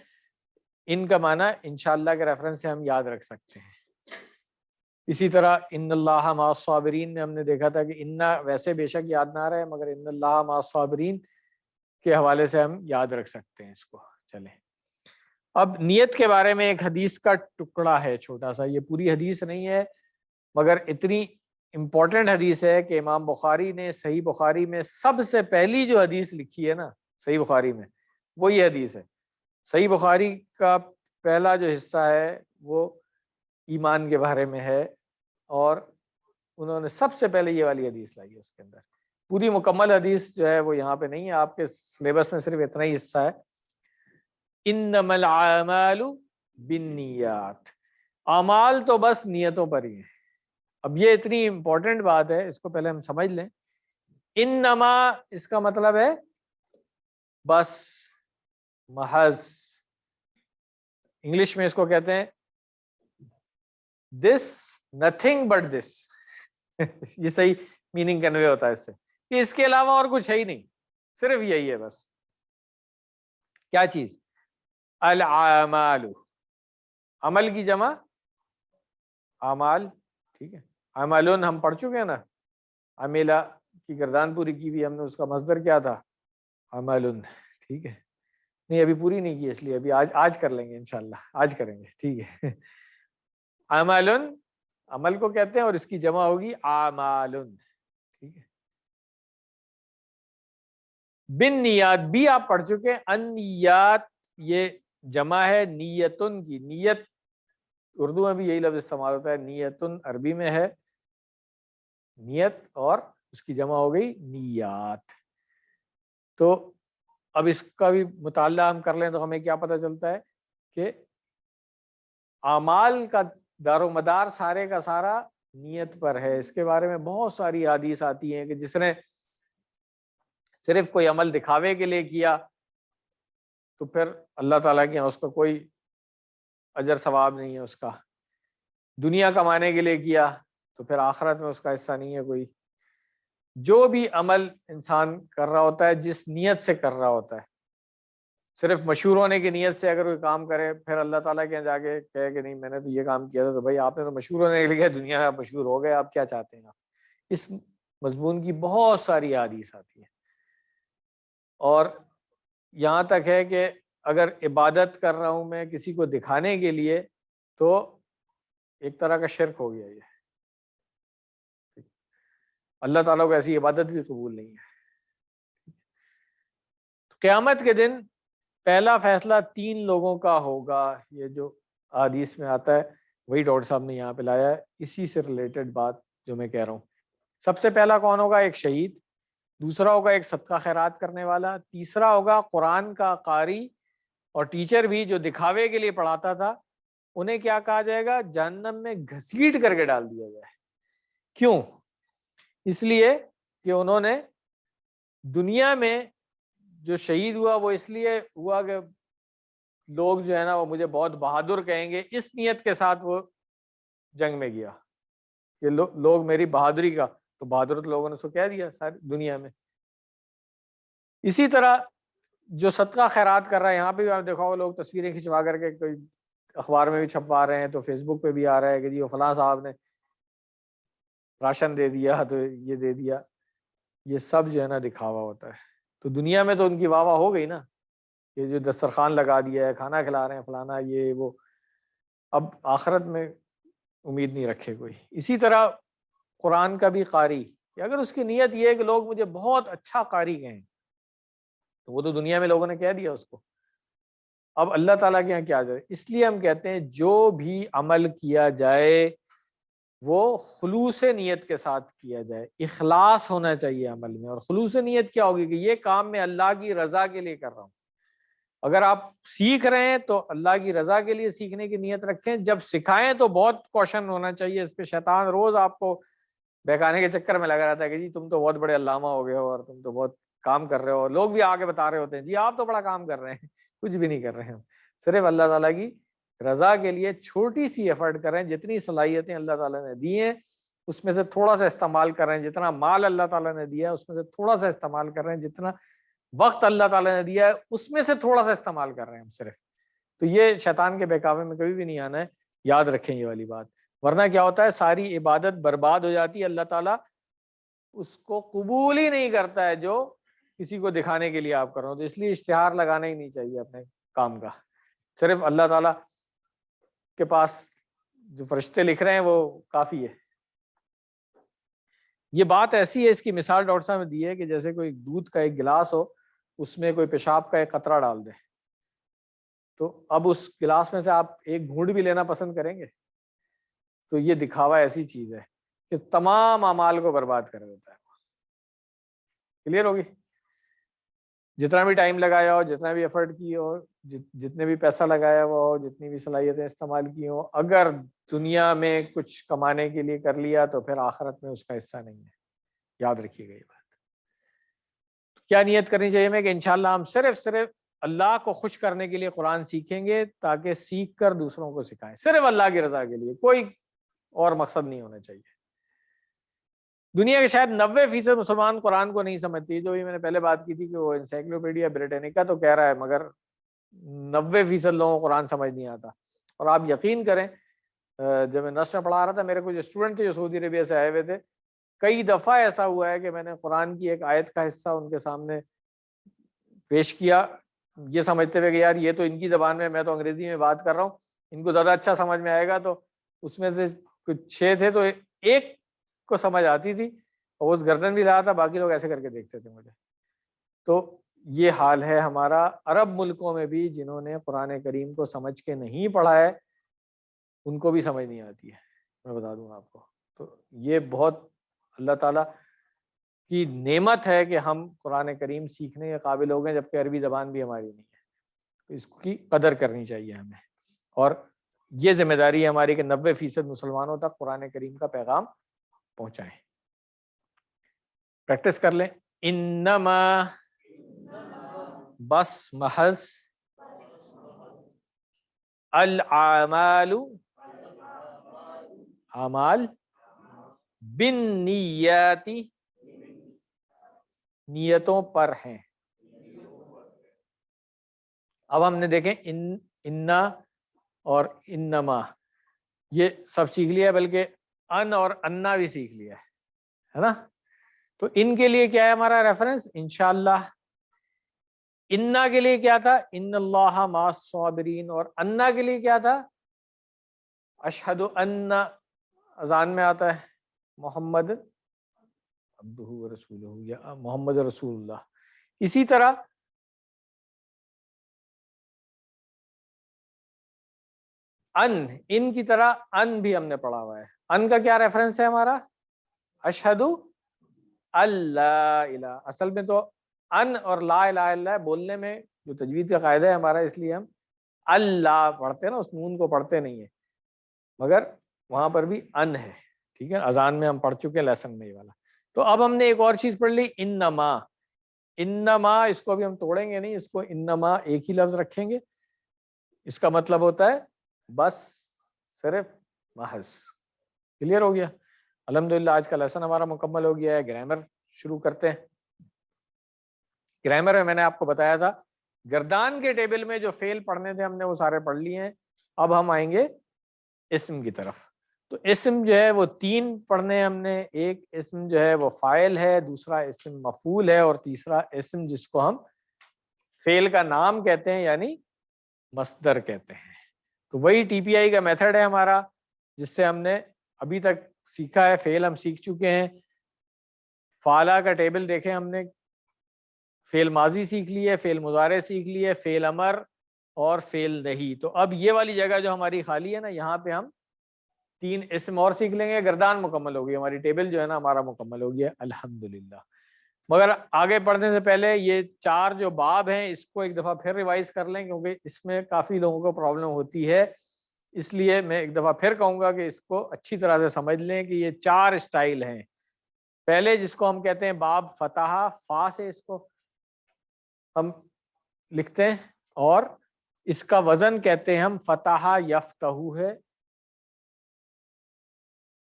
ان کا معنی انشاءاللہ کے ریفرنس سے ہم یاد رکھ سکتے ہیں. اسی طرح ان اللہ مع الصابرین میں ہم نے دیکھا تھا کہ ان ویسے بے شک یاد نہ رہے, مگر ان اللہ مع الصابرین کے حوالے سے ہم یاد رکھ سکتے ہیں اس کو. چلیں اب نیت کے بارے میں ایک حدیث کا ٹکڑا ہے چھوٹا سا. یہ پوری حدیث نہیں ہے مگر اتنی امپورٹنٹ حدیث ہے کہ امام بخاری نے صحیح بخاری میں سب سے پہلی جو حدیث لکھی ہے نا صحیح بخاری میں, وہ یہ حدیث ہے. صحیح بخاری کا پہلا جو حصہ ہے وہ ایمان کے بارے میں ہے, اور انہوں نے سب سے پہلے یہ والی حدیث لائی ہے. اس کے اندر پوری مکمل حدیث جو ہے وہ یہاں پہ نہیں ہے, آپ کے سلیبس میں صرف اتنا ہی حصہ ہے. انما الاعمال بالنیات, اعمال تو بس نیتوں پر ہی ہیں. اب یہ اتنی امپورٹنٹ بات ہے, اس کو پہلے ہم سمجھ لیں. انما اس کا مطلب ہے بس, محض. انگلش میں اس کو کہتے ہیں دس, نتھنگ بٹ دس. یہ صحیح میننگ کنوے ہوتا ہے اس سے کہ اس کے علاوہ اور کچھ ہے ہی نہیں, صرف یہی ہے بس. کیا چیز؟ الاعمال, عمل کی جمع اعمال. ٹھیک ہے, عملون ہم پڑھ چکے ہیں نا, عملہ کی گردان پوری کی بھی ہم نے, اس کا مصدر کیا تھا؟ عملون. ٹھیک ہے, نہیں ابھی پوری نہیں کی اس لیے ابھی آج کر لیں گے انشاءاللہ, آج کریں گے. ٹھیک ہے, عملون عمل کو کہتے ہیں اور اس کی جمع ہوگی اعمالن. ٹھیک ہے, بن نیات بھی آپ پڑھ چکے ہیں. النیات یہ جمع ہے نیتن کی. نیت اردو میں بھی یہی لفظ استعمال ہوتا ہے, نیتن عربی میں ہے نیت, اور اس کی جمع ہو گئی نیات. تو اب اس کا بھی مطالعہ ہم کر لیں تو ہمیں کیا پتہ چلتا ہے کہ اعمال کا دار و مدار سارے کا سارا نیت پر ہے. اس کے بارے میں بہت ساری احادیث آتی ہیں کہ جس نے صرف کوئی عمل دکھاوے کے لیے کیا تو پھر اللہ تعالیٰ کے یہاں اس کا کوئی اجر ثواب نہیں ہے. اس کا دنیا کمانے کے لیے کیا تو پھر آخرت میں اس کا حصہ نہیں ہے کوئی. جو بھی عمل انسان کر رہا ہوتا ہے جس نیت سے کر رہا ہوتا ہے, صرف مشہور ہونے کی نیت سے اگر کوئی کام کرے پھر اللہ تعالیٰ کے یہاں جا کے کہے کہ نہیں میں نے تو یہ کام کیا تھا, تو بھائی آپ نے تو مشہور ہونے کے لیے دنیا میں آپ مشہور ہو گئے, آپ کیا چاہتے ہیں؟ آپ اس مضمون کی بہت ساری احادیث آتی ہیں. اور یہاں تک ہے کہ اگر عبادت کر رہا ہوں میں کسی کو دکھانے کے لیے تو ایک طرح کا شرک ہو گیا. یہ اللہ تعالیٰ کو ایسی عبادت بھی قبول نہیں ہے. قیامت کے دن پہلا فیصلہ 3 لوگوں کا ہوگا. یہ جو حدیث میں آتا ہے وہی ڈاکٹر صاحب نے یہاں پہ لایا ہے, اسی سے ریلیٹڈ بات جو میں کہہ رہا ہوں. سب سے پہلا کون ہوگا؟ ایک شہید, دوسرا ہوگا ایک صدقہ خیرات کرنے والا, تیسرا ہوگا قرآن کا قاری اور ٹیچر بھی جو دکھاوے کے لیے پڑھاتا تھا. انہیں کیا کہا جائے گا؟ جہنم میں گھسیٹ کر کے ڈال دیا جائے. کیوں؟ اس لیے کہ انہوں نے دنیا میں جو شہید ہوا وہ اس لیے ہوا کہ لوگ جو ہے نا وہ مجھے بہت بہادر کہیں گے, اس نیت کے ساتھ وہ جنگ میں گیا کہ لوگ میری بہادری کا, تو بہادر لوگوں نے اس کو کہہ دیا ساری دنیا میں. اسی طرح جو صدقہ خیرات کر رہا ہے, یہاں پہ بھی آپ دیکھو لوگ تصویریں کھنچوا کر کے کوئی اخبار میں بھی چھپوا رہے ہیں, تو فیس بک پہ بھی آ رہا ہے کہ جی وہ فلاں صاحب نے راشن دے دیا تو یہ دے دیا. یہ سب جو ہے نا دکھاوا ہوتا ہے. تو دنیا میں تو ان کی واہ واہ ہو گئی نا کہ جو دسترخوان لگا دیا ہے, کھانا کھلا رہے ہیں فلانا یہ وہ. اب آخرت میں امید نہیں رکھے کوئی. اسی طرح قرآن کا بھی قاری, کہ اگر اس کی نیت یہ ہے کہ لوگ مجھے بہت اچھا قاری کہیں تو وہ تو دنیا میں لوگوں نے کہہ دیا اس کو. اب اللہ تعالیٰ کے یہاں کیا جائے, اس لیے ہم کہتے ہیں جو بھی عمل کیا جائے وہ خلوص نیت کے ساتھ کیا جائے، اخلاص ہونا چاہیے عمل میں. اور خلوص نیت کیا ہوگی کہ یہ کام میں اللہ کی رضا کے لیے کر رہا ہوں. اگر آپ سیکھ رہے ہیں تو اللہ کی رضا کے لیے سیکھنے کی نیت رکھیں. جب سکھائیں تو بہت کوشن ہونا چاہیے اس پہ. شیطان روز آپ کو بہکانے کے چکر میں لگا رہتا ہے کہ جی تم تو بہت بڑے علامہ ہو گئے ہو اور تم تو بہت کام کر رہے ہو. لوگ بھی آگے بتا رہے ہوتے ہیں جی آپ تو بڑا کام کر رہے ہیں. کچھ بھی نہیں کر رہے ہیں، صرف اللہ تعالیٰ کی رضا کے لیے چھوٹی سی ایفرٹ کریں. جتنی صلاحیتیں اللہ تعالیٰ نے دی ہیں اس میں سے تھوڑا سا استعمال کریں. جتنا مال اللہ تعالیٰ نے دیا ہے اس میں سے تھوڑا سا استعمال کر رہے ہیں. جتنا وقت اللہ تعالیٰ نے دیا ہے اس میں سے تھوڑا سا استعمال کر رہے ہیں ہم صرف. تو یہ شیطان کے بہکاوے میں کبھی بھی نہیں آنا ہے، یاد رکھیں یہ والی بات. ورنہ کیا ہوتا ہے ساری عبادت برباد ہو جاتی ہے. اللہ تعالیٰ اس کو قبول ہی نہیں کرتا ہے جو کسی کو دکھانے کے لیے آپ کر رہے ہو. تو اس لیے اشتہار لگانا ہی نہیں چاہیے اپنے کام کا. صرف اللہ تعالیٰ کے پاس جو فرشتے لکھ رہے ہیں وہ کافی ہے. یہ بات ایسی ہے، اس کی مثال ڈاکٹر صاحب نے دی ہے کہ جیسے کوئی دودھ کا ایک گلاس ہو، اس میں کوئی پیشاب کا ایک قطرہ ڈال دے، تو اب اس گلاس میں سے آپ ایک گھونٹ بھی لینا پسند کریں گے؟ تو یہ دکھاوا ایسی چیز ہے کہ تمام اعمال کو برباد کر دیتا ہے. کلیئر ہوگی؟ جتنا بھی ٹائم لگایا ہو، جتنا بھی ایفرٹ کی ہو، جتنے بھی پیسہ لگایا ہوا ہو، جتنی بھی صلاحیتیں استعمال کی ہوں، اگر دنیا میں کچھ کمانے کے لیے کر لیا تو پھر آخرت میں اس کا حصہ نہیں ہے. یاد رکھیے گا یہ بات. کیا نیت کرنی چاہیے ہمیں کہ انشاءاللہ ہم صرف اللہ کو خوش کرنے کے لیے قرآن سیکھیں گے تاکہ سیکھ کر دوسروں کو سکھائیں. صرف اللہ کی رضا کے لیے، کوئی اور مقصد نہیں ہونا چاہیے. دنیا کے شاید 90% مسلمان قرآن کو نہیں سمجھتی. جو بھی میں نے پہلے بات کی تھی کہ وہ انسائکلوپیڈیا بریٹینیکا تو کہہ رہا ہے، مگر 90% لوگوں کو قرآن سمجھ نہیں آتا. اور آپ یقین کریں، جب میں نثر پڑھا رہا تھا میرے کچھ اسٹوڈنٹ تھے جو سعودی عربیہ سے آئے ہوئے تھے. کئی دفعہ ایسا ہوا ہے کہ میں نے قرآن کی ایک آیت کا حصہ ان کے سامنے پیش کیا، یہ سمجھتے ہوئے کہ یار یہ تو ان کی زبان میں تو انگریزی میں بات کر رہا ہوں، ان کو زیادہ اچھا سمجھ میں آئے گا. تو اس میں سے کچھ 6 تھے تو ایک کو سمجھ آتی تھی اور وہ گردن بھی رہا تھا، باقی لوگ ایسے کر کے دیکھتے تھے مجھے. تو یہ حال ہے ہمارا عرب ملکوں میں بھی، جنہوں نے قرآن کریم کو سمجھ کے نہیں پڑھا ہے ان کو بھی سمجھ نہیں آتی ہے، میں بتا دوں آپ کو. تو یہ بہت اللہ تعالیٰ کی نعمت ہے کہ ہم قرآن کریم سیکھنے کے قابل ہو گئے، جبکہ عربی زبان بھی ہماری نہیں ہے. تو اس کی قدر کرنی چاہیے ہمیں، اور یہ ذمہ داری ہے ہماری کہ 90% مسلمانوں تک قرآن کریم کا پیغام پہنچائیں. پریکٹس کر لیں. انما، بس محض، الاعمال، اعمال، بالنیات، نیتوں پر ہیں. اب ہم نے دیکھیں انا اور انما یہ سب سیکھ لیا، بلکہ ان اور انا بھی سیکھ لیا ہے نا. تو ان کے لیے کیا ہے ہمارا ریفرنس؟ انشاءاللہ. انا کے لیے کیا تھا؟ ان اللہ مع الصابرین. اور انا کے لیے کیا تھا؟ اشہد ان، اذان میں آتا ہے محمد عبدہ ورسولہ یا محمد رسول اللہ. اسی طرح ان کی طرح ان بھی ہم نے پڑھا ہوا ہے. ان کا کیا ریفرنس ہے ہمارا؟ اشہد اللہ الہ. اصل میں تو ان اور لا الہ الا اللہ بولنے میں جو تجوید کا قاعدہ ہے ہمارا، اس لیے ہم اللہ پڑھتے ہیں نا، اس نون کو پڑھتے نہیں ہیں، مگر وہاں پر بھی ان ہے. ٹھیک ہے، اذان میں ہم پڑھ چکے لیسن میں یہ والا. تو اب ہم نے ایک اور چیز پڑھ لی، انما. انما اس کو بھی ہم توڑیں گے نہیں، اس کو انما ایک ہی لفظ رکھیں گے. اس کا مطلب ہوتا ہے بس، صرف، محض. کلیئر ہو گیا؟ الحمدللہ آج کا لیسن ہمارا مکمل ہو گیا ہے. گرامر شروع کرتے ہیں. گرامر میں نے آپ کو بتایا تھا گردان کے ٹیبل میں جو فعل پڑھنے تھے ہم نے وہ سارے پڑھ لیے ہیں. اب ہم آئیں گے اسم کی طرف. تو اسم جو ہے وہ 3 پڑھنے ہم نے. ایک اسم جو ہے وہ فاعل ہے، دوسرا اسم مفعول ہے، اور تیسرا اسم جس کو ہم فعل کا نام کہتے ہیں یعنی مصدر کہتے ہیں. تو وہی ٹی پی آئی کا میتھڈ ہے ہمارا، جس سے ہم نے ابھی تک سیکھا ہے. فعل ہم سیکھ چکے ہیں. فعلا کا ٹیبل دیکھیں ہم نے. فعل ماضی سیکھ لیے، فعل مضارع سیکھ لیے، فعل امر اور فعل نہیں. تو اب یہ والی جگہ جو ہماری خالی ہے نا، یہاں پہ ہم 3 اسم اور سیکھ لیں گے, گردان مکمل ہوگی ہماری, ٹیبل جو ہے نا ہمارا مکمل ہو گیا الحمدللہ. مگر آگے پڑھنے سے پہلے یہ 4 جو باب ہیں اس کو ایک دفعہ پھر ریوائز کر لیں, کیونکہ اس میں کافی لوگوں کو پرابلم ہوتی ہے, اس لیے میں ایک دفعہ پھر کہوں گا کہ اس کو اچھی طرح سے سمجھ لیں کہ یہ 4 اسٹائل ہیں. پہلے جس کو ہم کہتے ہیں باب فتح, فا سے اس کو ہم لکھتے ہیں, اور اس کا وزن کہتے ہیں ہم فتح یفتح ہے.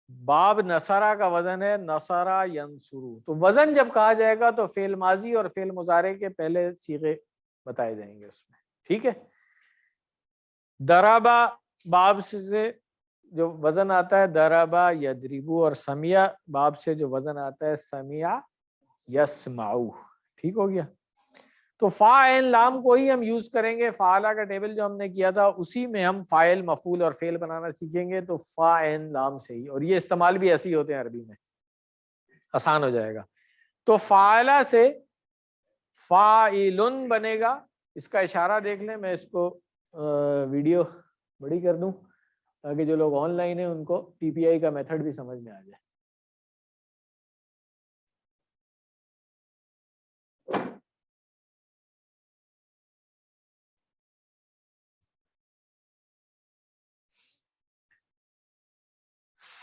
باب نصرہ کا وزن ہے نصرہ ینصرو. تو وزن جب کہا جائے گا تو فعل ماضی اور فعل مضارع کے پہلے صیغے بتائے جائیں گے اس میں, ٹھیک ہے. دربا باب سے جو وزن آتا ہے دربا یدربو, اور سمیع باب سے جو وزن آتا ہے سمیع یسمعو, ٹھیک ہو گیا. تو فا عین لام کو ہی ہم یوز کریں گے. فعلہ کا ٹیبل جو ہم نے کیا تھا اسی میں ہم فاعل مفعول اور فعل بنانا سیکھیں گے, تو فا عین لام سے ہی, اور یہ استعمال بھی ایسے ہی ہوتے ہیں عربی میں, آسان ہو جائے گا. تو فاعلہ سے فاعلن بنے گا. اس کا اشارہ دیکھ لیں, میں اس کو ویڈیو بڑی کر دوں تاکہ جو لوگ آن لائن ہیں ان کو ٹی پی آئی کا میتھڈ بھی سمجھ میں آ جائے.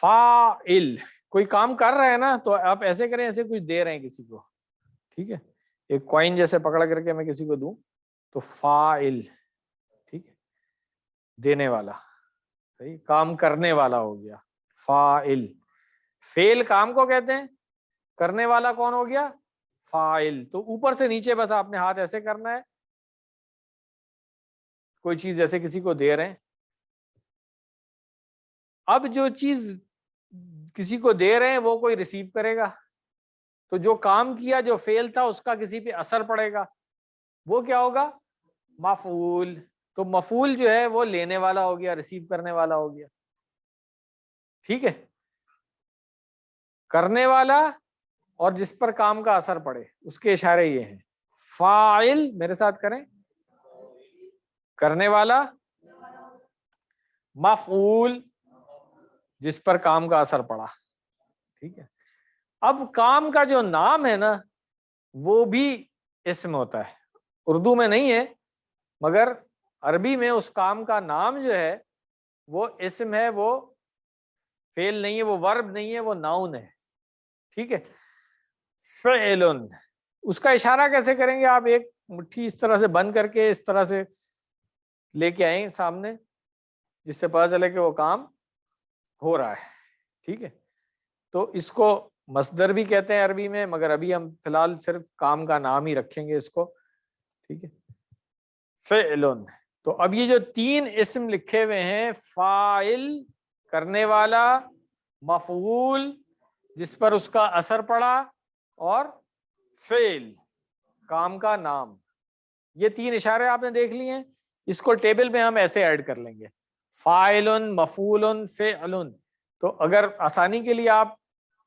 فاعل, کوئی کام کر رہے ہیں نا تو آپ ایسے کریں ایسے کچھ دے رہے ہیں کسی کو, ٹھیک ہے. ایک کوائن جیسے پکڑ کر کے میں کسی کو دوں تو فاعل, ٹھیک ہے, دینے والا, صحیح, کام کرنے والا ہو گیا فاعل. فعل کام کو کہتے ہیں, کرنے والا کون ہو گیا فاعل. تو اوپر سے نیچے بس آپ نے ہاتھ ایسے کرنا ہے, کوئی چیز جیسے کسی کو دے رہے ہیں. اب جو چیز کسی کو دے رہے ہیں وہ کوئی ریسیو کرے گا, تو جو کام کیا جو فعل تھا اس کا کسی پہ اثر پڑے گا, وہ کیا ہوگا مفعول. تو مفعول جو ہے وہ لینے والا ہو گیا, ریسیو کرنے والا ہو گیا, ٹھیک ہے. کرنے والا اور جس پر کام کا اثر پڑے اس کے اشارے یہ ہیں. فاعل میرے ساتھ کریں, کرنے والا, مفعول جس پر کام کا اثر پڑا, ٹھیک ہے. اب کام کا جو نام ہے نا وہ بھی اسم ہوتا ہے, اردو میں نہیں ہے مگر عربی میں اس کام کا نام جو ہے وہ اسم ہے, وہ فعل نہیں ہے, وہ ورب نہیں ہے, وہ ناؤن ہے, ٹھیک ہے. فعلن, اس کا اشارہ کیسے کریں گے آپ, ایک مٹھی اس طرح سے بند کر کے اس طرح سے لے کے آئیں سامنے, جس سے پتہ چلے کہ وہ کام ہو رہا ہے, ٹھیک ہے. تو اس کو مصدر بھی کہتے ہیں عربی میں, مگر ابھی ہم فی الحال صرف کام کا نام ہی رکھیں گے اس کو, ٹھیک ہے. فعلن. تو اب یہ جو 3 اسم لکھے ہوئے ہیں, فاعل کرنے والا, مفعول جس پر اس کا اثر پڑا, اور فعل کام کا نام, یہ 3 اشارے آپ نے دیکھ لیے ہیں. اس کو ٹیبل میں ہم ایسے ایڈ کر لیں گے, فاعل, مفعول, فعل. تو اگر آسانی کے لیے آپ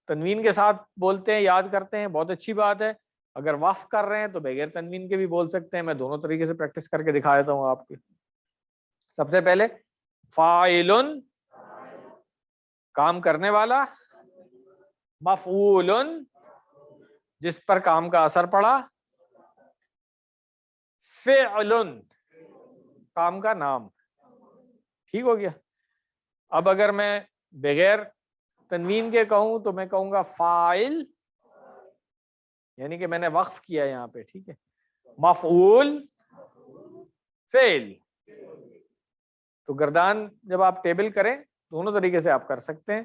تنوین کے ساتھ بولتے ہیں, یاد کرتے ہیں, بہت اچھی بات ہے. اگر وقف کر رہے ہیں تو بغیر تنوین کے بھی بول سکتے ہیں. میں دونوں طریقے سے پریکٹس کر کے دکھا دیتا ہوں آپ کی. سب سے پہلے فاعل کام کرنے والا, مفعول جس پر کام کا اثر پڑا, فعل کام کا نام, ٹھیک ہو گیا. اب اگر میں بغیر تنوین کے کہوں تو میں کہوں گا فاعل, یعنی کہ میں نے وقف کیا یہاں پہ, ٹھیک ہے. مفعول, فعل. تو گردان جب آپ ٹیبل کریں دونوں طریقے سے آپ کر سکتے ہیں.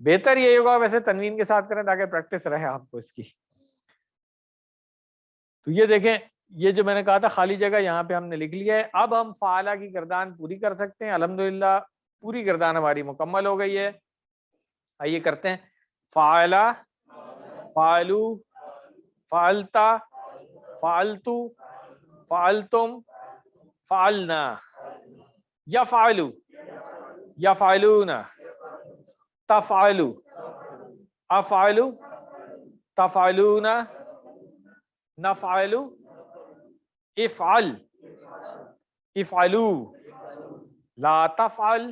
بہتر یہ ہوگا ویسے تنوین کے ساتھ کریں تاکہ پریکٹس رہے آپ کو اس کی. تو یہ دیکھیں, یہ جو میں نے کہا تھا خالی جگہ یہاں پہ ہم نے لکھ لیا ہے. اب ہم فعلہ کی گردان پوری کر سکتے ہیں. الحمدللہ پوری گردان ہماری مکمل ہو گئی ہے. آئیے کرتے ہیں. فعلہ, فعلو, فعلتا, فعلتو, فعلتم, فعلنا, یفعلو, یفعلون, تفعلو, افعلو, تفعلون, نفعل, افعل, افعلو, لا تفعل,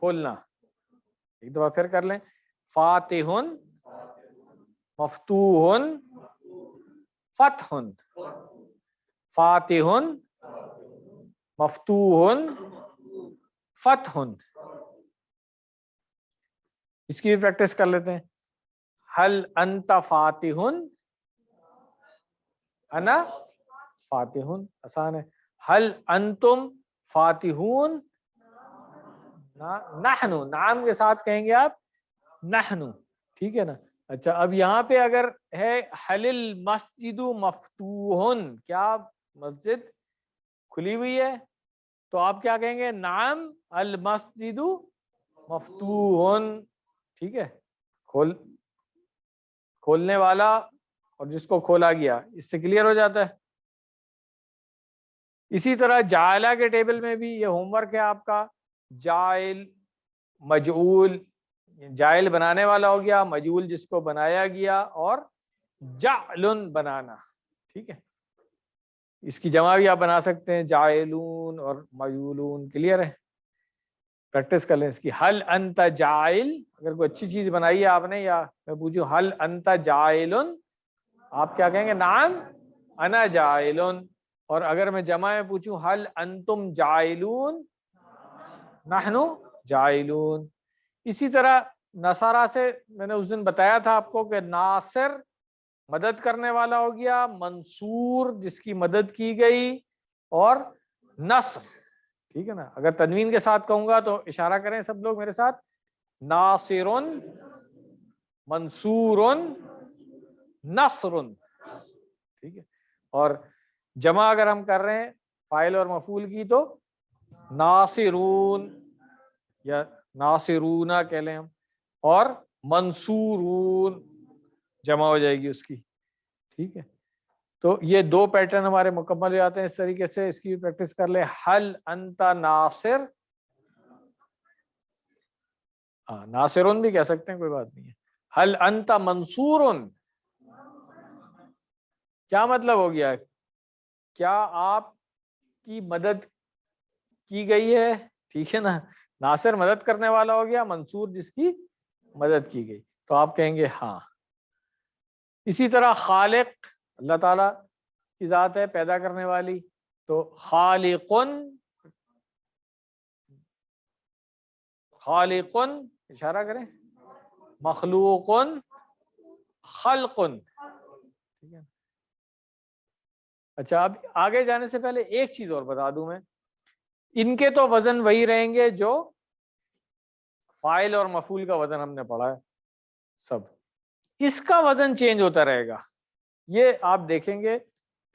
کھولنا. ایک دفعہ پھر کر لیں. فاتحن مفتوحن فتحن. فاتحن مفتوحن فتحن. اس کی بھی پریکٹس کر لیتے ہیں. حل انت فاتحن انا فاتحن. آسان ہے. حل انتم فاتحون نحنو. نام کے ساتھ کہیں گے آپ نحنو. ٹھیک ہے نا. اچھا اب یہاں پہ اگر ہے حل المسجد مفتوحن, کیا مسجد کھلی ہوئی ہے, تو آپ کیا کہیں گے؟ نعم المسجد مفتوحن. ٹھیک ہے. کھولنے والا اور جس کو کھولا گیا, اس سے کلیئر ہو جاتا ہے. اسی طرح جاعلہ کے ٹیبل میں بھی یہ ہوم ورک ہے آپ کا. جائل مجعول, جائل بنانے والا ہو گیا, مجعول جس کو بنایا گیا, اور جعلن بنانا. ٹھیک ہے. اس کی جمع بھی آپ بنا سکتے ہیں, جائلون اور مجعولون. کلیئر ہے. پریکٹس کر لیں اس کی. حل انت جائل, اگر کوئی اچھی چیز بنائی ہے آپ نے, یا میں پوچھوں حل انت جائلن, آپ کیا کہیں گے؟ نعم انا جائلن. اور اگر میں جمع میں پوچھوں حل انتم جائلون, نحنو جائلون. اسی طرح نصارہ سے میں نے اس دن بتایا تھا آپ کو کہ ناصر مدد کرنے والا ہو گیا, منصور جس کی مدد کی گئی, اور نصر. ٹھیک ہے نا. اگر تنوین کے ساتھ کہوں گا تو اشارہ کریں سب لوگ میرے ساتھ. ناصر منصور نصر. ٹھیک ہے. اور جمع اگر ہم کر رہے ہیں فاعل اور مفعول کی, تو ناصرون یا ناصرون کہہ لیں ہم, اور منصورون جمع ہو جائے گی اس کی. ٹھیک ہے. تو یہ دو پیٹرن ہمارے مکمل ہو جاتے ہیں اس طریقے سے. اس کی بھی پریکٹس کر لیں. حل انت ناصر, ہاں ناصرون بھی کہہ سکتے ہیں, کوئی بات نہیں ہے. حل انت منصورن, کیا مطلب ہو گیا؟ کیا آپ کی مدد کی گئی ہے؟ ٹھیک ہے نا. ناصر مدد کرنے والا ہو گیا, منصور جس کی مدد کی گئی, تو آپ کہیں گے ہاں. اسی طرح خالق اللہ تعالی کی ذات ہے, پیدا کرنے والی, تو خالقن, خالقن اشارہ کریں, مخلوقن, خلقن. ٹھیک ہے. اچھا اب آگے جانے سے پہلے ایک چیز اور بتا دوں میں, ان کے تو وزن وہی رہیں گے جو فاعل اور مفعول کا وزن ہم نے پڑھا ہے سب. اس کا وزن چینج ہوتا رہے گا. یہ آپ دیکھیں گے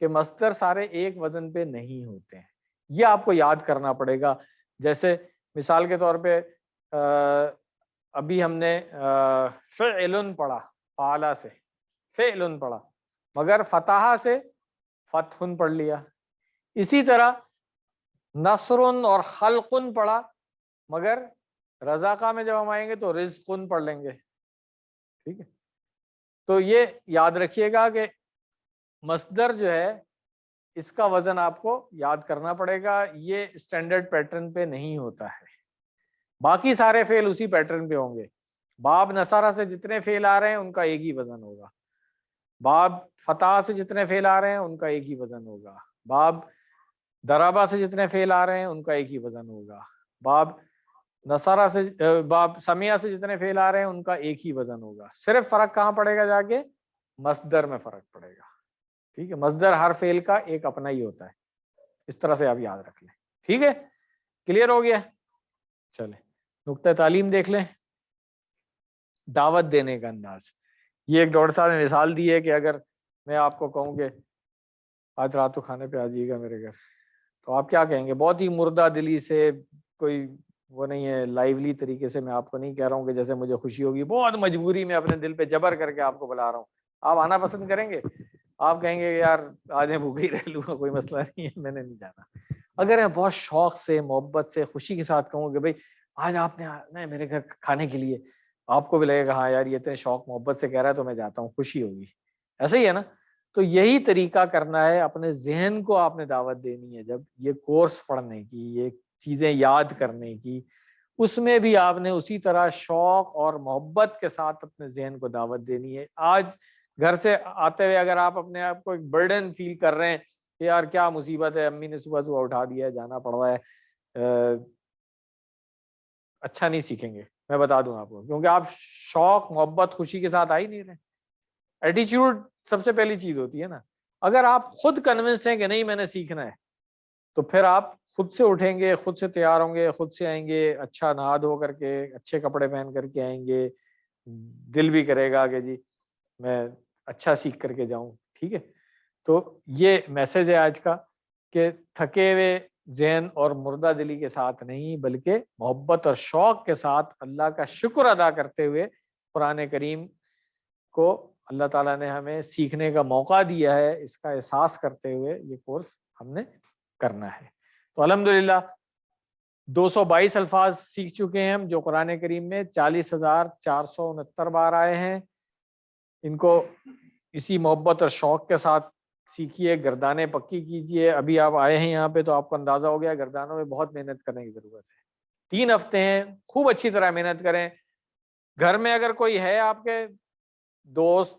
کہ مصدر سارے ایک وزن پہ نہیں ہوتے ہیں, یہ آپ کو یاد کرنا پڑے گا. جیسے مثال کے طور پہ ابھی ہم نے فعلن پڑھا, فعلا سے فعلن پڑھا, مگر فتح سے فتحن پڑھ لیا. اسی طرح نصرن اور خلقن پڑھا, مگر رزاقہ میں جب ہم آئیں گے تو رزقن پڑھ لیں گے. ٹھیک ہے. تو یہ یاد رکھیے گا کہ مصدر جو ہے اس کا وزن آپ کو یاد کرنا پڑے گا. یہ اسٹینڈرڈ پیٹرن پہ نہیں ہوتا ہے. باقی سارے فعل اسی پیٹرن پہ ہوں گے. باب نصارہ سے جتنے فعل آ رہے ہیں ان کا ایک ہی وزن ہوگا. باب فتح سے جتنے فعل آ رہے ہیں ان کا ایک ہی وزن ہوگا. باب درابہ سے جتنے فعل آ رہے ہیں ان کا ایک ہی وزن ہوگا. باب نصارہ سے, باب سمیہ سے جتنے فعل آ رہے ہیں ان کا ایک ہی وزن ہوگا. صرف فرق کہاں پڑے گا؟ جا کے مصدر میں فرق پڑے گا. ٹھیک ہے. مصدر ہر فعل کا ایک اپنا ہی ہوتا ہے. اس طرح سے آپ یاد رکھ لیں. ٹھیک ہے. کلیئر ہو گیا؟ چلیں نقطہ تعلیم دیکھ لیں. دعوت دینے کا انداز. یہ ایک ڈاکٹر صاحب نے مثال دی ہے کہ اگر میں آپ کو کہوں کہ آج رات کو کھانے پہ آ جائیے گا میرے گھر, تو آپ کیا کہیں گے؟ بہت ہی مردہ دلی سے, کوئی وہ نہیں ہے, لائیولی طریقے سے میں آپ کو نہیں کہہ رہا ہوں کہ جیسے مجھے خوشی ہوگی, بہت مجبوری میں اپنے دل پہ جبر کر کے آپ کو بلا رہا ہوں. آپ آنا پسند کریں گے؟ آپ کہیں گے یار آج میں بھوکے ہی رہ لوں گا, کوئی مسئلہ نہیں ہے, میں نے نہیں جانا. اگر میں بہت شوق سے, محبت سے, خوشی کے ساتھ کہوں کہ بھائی آج آپ نے آنا ہے میرے گھر کھانے کے لیے, آپ کو بھی لگے گا ہاں یار یہ اتنے شوق محبت سے کہہ رہا ہے تو میں جاتا ہوں, خوشی ہوگی. ایسا ہی ہے نا. تو یہی طریقہ کرنا ہے, اپنے ذہن کو آپ نے دعوت دینی ہے جب یہ کورس پڑھنے کی, یہ چیزیں یاد کرنے کی, اس میں بھی آپ نے اسی طرح شوق اور محبت کے ساتھ اپنے ذہن کو دعوت دینی ہے. آج گھر سے آتے ہوئے اگر آپ اپنے آپ کو ایک برڈن فیل کر رہے ہیں کہ یار کیا مصیبت ہے, امی نے صبح صبح اٹھا دیا ہے, جانا پڑ رہا ہے, اچھا نہیں سیکھیں گے, میں بتا دوں آپ کو, کیونکہ آپ شوق محبت خوشی کے ساتھ آ ہی نہیں رہے. ایٹیچیوڈ سب سے پہلی چیز ہوتی ہے نا. اگر آپ خود کنونسڈ ہیں کہ نہیں میں نے سیکھنا ہے, تو پھر آپ خود سے اٹھیں گے, خود سے تیار ہوں گے, خود سے آئیں گے, اچھا نہا دھو کر کے اچھے کپڑے پہن کر کے آئیں گے, دل بھی کرے گا کہ جی میں اچھا سیکھ کر کے جاؤں. ٹھیک ہے, تو یہ میسج ہے آج کا کہ تھکے ہوئے ذہن اور مردہ دلی کے ساتھ نہیں, بلکہ محبت اور شوق کے ساتھ اللہ کا شکر ادا کرتے ہوئے قرآن کریم کو اللہ تعالیٰ نے ہمیں سیکھنے کا موقع دیا ہے, اس کا احساس کرتے ہوئے یہ کورس ہم نے کرنا ہے. تو الحمدللہ 222 الفاظ سیکھ چکے ہیں ہم, جو قرآن کریم میں 40,469 بار آئے ہیں. ان کو اسی محبت اور شوق کے ساتھ سیکھیے, گردانیں پکی کیجیے. ابھی آپ آئے ہیں یہاں پہ تو آپ کو اندازہ ہو گیا گردانوں میں بہت محنت کرنے کی ضرورت ہے. 3 ہفتے ہیں, خوب اچھی طرح محنت کریں. گھر میں اگر کوئی ہے آپ کے دوست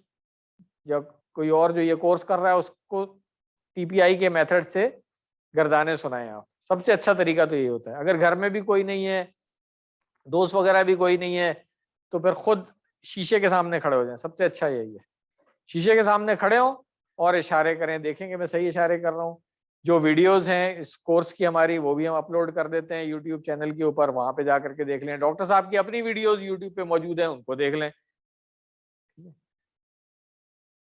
یا کوئی اور جو یہ کورس کر رہا ہے, اس کو TPI کے میتھڈ سے گردانے سنائیں آپ. سب سے اچھا طریقہ تو یہ ہوتا ہے. اگر گھر میں بھی کوئی نہیں ہے, دوست وغیرہ بھی کوئی نہیں ہے, تو پھر خود شیشے کے سامنے کھڑے ہو جائیں. سب سے اچھا یہی ہے, شیشے کے سامنے کھڑے ہوں اور اشارے کریں, دیکھیں کہ میں صحیح اشارے کر رہا ہوں. جو ویڈیوز ہیں اس کورس کی ہماری, وہ بھی ہم اپلوڈ کر دیتے ہیں یوٹیوب چینل کے اوپر, وہاں پہ جا کر کے دیکھ لیں. ڈاکٹر صاحب کی اپنی ویڈیوز یوٹیوب پہ موجود ہیں, ان کو دیکھ لیں.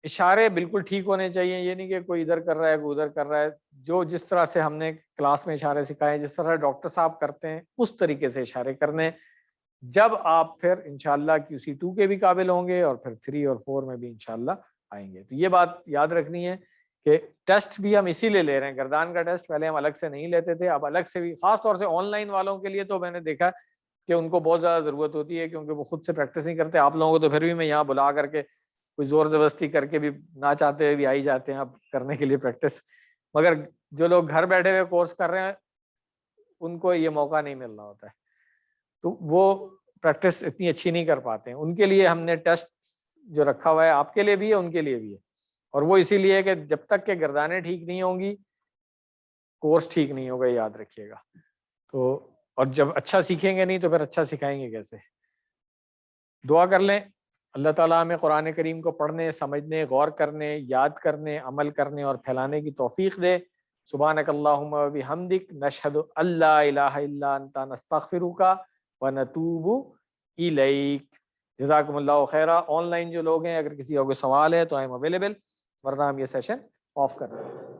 اشارے بالکل ٹھیک ہونے چاہیے, یہ نہیں کہ کوئی ادھر کر رہا ہے کوئی ادھر کر رہا ہے. جو جس طرح سے ہم نے کلاس میں اشارے سکھائے, جس طرح ڈاکٹر صاحب کرتے ہیں, اس طریقے سے اشارے کرنے. جب آپ پھر انشاءاللہ QC2 کے بھی قابل ہوں گے, اور پھر 3 اور 4 میں بھی انشاءاللہ آئیں گے. تو یہ بات یاد رکھنی ہے کہ ٹیسٹ بھی ہم اسی لیے لے رہے ہیں. گردان کا ٹیسٹ پہلے ہم الگ سے نہیں لیتے تھے, اب الگ سے بھی, خاص طور سے آن لائن والوں کے لیے تو میں نے دیکھا کہ ان کو بہت زیادہ ضرورت ہوتی ہے, کیونکہ وہ خود سے پریکٹس نہیں کرتے. آپ لوگوں کو تو پھر بھی میں یہاں بلا کر کے کوئی زور زبردستی کر کے بھی نہ چاہتے ہوئے بھی آئی جاتے ہیں اب کرنے کے لیے پریکٹس. مگر جو لوگ گھر بیٹھے ہوئے کورس کر رہے ہیں, ان کو یہ موقع نہیں مل رہا ہوتا ہے, تو وہ پریکٹس اتنی اچھی نہیں کر پاتے ہیں. ان کے لیے ہم نے ٹیسٹ جو رکھا ہوا ہے, آپ کے لیے بھی ہے, ان کے لیے بھی ہے. اور وہ اسی لیے کہ جب تک کہ گردانیں ٹھیک نہیں ہوں گی, کورس ٹھیک نہیں ہوگا, یاد رکھیے گا. تو اور جب اچھا سیکھیں گے نہیں تو پھر اچھا سکھائیں گے کیسے. دعا کر لیں اللہ تعالیٰ ہمیں قرآن کریم کو پڑھنے, سمجھنے, غور کرنے, یاد کرنے, عمل کرنے اور پھیلانے کی توفیق دے. سبحانک اللہم و بحمدک, نشہد ان لا الہ الا انت, نستغفرک و نتوب الیک. جزاکم اللہ خیرہ. آن لائن جو لوگ ہیں, اگر کسی کا کوئی سوال ہے تو آئی ایم اویلیبل, ورنہ ہم یہ سیشن آف کر رہے ہیں.